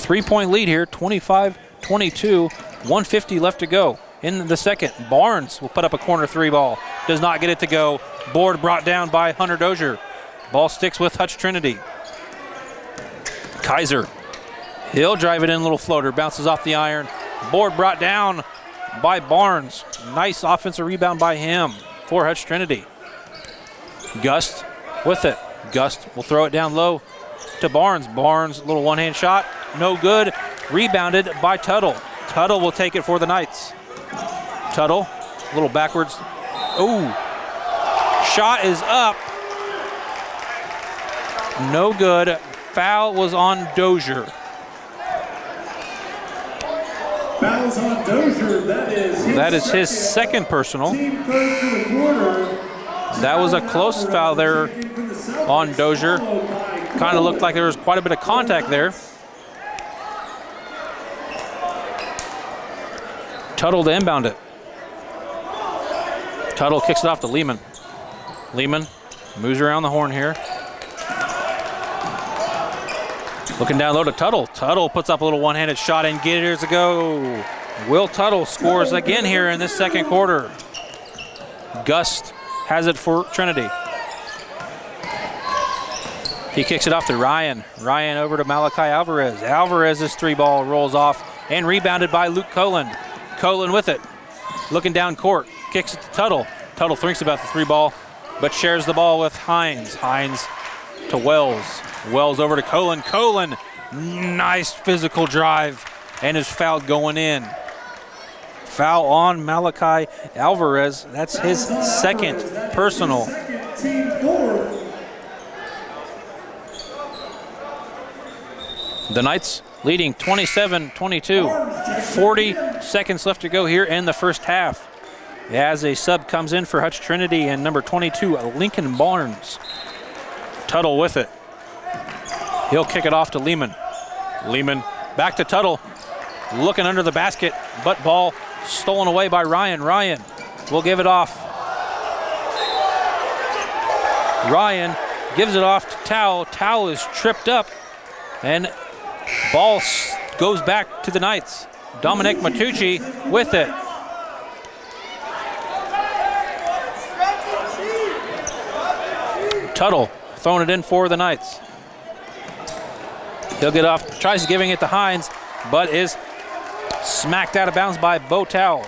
3-point lead here, 25-22, 150 left to go in the second. Barnes will put up a corner 3-ball. Does not get it to go. Board brought down by Hunter Dozier. Ball sticks with Hutch Trinity. Kaiser, he'll drive it in, little floater, bounces off the iron. Board brought down by Barnes. Nice offensive rebound by him for Hutch Trinity. Gust with it. Gust will throw it down low to Barnes. Barnes, little one-hand shot, no good. Rebounded by Tuttle. Tuttle will take it for the Knights. Tuttle, a little backwards. Ooh, shot is up. No good. Foul was on Dozier. Fouls on Dozier. That is his second personal. Team third for the quarter. That was a close foul there on Dozier. Kind of looked like there was quite a bit of contact there. Tuttle to inbound it. Tuttle kicks it off to Lehman. Lehman moves around the horn here. Looking down low to Tuttle. Tuttle puts up a little one-handed shot and gets it to go. Will Tuttle scores again here in this second quarter. Gust has it for Trinity. He kicks it off to Ryan. Ryan over to Malachi Alvarez. Alvarez's 3-ball rolls off and rebounded by Luke Colan. Colan with it. Looking down court. Kicks it to Tuttle. Tuttle thinks about the 3-ball, but shares the ball with Hines. Hines to Wells. Wells over to Colan. Colan, nice physical drive, and is fouled going in. Foul on Malachi Alvarez. That's his second personal. Team 4. The Knights leading 27-22. 40 seconds left to go here in the first half. As a sub comes in for Hutch Trinity and number 22, Lincoln Barnes. Tuttle with it. He'll kick it off to Lehman. Lehman back to Tuttle. Looking under the basket, but ball stolen away by Ryan. Ryan will give it off. Ryan gives it off to Tao. Tao is tripped up, and ball goes back to the Knights. Dominic Matucci with it. Tuttle throwing it in for the Knights. He'll get off, tries giving it to Hines, but is smacked out of bounds by Bo Towel.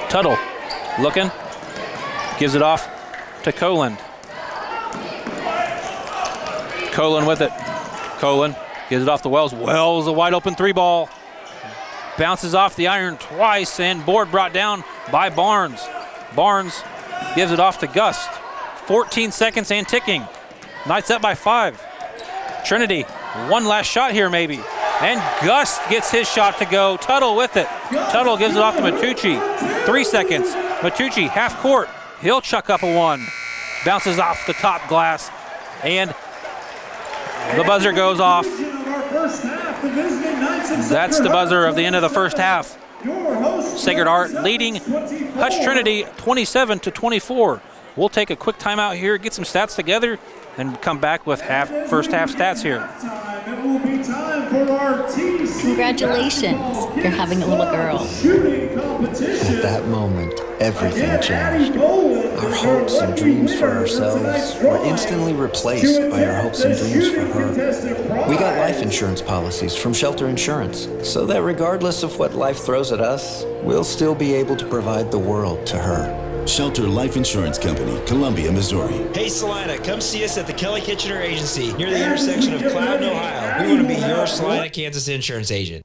Tuttle looking, gives it off to Colan. Colan with it. Colan gives it off to Wells. Wells, a wide open 3-ball. Bounces off the iron twice and board brought down by Barnes. Barnes gives it off to Gust. 14 seconds and ticking. Knights up by 5. Trinity, one last shot here maybe. And Gust gets his shot to go. Tuttle with it. Tuttle gives it off to Matucci. 3 seconds. Matucci, half court. He'll chuck up a 1. Bounces off the top glass. And the buzzer goes off. That's the buzzer of the end of the first half. Sacred Heart leading Hutch Trinity 27-24. We'll take a quick timeout here, get some stats together, and come back with first half stats here. It will be time for our TC. Congratulations, you're having a little girl. At that moment, everything changed. Our hopes and dreams for ourselves were instantly replaced by our hopes and dreams for her. We got life insurance policies from Shelter Insurance, so that regardless of what life throws at us, we'll still be able to provide the world to her. Shelter Life Insurance Company, Columbia, Missouri. Hey Salina, come see us at the Kelly Kitchener Agency near the intersection of Cloud and Ohio. We want to be your Salina, Kansas insurance agent.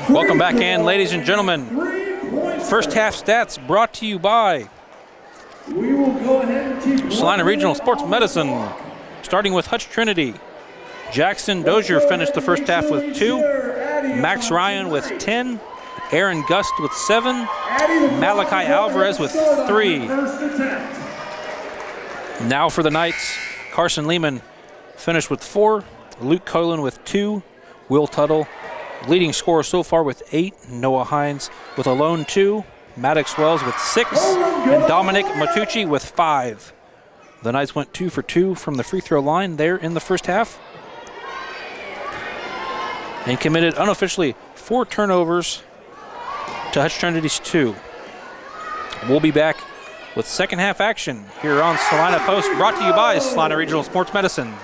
Welcome back in, ladies and gentlemen. First half stats brought to you by We will go ahead and keep Salina Regional Sports Medicine, starting with Hutch Trinity. Jackson Dozier finished the first half with 2. Max Ryan with 10. Aaron Gust with 7. Malachi Alvarez with 3. Now for the Knights, Carson Lehman finished with 4. Luke Colan with 2. Will Tuttle, leading scorer so far with 8. Noah Hines with a lone 2. Maddox Wells with 6. And Dominic Matucci with 5. The Knights went 2 for 2 from the free throw line there in the first half. And committed unofficially 4 turnovers to Hutch Trinity's 2. We'll be back with second half action here on Salina Post, brought to you by Salina Regional Sports Medicine.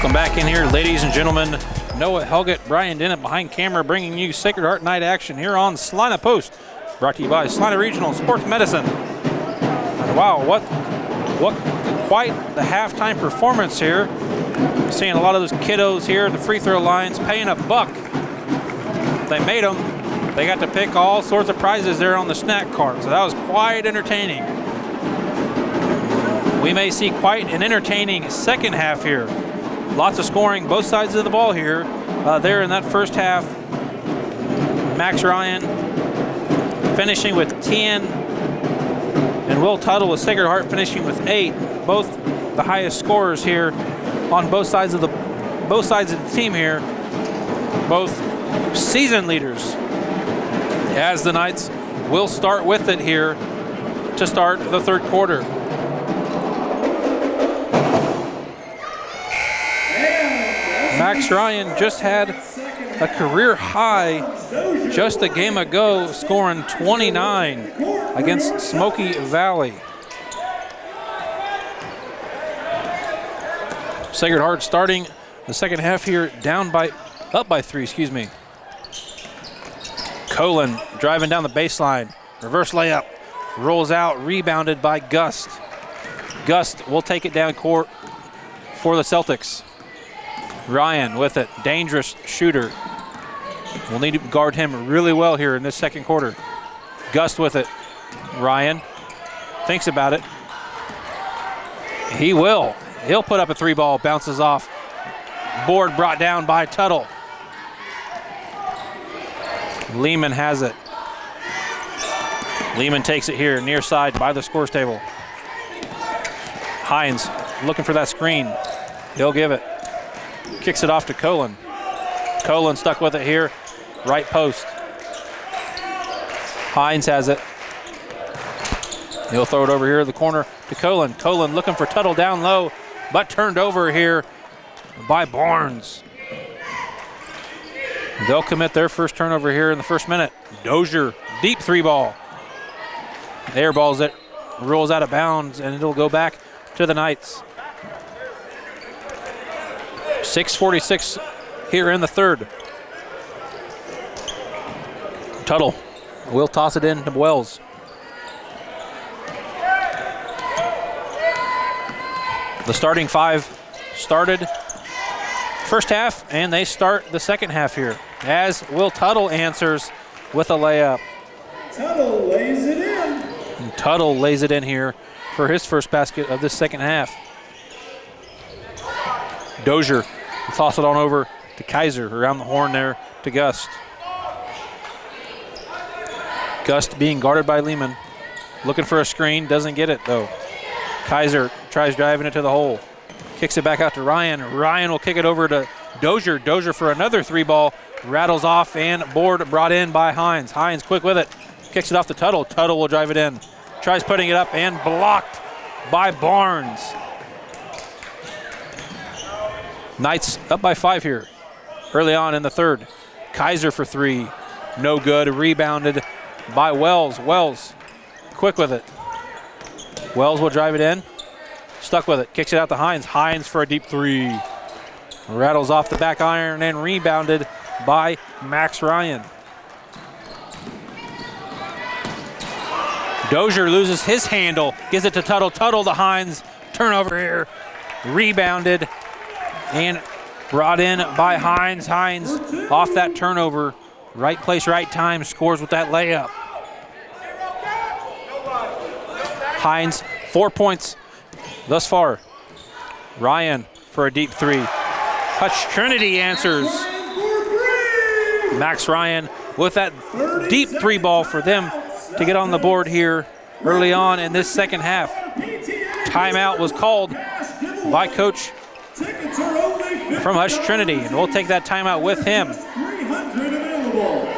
Welcome back in here, ladies and gentlemen. Noah Helgett, Brian Dennett behind camera, bringing you Sacred Heart Night action here on Salina Post. Brought to you by Salina Regional Sports Medicine. And wow, what quite the halftime performance here. Seeing a lot of those kiddos here at the free throw lines paying $1. They made them. They got to pick all sorts of prizes there on the snack cart. So that was quite entertaining. We may see quite an entertaining second half here. Lots of scoring, both sides of the ball here. There in that first half, Max Ryan finishing with 10, and Will Tuttle with Sacred Heart finishing with 8. Both the highest scorers here on both sides of the team here. Both season leaders. As the Knights will start with it here to start the third quarter. Max Ryan just had a career high just a game ago, scoring 29 against Smoky Valley. Sacred Heart starting the second half here up by 3, excuse me. Colin driving down the baseline, reverse layup, rolls out, rebounded by Gust. Gust will take it down court for the Celtics. Ryan with it, dangerous shooter. We'll need to guard him really well here in this second quarter. Gust with it. Ryan thinks about it. He will. He'll put up a 3-ball, bounces off. Board brought down by Tuttle. Lehman has it. Lehman takes it here, near side by the scores table. Hines looking for that screen. He'll give it. Kicks it off to Colin. Colin stuck with it here, right post. Hines has it. He'll throw it over here in the corner to Colin. Colin looking for Tuttle down low, but turned over here by Barnes. They'll commit their first turnover here in the first minute. Dozier, deep 3-ball. Airballs it, rolls out of bounds, and it'll go back to the Knights. 6:46 here in the third. Tuttle will toss it in to Wells. The starting 5 started first half, and they start the second half here as Will Tuttle answers with a layup. Tuttle lays it in. And Tuttle lays it in here for his first basket of this second half. Dozier will toss it on over to Kaiser, around the horn there to Gust. Gust being guarded by Lehman. Looking for a screen, doesn't get it though. Kaiser tries driving it to the hole. Kicks it back out to Ryan. Ryan will kick it over to Dozier. Dozier for another 3-ball. Rattles off and board brought in by Hines. Hines quick with it. Kicks it off to Tuttle. Tuttle will drive it in. Tries putting it up and blocked by Barnes. Knights up by 5 here early on in the third. Kaiser for 3. No good. Rebounded by Wells. Wells quick with it. Wells will drive it in. Stuck with it. Kicks it out to Hines. Hines for a deep 3. Rattles off the back iron and rebounded by Max Ryan. Dozier loses his handle. Gives it to Tuttle. Tuttle to Hines. Turnover here. Rebounded and brought in by Hines. Hines off that turnover. Right place, right time. Scores with that layup. Hines, 4 points thus far. Ryan for a deep 3. Hutch Trinity answers. Max Ryan with that deep 3-ball for them to get on the board here early on in this second half. Timeout was called by Coach from Hutch Trinity, and we'll take that timeout with him. 300 available.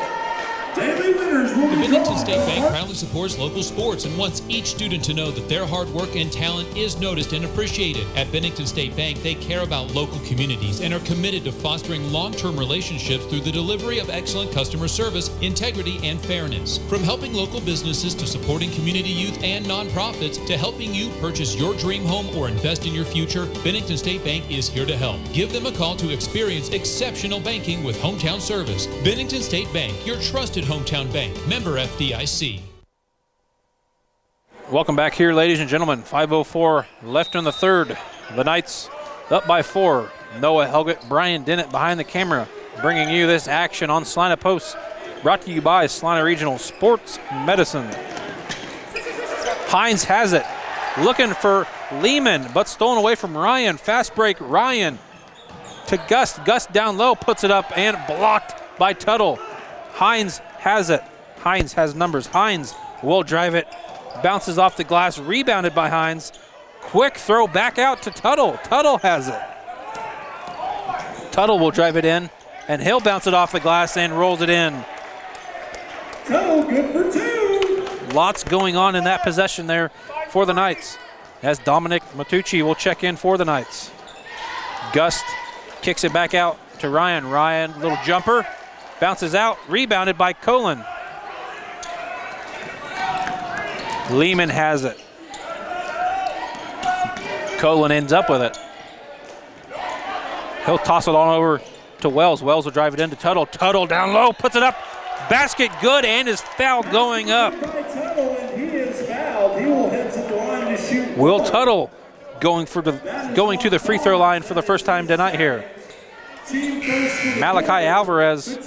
Daily winners The Bennington State Bank proudly supports local sports and wants each student to know that their hard work and talent is noticed and appreciated. At Bennington State Bank, they care about local communities and are committed to fostering long-term relationships through the delivery of excellent customer service, integrity, and fairness. From helping local businesses to supporting community youth and nonprofits to helping you purchase your dream home or invest in your future, Bennington State Bank is here to help. Give them a call to experience exceptional banking with hometown service. Bennington State Bank, your trusted hometown bank. Member FDIC. Welcome back here, ladies and gentlemen. 5:04 left in the third. The Knights up by 4. Noah Helgett, Brian Dennett behind the camera, bringing you this action on Salina Post. Brought to you by Salina Regional Sports Medicine. Hines has it. Looking for Lehman, but stolen away from Ryan. Fast break, Ryan to Gust. Gust down low, puts it up and blocked by Tuttle. Hines has it. Hines has numbers. Hines will drive it. Bounces off the glass, rebounded by Hines. Quick throw back out to Tuttle. Tuttle has it. Tuttle will drive it in, and he'll bounce it off the glass and rolls it in. Tuttle, good for 2. Lots going on in that possession there for the Knights, as Dominic Matucci will check in for the Knights. Gust kicks it back out to Ryan. Ryan, little jumper, bounces out, rebounded by Colin. Lehman has it. Colin ends up with it. He'll toss it on over to Wells. Wells will drive it into Tuttle. Tuttle down low, puts it up. Basket good, and is fouled going up. Will Tuttle going to the free throw line for the first time tonight here. Malachi Alvarez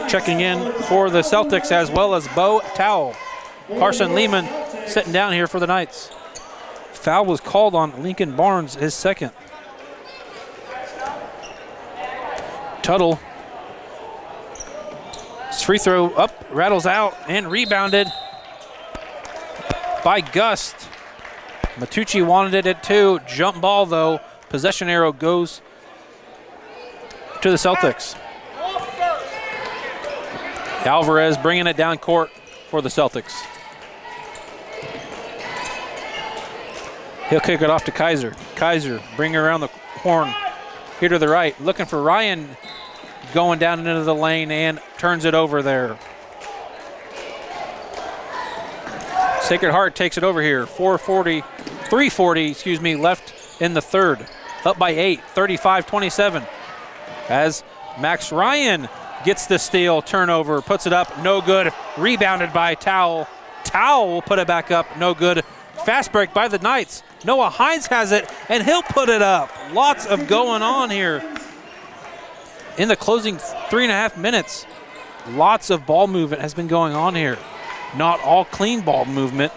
checking in for the Celtics, as well as Bo Towell. Carson Lehman sitting down here for the Knights. Foul was called on Lincoln Barnes, his second. Tuttle. Free throw up, rattles out, and rebounded by Gust. Matucci wanted it at 2. Jump ball, though. Possession arrow goes to the Celtics. Alvarez bringing it down court for the Celtics. He'll kick it off to Kaiser. Kaiser bring it around the horn here to the right. Looking for Ryan, going down into the lane and turns it over there. Sacred Heart takes it over here. 3:40 left in the third. Up by 8, 35-27. As Max Ryan gets the steal, turnover, puts it up, no good. Rebounded by Towell. Towell will put it back up, no good. Fast break by the Knights. Noah Hines has it, and he'll put it up. Lots of going on here in the closing 3.5 minutes. Lots of ball movement has been going on here. Not all clean ball movement,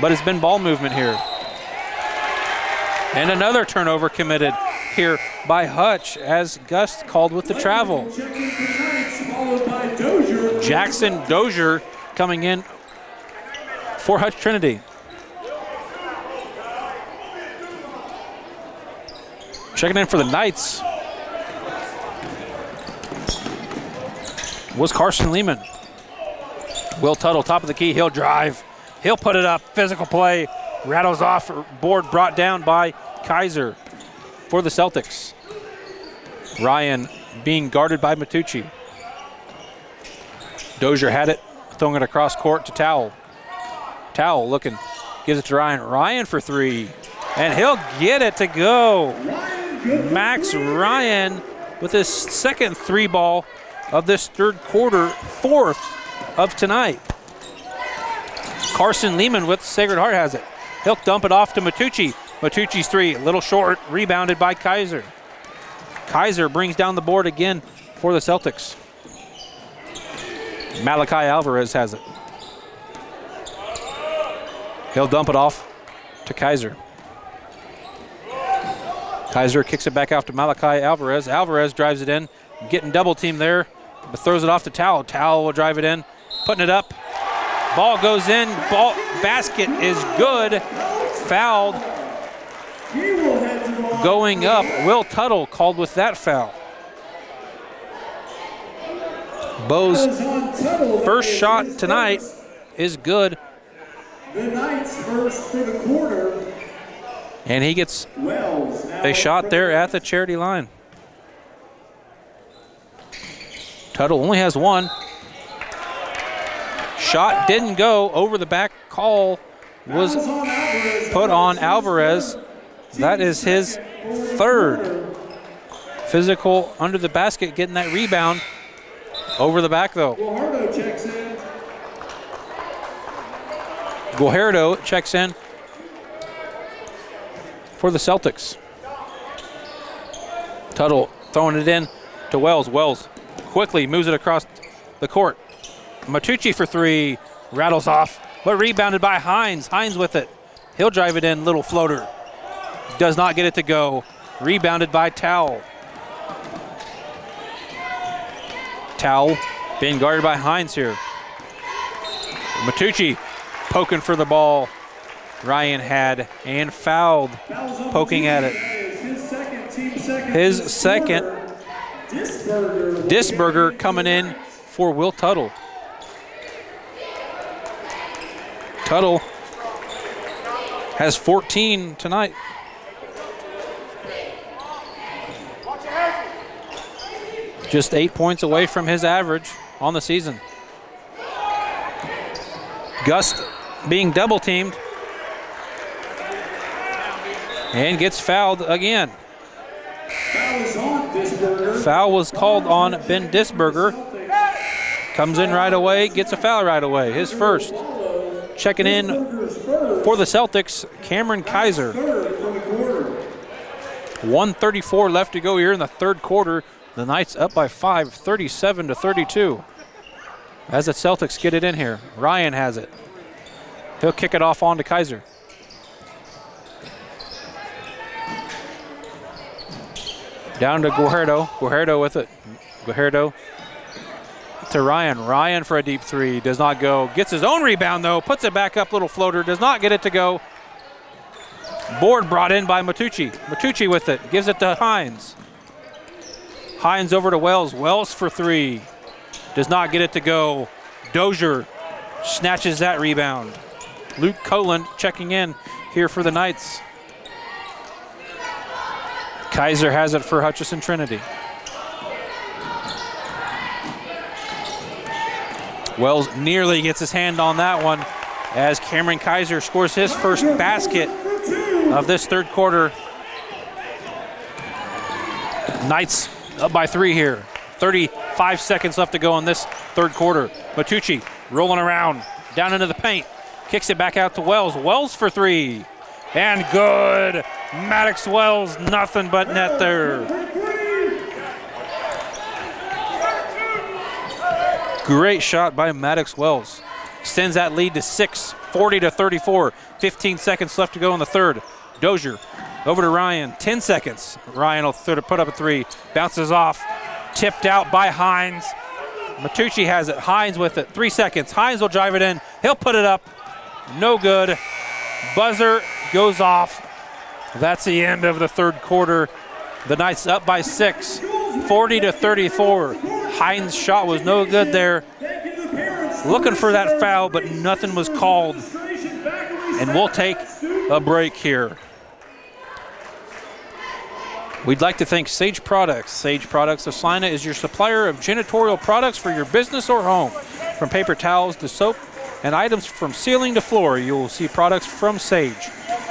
but it's been ball movement here. And another turnover committed here by Hutch, as Gust called with the travel. Jackson Dozier coming in for Hutch Trinity. Checking in for the Knights was Carson Lehman. Will Tuttle, top of the key, he'll drive. He'll put it up, physical play, rattles off, board brought down by Kaiser for the Celtics. Ryan being guarded by Matucci. Dozier had it, throwing it across court to Towell. Towell looking, gives it to Ryan. Ryan for 3, and he'll get it to go. Max Ryan with his second 3 ball of this third quarter, 4th of tonight. Carson Lehman with Sacred Heart has it. He'll dump it off to Matucci. Matucci's 3, a little short, rebounded by Kaiser. Kaiser brings down the board again for the Celtics. Malachi Alvarez has it. He'll dump it off to Kaiser. Kaiser kicks it back off to Malachi Alvarez. Alvarez drives it in, getting double teamed there, but throws it off to Towell. Towell will drive it in, putting it up. Ball goes in, basket is good, fouled. Going up, Will Tuttle called with that foul. Bo's first shot tonight is good. The Knights first for the quarter. And he gets a shot there at the charity line. Tuttle only has one. Shot didn't go. Over the back call was put on Alvarez. That is his third. Physical under the basket, getting that rebound. Over the back though. Guajardo checks in. Guajardo checks in for the Celtics. Tuttle throwing it in to Wells. Wells quickly moves it across the court. Matucci for three, rattles off, but rebounded by Hines. Hines with it. He'll drive it in, little floater. Does not get it to go. Rebounded by Towle. Towle being guarded by Hines here. Matucci poking for the ball. Ryan had and fouled, poking at it. His second. Disberger coming in for Will Tuttle. Tuttle has 14 tonight. Just 8 points away from his average on the season. Gust being double teamed and gets fouled again. Foul was called on Ben Disberger. Comes in right away, gets a foul right away, his first. Checking in for the Celtics, Cameron Kaiser. 1:34 left to go here in the third quarter. The Knights up by 5, 37-32. As the Celtics get it in here, Ryan has it. He'll kick it off on to Kaiser. Down to Guajardo. Guajardo with it. Guajardo to Ryan. Ryan for a deep three. Does not go. Gets his own rebound, though. Puts it back up. Little floater. Does not get it to go. Board brought in by Matucci. Matucci with it. Gives it to Hines. Hines over to Wells. Wells for three. Does not get it to go. Dozier snatches that rebound. Luke Coland checking in here for the Knights. Kaiser has it for Hutchison Trinity. Wells nearly gets his hand on that one as Cameron Kaiser scores his first basket of this third quarter. Knights up by 3 here. 35 seconds left to go in this third quarter. Matucci rolling around, down into the paint. Kicks it back out to Wells. Wells for three. And good. Maddox Wells, nothing but net there. Great shot by Maddox Wells. Extends that lead to 6, 40-34. 15 seconds left to go in the third. Dozier over to Ryan, 10 seconds. Ryan will put up a three. Bounces off, tipped out by Hines. Matucci has it, Hines with it, 3 seconds. Hines will drive it in, he'll put it up. No good. Buzzer goes off. That's the end of the third quarter. The Knights up by 6, 40-34. Hines' shot was no good there. Looking for that foul, but nothing was called. And we'll take a break here. We'd like to thank Sage Products. Sage Products of Salina is your supplier of janitorial products for your business or home. From paper towels to soap and items from ceiling to floor, you will see products from Sage.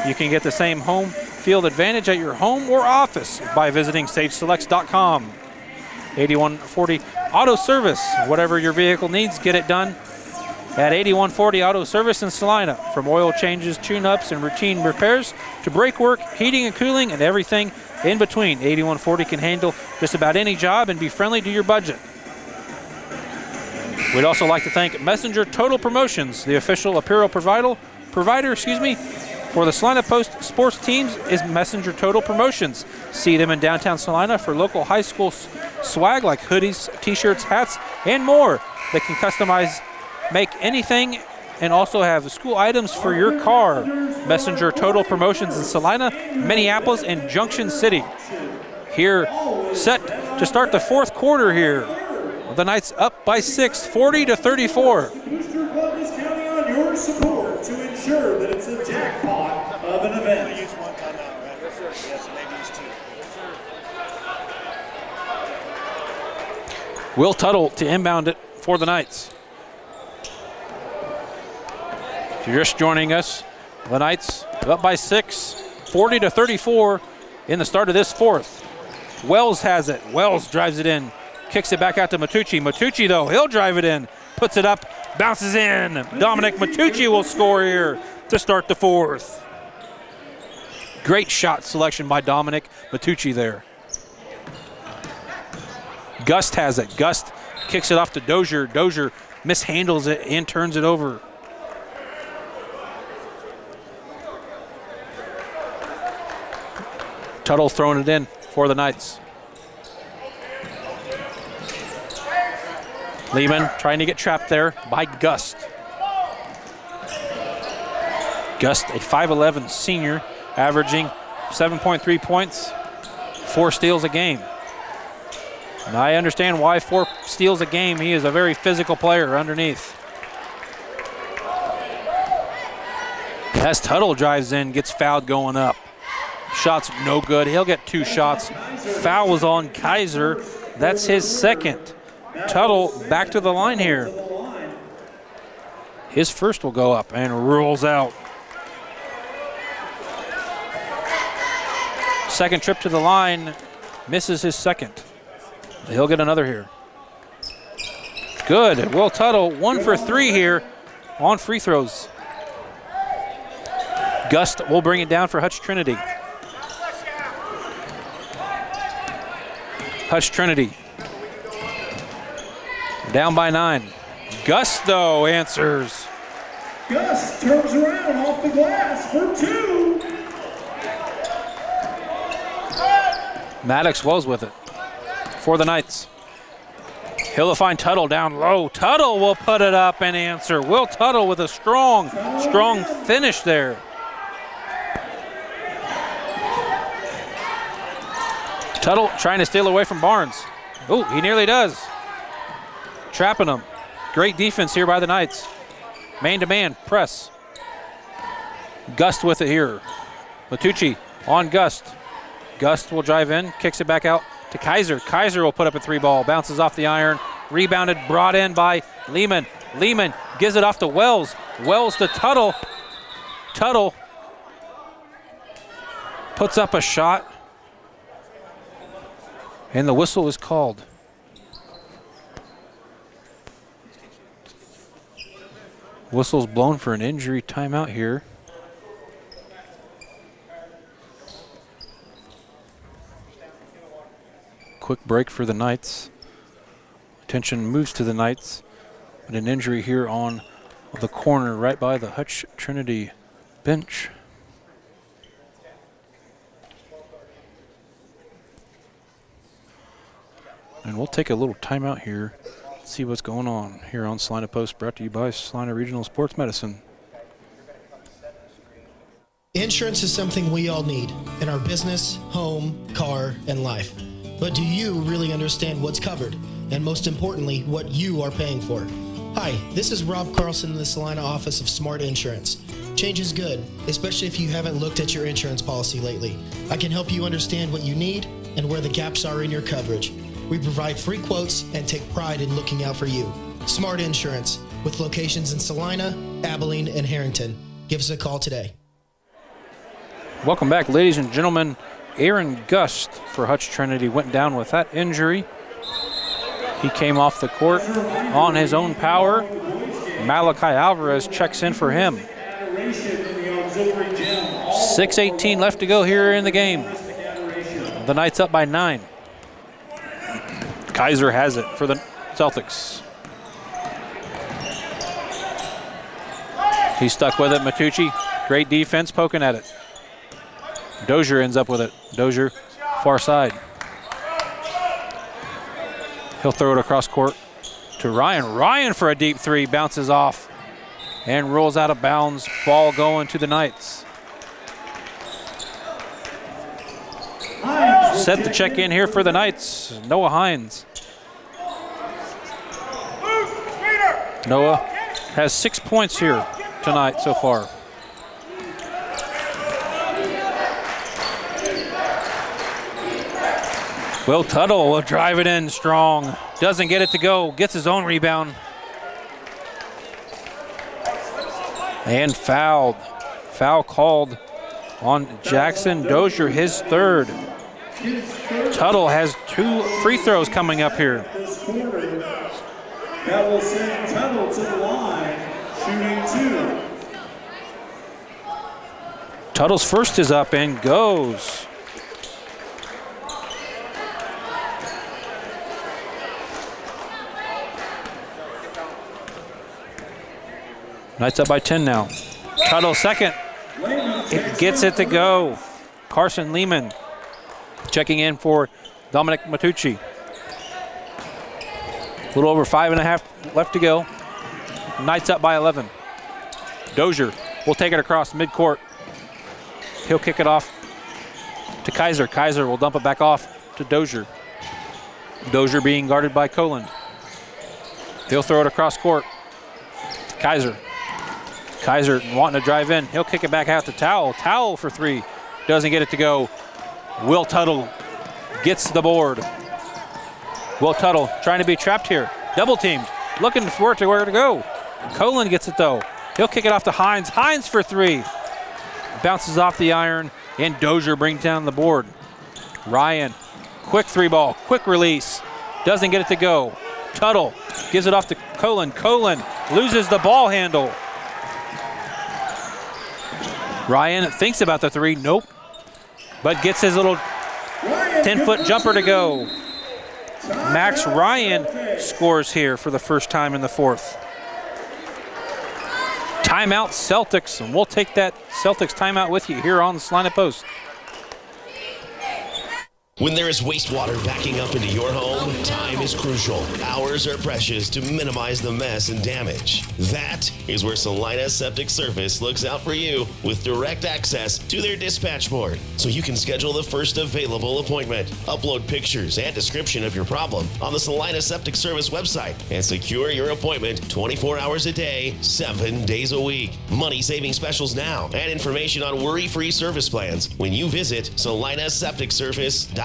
You can get the same home field advantage at your home or office by visiting sageselects.com. 8140 Auto Service. Whatever your vehicle needs, get it done at 8140 Auto Service in Salina. From oil changes, tune-ups, and routine repairs to brake work, heating and cooling, and everything in between, 8140 can handle just about any job and be friendly to your budget. We'd also like to thank Messenger Total Promotions, the official apparel provider for the Salina Post sports teams is Messenger Total Promotions. See them in downtown Salina for local high school swag like hoodies, t-shirts, hats, and more. They can customize, make anything, and also have school items for your car. Messenger Total Promotions in Salina, Minneapolis, and Junction City. Here, set to start the fourth quarter here. The Knights up by 6, 40-34. Booster Club is counting on your support to ensure that it's a jackpot of an event. Use one timeout, right? Yes, sir. Yes, maybe use two. Will Tuttle to inbound it for the Knights. If you're just joining us, the Knights up by 6, 40-34 in the start of this fourth. Wells has it. Wells drives it in, kicks it back out to Matucci. Matucci, though, he'll drive it in, puts it up, bounces in. Dominic Matucci will score here to start the fourth. Great shot selection by Dominic Matucci there. Gust has it. Gust kicks it off to Dozier. Dozier mishandles it and turns it over. Tuttle throwing it in for the Knights. Lehman trying to get trapped there by Gust. Gust, a 5'11 senior, averaging 7.3 points, 4 steals a game. And I understand why 4 steals a game. He is a very physical player underneath. As Tuttle drives in, gets fouled going up. Shot's no good. He'll get 2 shots. Foul was on Kaiser. That's his second. Tuttle back to the line here. His first will go up and rolls out. Second trip to the line, misses his second. He'll get another here. Good. Will Tuttle, 1 for 3 here on free throws. Gust will bring it down for Hutch Trinity. Hutch Trinity down by 9. Gust, though, answers. Gus turns around off the glass for 2. Maddox was with it for the Knights. He'll find Tuttle down low. Tuttle will put it up and answer. Will Tuttle with a strong finish there. Tuttle trying to steal away from Barnes. Oh, he nearly does. Trapping him. Great defense here by the Knights. Man-to-man press. Gust with it here. Matucci on Gust. Gust will drive in, kicks it back out to Kaiser. Kaiser will put up a 3-ball, bounces off the iron. Rebounded, brought in by Lehman. Lehman gives it off to Wells. Wells to Tuttle. Tuttle puts up a shot. And the whistle is called. Whistle's blown for an injury timeout here. Quick break for the Knights. Attention moves to the Knights. But an injury here on the corner right by the Hutch Trinity bench. And we'll take a little timeout here, see what's going on here on Salina Post, brought to you by Salina Regional Sports Medicine. Insurance is something we all need in our business, home, car, and life. But do you really understand what's covered? And most importantly, what you are paying for? Hi, this is Rob Carlson in the Salina office of Smart Insurance. Change is good, especially if you haven't looked at your insurance policy lately. I can help you understand what you need and where the gaps are in your coverage. We provide free quotes and take pride in looking out for you. Smart Insurance, with locations in Salina, Abilene, and Harrington. Give us a call today. Welcome back, ladies and gentlemen. Aaron Gust for Hutch Trinity went down with that injury. He came off the court on his own power. Malachi Alvarez checks in for him. 6:18 left to go here in the game. The Knights up by 9. Kaiser has it for the Celtics. He's stuck with it. Matucci, great defense, poking at it. Dozier ends up with it. Dozier, far side. He'll throw it across court to Ryan. Ryan for a deep 3, bounces off and rolls out of bounds. Ball going to the Knights. Set the check in here for the Knights, Noah Hines. Noah has 6 points here tonight so far. Will Tuttle will drive it in strong. Doesn't get it to go. Gets his own rebound. And fouled. Foul called on Jackson Dozier, his third. Tuttle has 2 free throws coming up here. That will send Tuttle to the line, shooting 2. Tuttle's first is up and goes. Knights up by 10 now. Tuttle second. It gets it to go. Carson Lehman checking in for Dominic Matucci. A little over 5.5 left to go. Knights up by 11. Dozier will take it across midcourt. He'll kick it off to Kaiser. Kaiser will dump it back off to Dozier. Dozier being guarded by Coland. He'll throw it across court. Kaiser. Kaiser wanting to drive in. He'll kick it back out to Towle. Towle for 3. Doesn't get it to go. Will Tuttle gets the board. Will Tuttle trying to be trapped here. Double teamed. Looking for where to go. Coland gets it though. He'll kick it off to Hines. Hines for 3. Bounces off the iron, and Dozier brings down the board. Ryan, quick 3-ball, quick release. Doesn't get it to go. Tuttle gives it off to Coland. Coland loses the ball handle. Ryan thinks about the 3, nope. But gets his little 10-foot jumper to go. Max Ryan scores here for the first time in the 4th. Timeout Celtics, and we'll take that Celtics timeout with you here on the Salina Post. When there is wastewater backing up into your home, time is crucial. Hours are precious to minimize the mess and damage. That is where Salina Septic Service looks out for you with direct access to their dispatch board, so you can schedule the first available appointment. Upload pictures and description of your problem on the Salina Septic Service website and secure your appointment 24 hours a day, 7 days a week. Money-saving specials now and information on worry-free service plans when you visit salinasepticservice.com.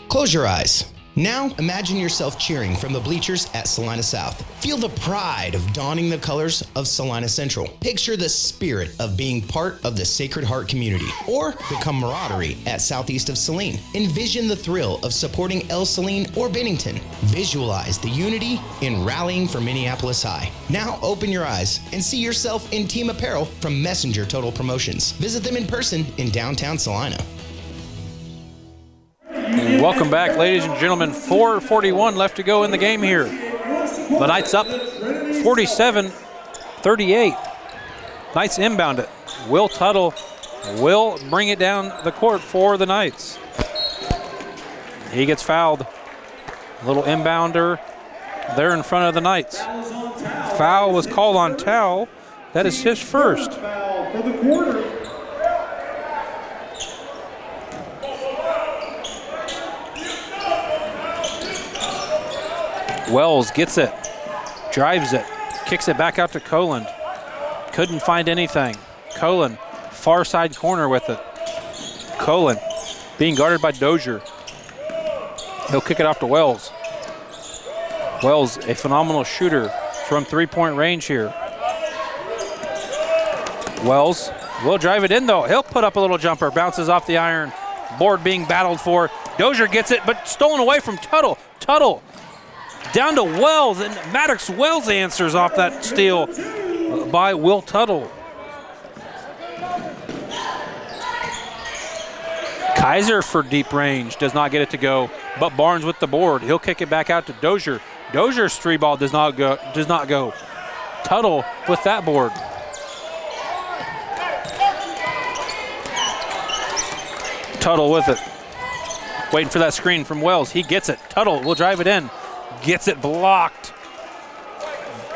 Close your eyes. Now imagine yourself cheering from the bleachers at Salina South. Feel the pride of donning the colors of Salina Central. Picture the spirit of being part of the Sacred Heart community or the camaraderie at southeast of Saline. Envision the thrill of supporting El Saline or Bennington. Visualize the unity in rallying for Minneapolis High. Now open your eyes and see yourself in team apparel from Messenger Total Promotions. Visit them in person in downtown Salina. Welcome back, ladies and gentlemen. 4:41 left to go in the game here. The Knights up 47-38. Knights inbound it. Will Tuttle will bring it down the court for the Knights. He gets fouled. A little inbounder there in front of the Knights. Foul was called on Towle. That is his first. Foul for the quarter. Wells gets it, drives it, kicks it back out to Coland. Couldn't find anything. Coland, far side corner with it. Coland being guarded by Dozier. He'll kick it off to Wells. Wells, a phenomenal shooter from 3-point range here. Wells will drive it in though. He'll put up a little jumper, bounces off the iron. Board being battled for. Dozier gets it, but stolen away from Tuttle. Tuttle down to Wells, and Maddox Wells answers off that steal by Will Tuttle. Kaiser for deep range, does not get it to go, but Barnes with the board. He'll kick it back out to Dozier. Dozier's 3-ball does not go. Tuttle with that board. Tuttle with it. Waiting for that screen from Wells. He gets it. Tuttle will drive it in. Gets it blocked.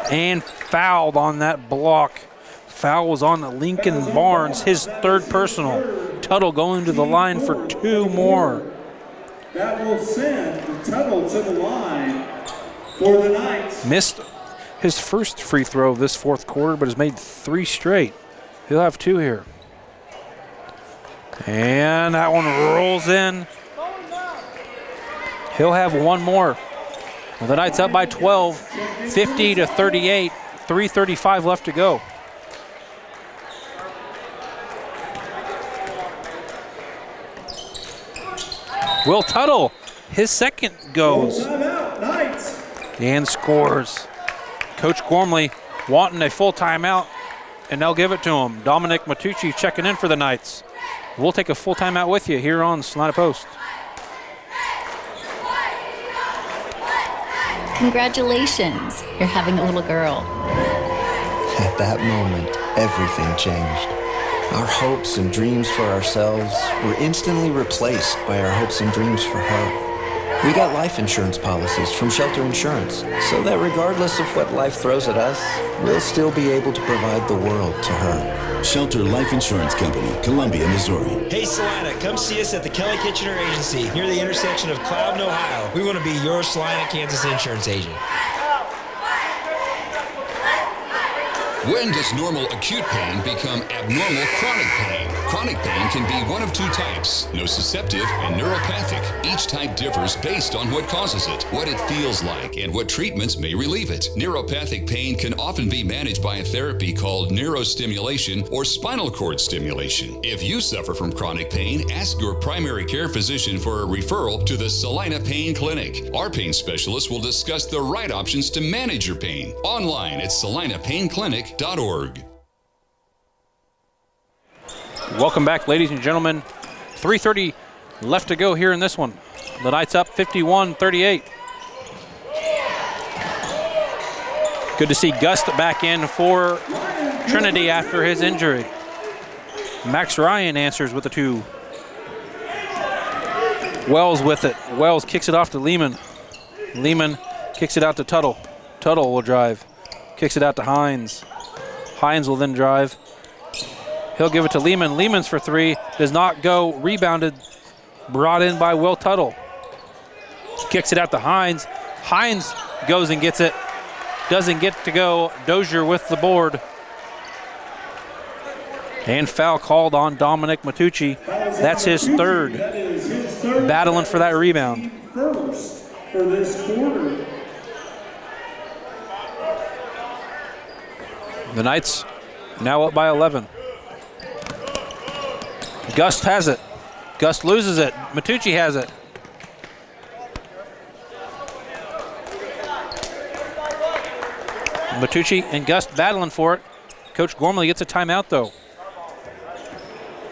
And fouled on that block. Foul was on Lincoln Barnes, his 3rd personal. Tuttle going to the line for 2 more. That will send Tuttle to the line For the Knights. Missed his first free throw of this fourth quarter, but has made 3 straight. He'll have 2 here. And that one rolls in. He'll have 1 more. Well, the Knights up by 12, 50-38, 3:35 left to go. Will Tuttle, his second goes and scores. Coach Gormley wanting a full timeout, and they'll give it to him. Dominic Matucci checking in for the Knights. We'll take a full timeout with you here on Salina Post. Congratulations, you're having a little girl. At that moment, everything changed. Our hopes and dreams for ourselves were instantly replaced by our hopes and dreams for her. We got life insurance policies from Shelter Insurance, so that regardless of what life throws at us, we'll still be able to provide the world to her. Shelter Life Insurance Company, Columbia, Missouri. Hey Salina, come see us at the Kelly Kitchener Agency near the intersection of Cloud and Ohio. We want to be your Salina, Kansas insurance agent. When does normal acute pain become abnormal chronic pain? Chronic pain can be one of 2 types, nociceptive and neuropathic. Each type differs based on what causes it, what it feels like, and what treatments may relieve it. Neuropathic pain can often be managed by a therapy called neurostimulation or spinal cord stimulation. If you suffer from chronic pain, ask your primary care physician for a referral to the Salina Pain Clinic. Our pain specialists will discuss the right options to manage your pain. Online at salinapainclinic.org. Welcome back, ladies and gentlemen. 3:30 left to go here in this one. The Knights up 51-38. Good to see Gust back in for Trinity after his injury. Max Ryan answers with a 2. Wells with it. Wells kicks it off to Lehman. Lehman kicks it out to Tuttle. Tuttle will drive. Kicks it out to Hines. Hines will then drive. He'll give it to Lehman. Lehman's for 3. Does not go. Rebounded. Brought in by Will Tuttle. Kicks it out to Hines. Hines goes and gets it. Doesn't get to go. Dozier with the board. And foul called on Dominic Matucci. That's his 3rd. Battling for that rebound. First for this quarter. The Knights now up by 11. Gust has it. Gust loses it. Matucci has it. Matucci and Gust battling for it. Coach Gormley gets a timeout though.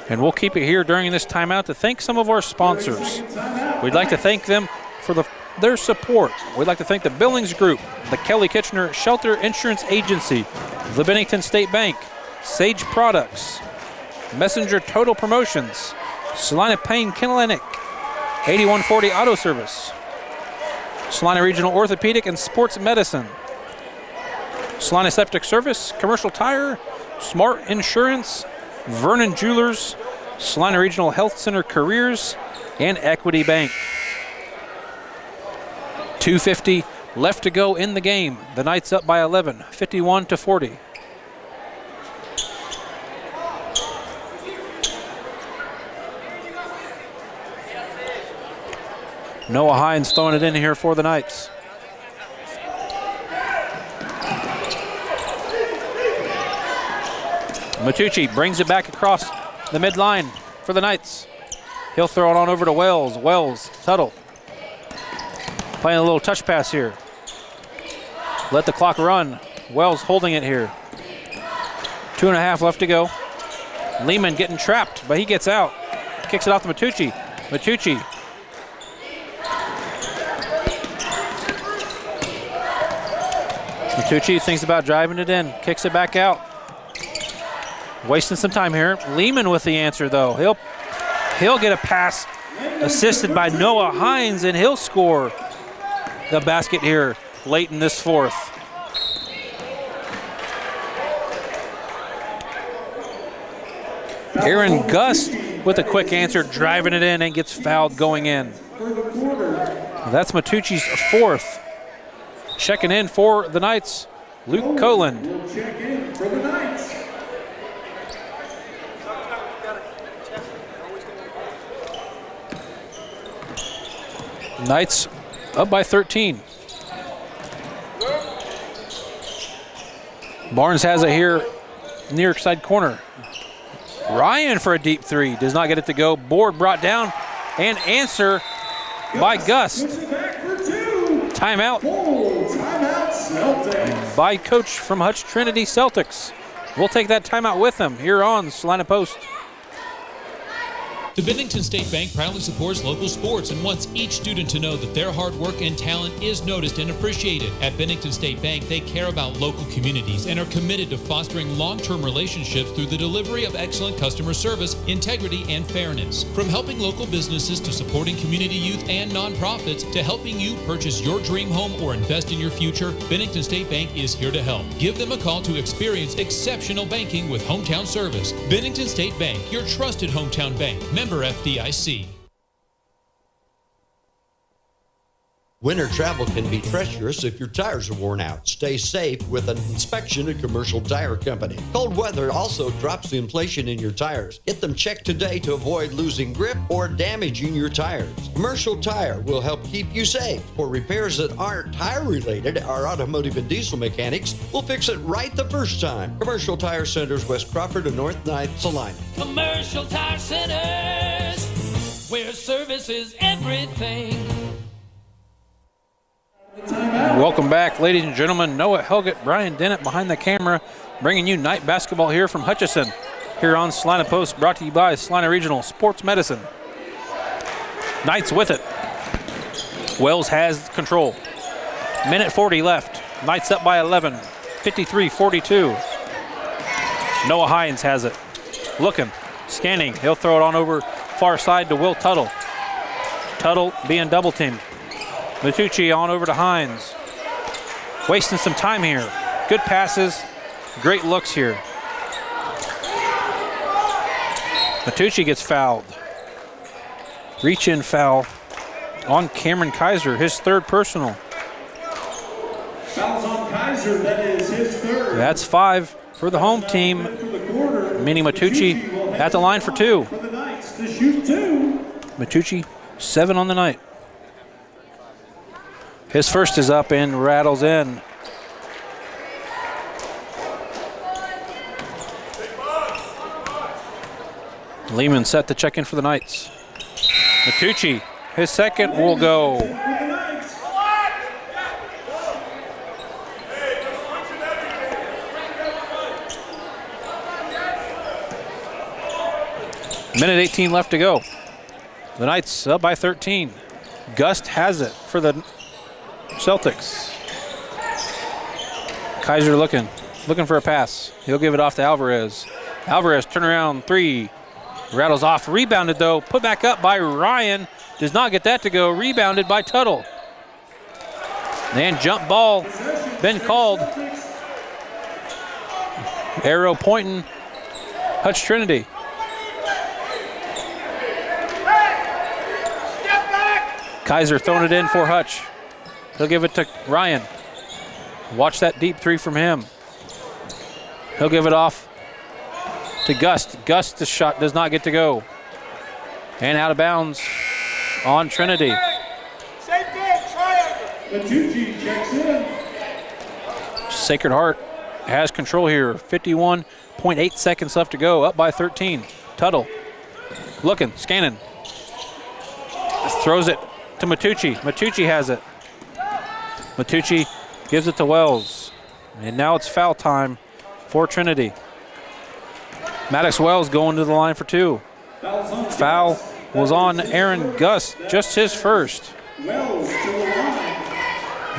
And we'll keep it here during this timeout to thank some of our sponsors. We'd like to thank them for their support. We'd like to thank the Billings Group, the Kelly Kitchener Shelter Insurance Agency, the Bennington State Bank, Sage Products, Messenger Total Promotions, Salina Pain Clinic, 8140 Auto Service, Salina Regional Orthopedic and Sports Medicine, Salina Septic Service, Commercial Tire, Smart Insurance, Vernon Jewelers, Salina Regional Health Center Careers, and Equity Bank. 2:50 left to go in the game. The Knights up by 11, 51-40. Noah Hines throwing it in here for the Knights. Matucci brings it back across the midline for the Knights. He'll throw it on over to Wells. Wells, Tuttle. Playing a little touch pass here. Let the clock run. Wells holding it here. 2.5 left to go. Lehman getting trapped, but he gets out. Kicks it off to Matucci. Matucci. Matucci thinks about driving it in. Kicks it back out. Wasting some time here. Lehman with the answer though. He'll get a pass assisted by Noah Hines, and he'll score the basket here late in this fourth. Aaron Gust with a quick answer, driving it in and gets fouled going in. That's Matucci's 4th. checking in for the Knights, Luke Colan. Will check in for the Knights. Knights up by 13. Barnes has it here, near side corner. Ryan for a deep three, does not get it to go. Board brought down, and answer by Gust. Timeout. Timeout Celtics. By coach from Hutch Trinity Celtics. We'll take that timeout with them here on Salina Post. The Bennington State Bank proudly supports local sports and wants each student to know that their hard work and talent is noticed and appreciated. At Bennington State Bank, they care about local communities and are committed to fostering long-term relationships through the delivery of excellent customer service, integrity, and fairness. From helping local businesses to supporting community youth and nonprofits to helping you purchase your dream home or invest in your future, Bennington State Bank is here to help. Give them a call to experience exceptional banking with hometown service. Bennington State Bank, your trusted hometown bank. Member FDIC. Winter travel can be treacherous if your tires are worn out. Stay safe with an inspection at Commercial Tire Company. Cold weather also drops the inflation in your tires. Get them checked today to avoid losing grip or damaging your tires. Commercial Tire will help keep you safe. For repairs that aren't tire related, our automotive and diesel mechanics will fix it right the first time. Commercial Tire Centers, West Crawford and North 9th, Salina. Commercial Tire Centers, where service is everything. Welcome back, ladies and gentlemen. Noah Helgett, Brian Dennett behind the camera, bringing you night basketball here from Hutchison, here on Salina Post, brought to you by Salina Regional Sports Medicine. Knights with it. Wells has control. Minute 40 left. Knights up by 11, 53-42. Noah Hines has it. Looking, scanning. He'll throw it on over far side to Will Tuttle. Tuttle being double teamed. Matucci on over to Hines. Wasting some time here. Good passes, great looks here. Matucci gets fouled. Reach in foul on Cameron Kaiser, his third personal. Fouls on Kaiser, that is his third. That's 5 for the home team. Minnie Matucci at the line for 2. For the Knights to shoot 2. Matucci 7 on the night. His first is up and rattles in. Lehman set to check in for the Knights. Matucci, his second will go. Minute 18 left to go. The Knights up by 13. Gust has it for the Celtics. Kaiser looking for a pass. He'll give it off to Alvarez. Alvarez, turnaround 3. Rattles off, rebounded though. Put back up by Ryan. Does not get that to go. Rebounded by Tuttle. And jump ball been called. Arrow pointing Hutch Trinity. Kaiser throwing it in for Hutch. He'll give it to Ryan. Watch that deep 3 from him. He'll give it off to Gust. Gust's shot does not get to go. And out of bounds on Trinity. Matucci checks in. Sacred Heart has control here. 51.8 seconds left to go. Up by 13. Tuttle looking, scanning. Throws it to Matucci. Matucci has it. Matucci gives it to Wells. And now it's foul time for Trinity. Maddox Wells going to the line for 2. Foul was on Aaron Gust, just his first.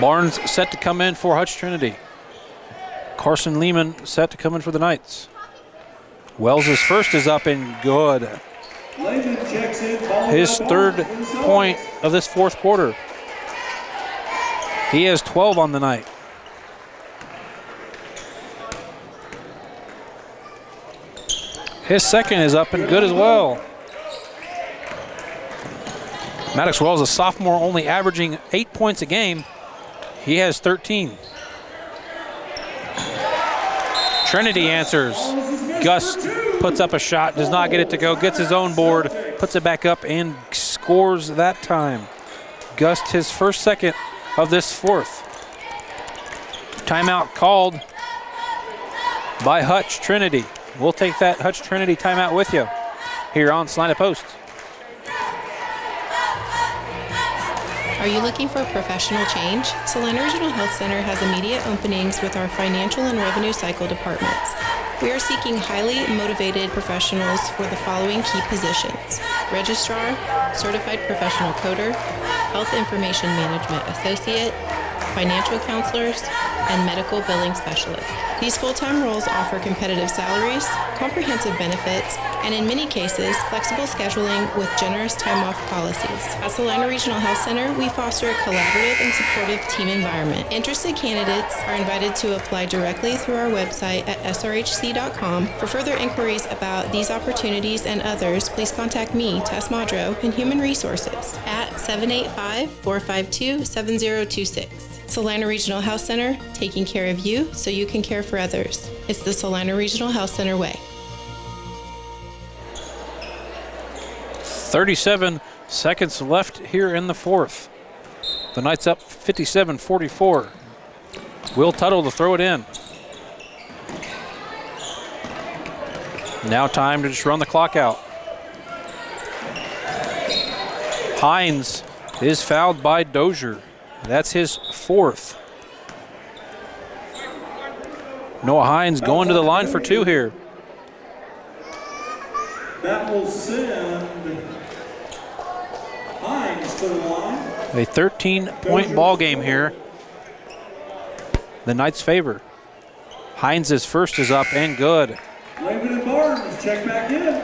Barnes set to come in for Hutch Trinity. Carson Lehman set to come in for the Knights. Wells' first is up and good. His third point of this fourth quarter. He has 12 on the night. His second is up and good as well. Maddox Wells, a sophomore, only averaging 8 points a game. He has 13. Trinity answers. Gus puts up a shot, does not get it to go, gets his own board, puts it back up and scores that time. Gus his first second of this fourth. Timeout called by Hutch Trinity. We'll take that Hutch Trinity timeout with you here on Salina Post. Are you looking for professional change? Salina Regional Health Center has immediate openings with our financial and revenue cycle departments. We are seeking highly motivated professionals for the following key positions: registrar, certified professional coder, health information management associate, financial counselors, and medical billing specialists. These full-time roles offer competitive salaries, comprehensive benefits, and in many cases, flexible scheduling with generous time-off policies. At Salina Regional Health Center, we foster a collaborative and supportive team environment. Interested candidates are invited to apply directly through our website at srhc.com. For further inquiries about these opportunities and others, please contact me, Tess Madro, in Human Resources at 785-452-7026. Salina Regional Health Center, taking care of you so you can care for others. It's the Salina Regional Health Center way. 37 seconds left here in the fourth. The Knights up 57-44. Will Tuttle to throw it in. Now time to just run the clock out. Hines is fouled by Dozier. That's his fourth. Noah Hines going to the line for two here. That will send Hines to the line. A 13-point ball game here. The Knights favor. Hines' first is up and good. Raymond and Barnes check back in.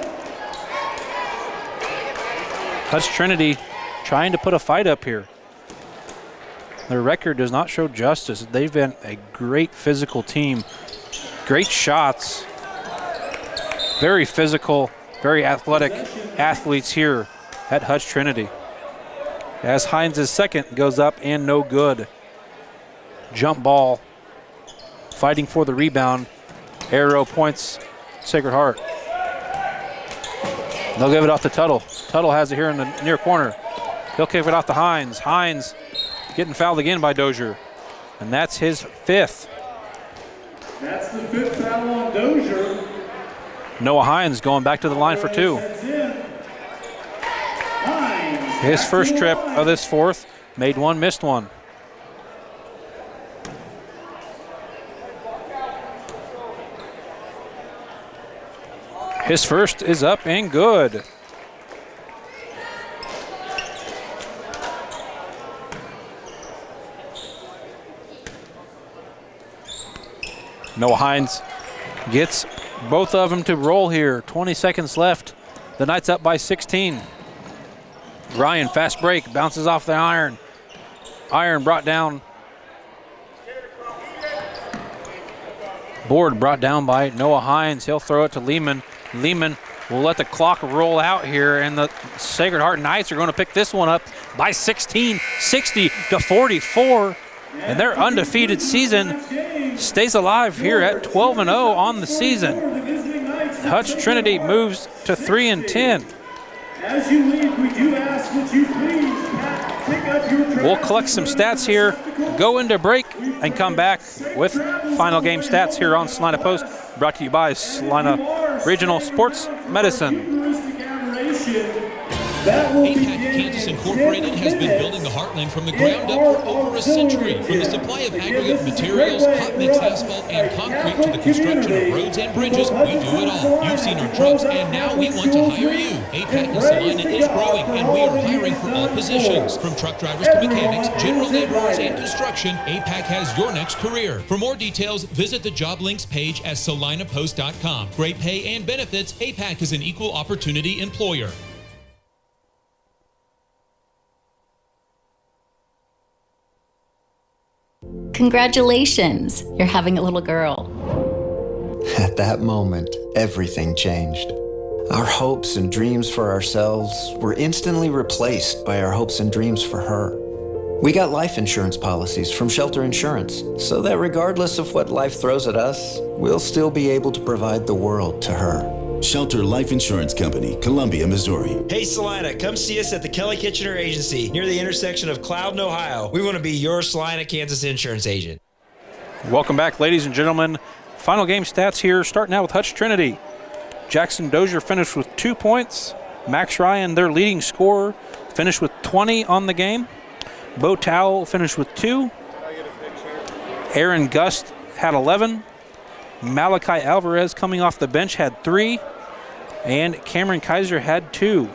Hutch Trinity trying to put a fight up here. Their record does not show justice. They've been a great physical team. Great shots. Very physical, very athletic athletes here at Hutch Trinity. As Hines' second goes up and no good. Jump ball. Fighting for the rebound. Arrow points Sacred Heart. They'll give it off to Tuttle. Tuttle has it here in the near corner. He'll kick it off to Hines. Hines getting fouled again by Dozier. And that's his fifth. That's the fifth foul on Dozier. Noah Hines going back to the line for two. His first trip of this fourth. Made one, missed one. His first is up and good. Noah Hines gets both of them to roll here. 20 seconds left. The Knights up by 16. Ryan, fast break, bounces off the iron. Iron brought down. Board brought down by Noah Hines. He'll throw it to Lehman. Lehman will let the clock roll out here, and the Sacred Heart Knights are going to pick this one up by 16, 60-44. And their undefeated season stays alive here at 12-0 on the season. Hutch Trinity moves to 3-10. As you leave, we do ask that you please pick up your trash. We'll collect some stats here, go into break, and come back with final game stats here on Salina Post, brought to you by Salina Regional Sports Medicine. APAC Kansas Incorporated has been building the Heartland from the ground up for over a century. From the supply of aggregate materials, hot mix asphalt, and concrete to the construction of roads and bridges, we do it all. You've seen our trucks, and now we want to hire you. APAC in Salina is growing, and we are hiring for all positions. From truck drivers to mechanics, general laborers, and construction, APAC has your next career. For more details, visit the job links page at salinapost.com. Great pay and benefits, APAC is an equal opportunity employer. Congratulations, you're having a little girl. At that moment, everything changed. Our hopes and dreams for ourselves were instantly replaced by our hopes and dreams for her. We got life insurance policies from Shelter Insurance, so that regardless of what life throws at us, we'll still be able to provide the world to her. Shelter Life Insurance Company, Columbia, Missouri. Hey Salina, come see us at the Kelly Kitchener Agency near the intersection of Cloud and Ohio. We want to be your Salina, Kansas insurance agent. Welcome back, ladies and gentlemen. Final game stats here, starting out with Hutch Trinity. Jackson Dozier finished with 2 points. Max Ryan, their leading scorer, finished with 20 on the game. Bo Towell finished with 2. Aaron Gust had 11. Malachi Alvarez coming off the bench had 3. And Cameron Kaiser had 2.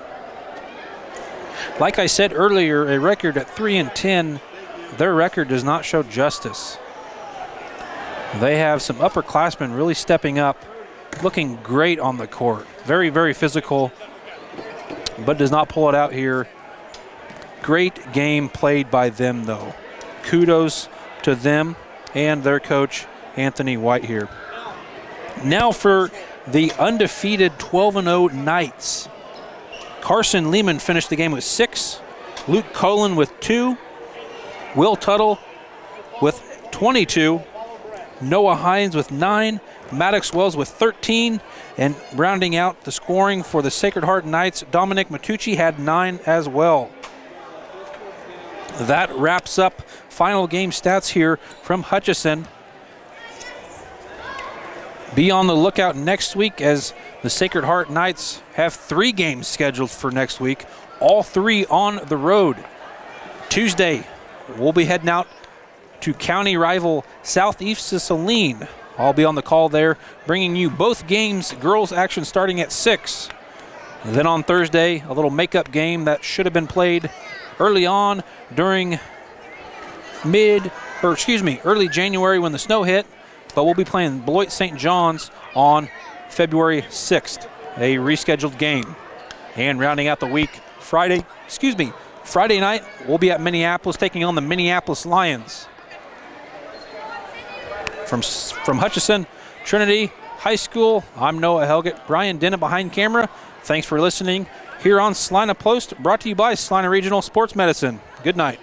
Like I said earlier, a record at 3-10, their record does not show justice. They have some upperclassmen really stepping up, looking great on the court. Very, very physical, but does not pull it out here. Great game played by them, though. Kudos to them and their coach, Anthony White, here. Now for the undefeated 12-0 Knights. Carson Lehman finished the game with 6. Luke Cullen with 2. Will Tuttle with 22. Noah Hines with 9. Maddox Wells with 13. And rounding out the scoring for the Sacred Heart Knights, Dominic Matucci had 9 as well. That wraps up final game stats here from Hutchison. Be on the lookout next week as the Sacred Heart Knights have 3 games scheduled for next week, all 3 on the road. Tuesday, we'll be heading out to county rival Southeast Salina. I'll be on the call there, bringing you both games, girls action starting at 6. Then on Thursday, a little makeup game that should have been played early on during early January when the snow hit, but we'll be playing Beloit St. John's on February 6th, a rescheduled game. And rounding out the week, Friday night, we'll be at Minneapolis taking on the Minneapolis Lions. From Hutchison Trinity High School, I'm Noah Helgett. Brian Dennett behind camera. Thanks for listening here on Salina Post, brought to you by Salina Regional Sports Medicine. Good night.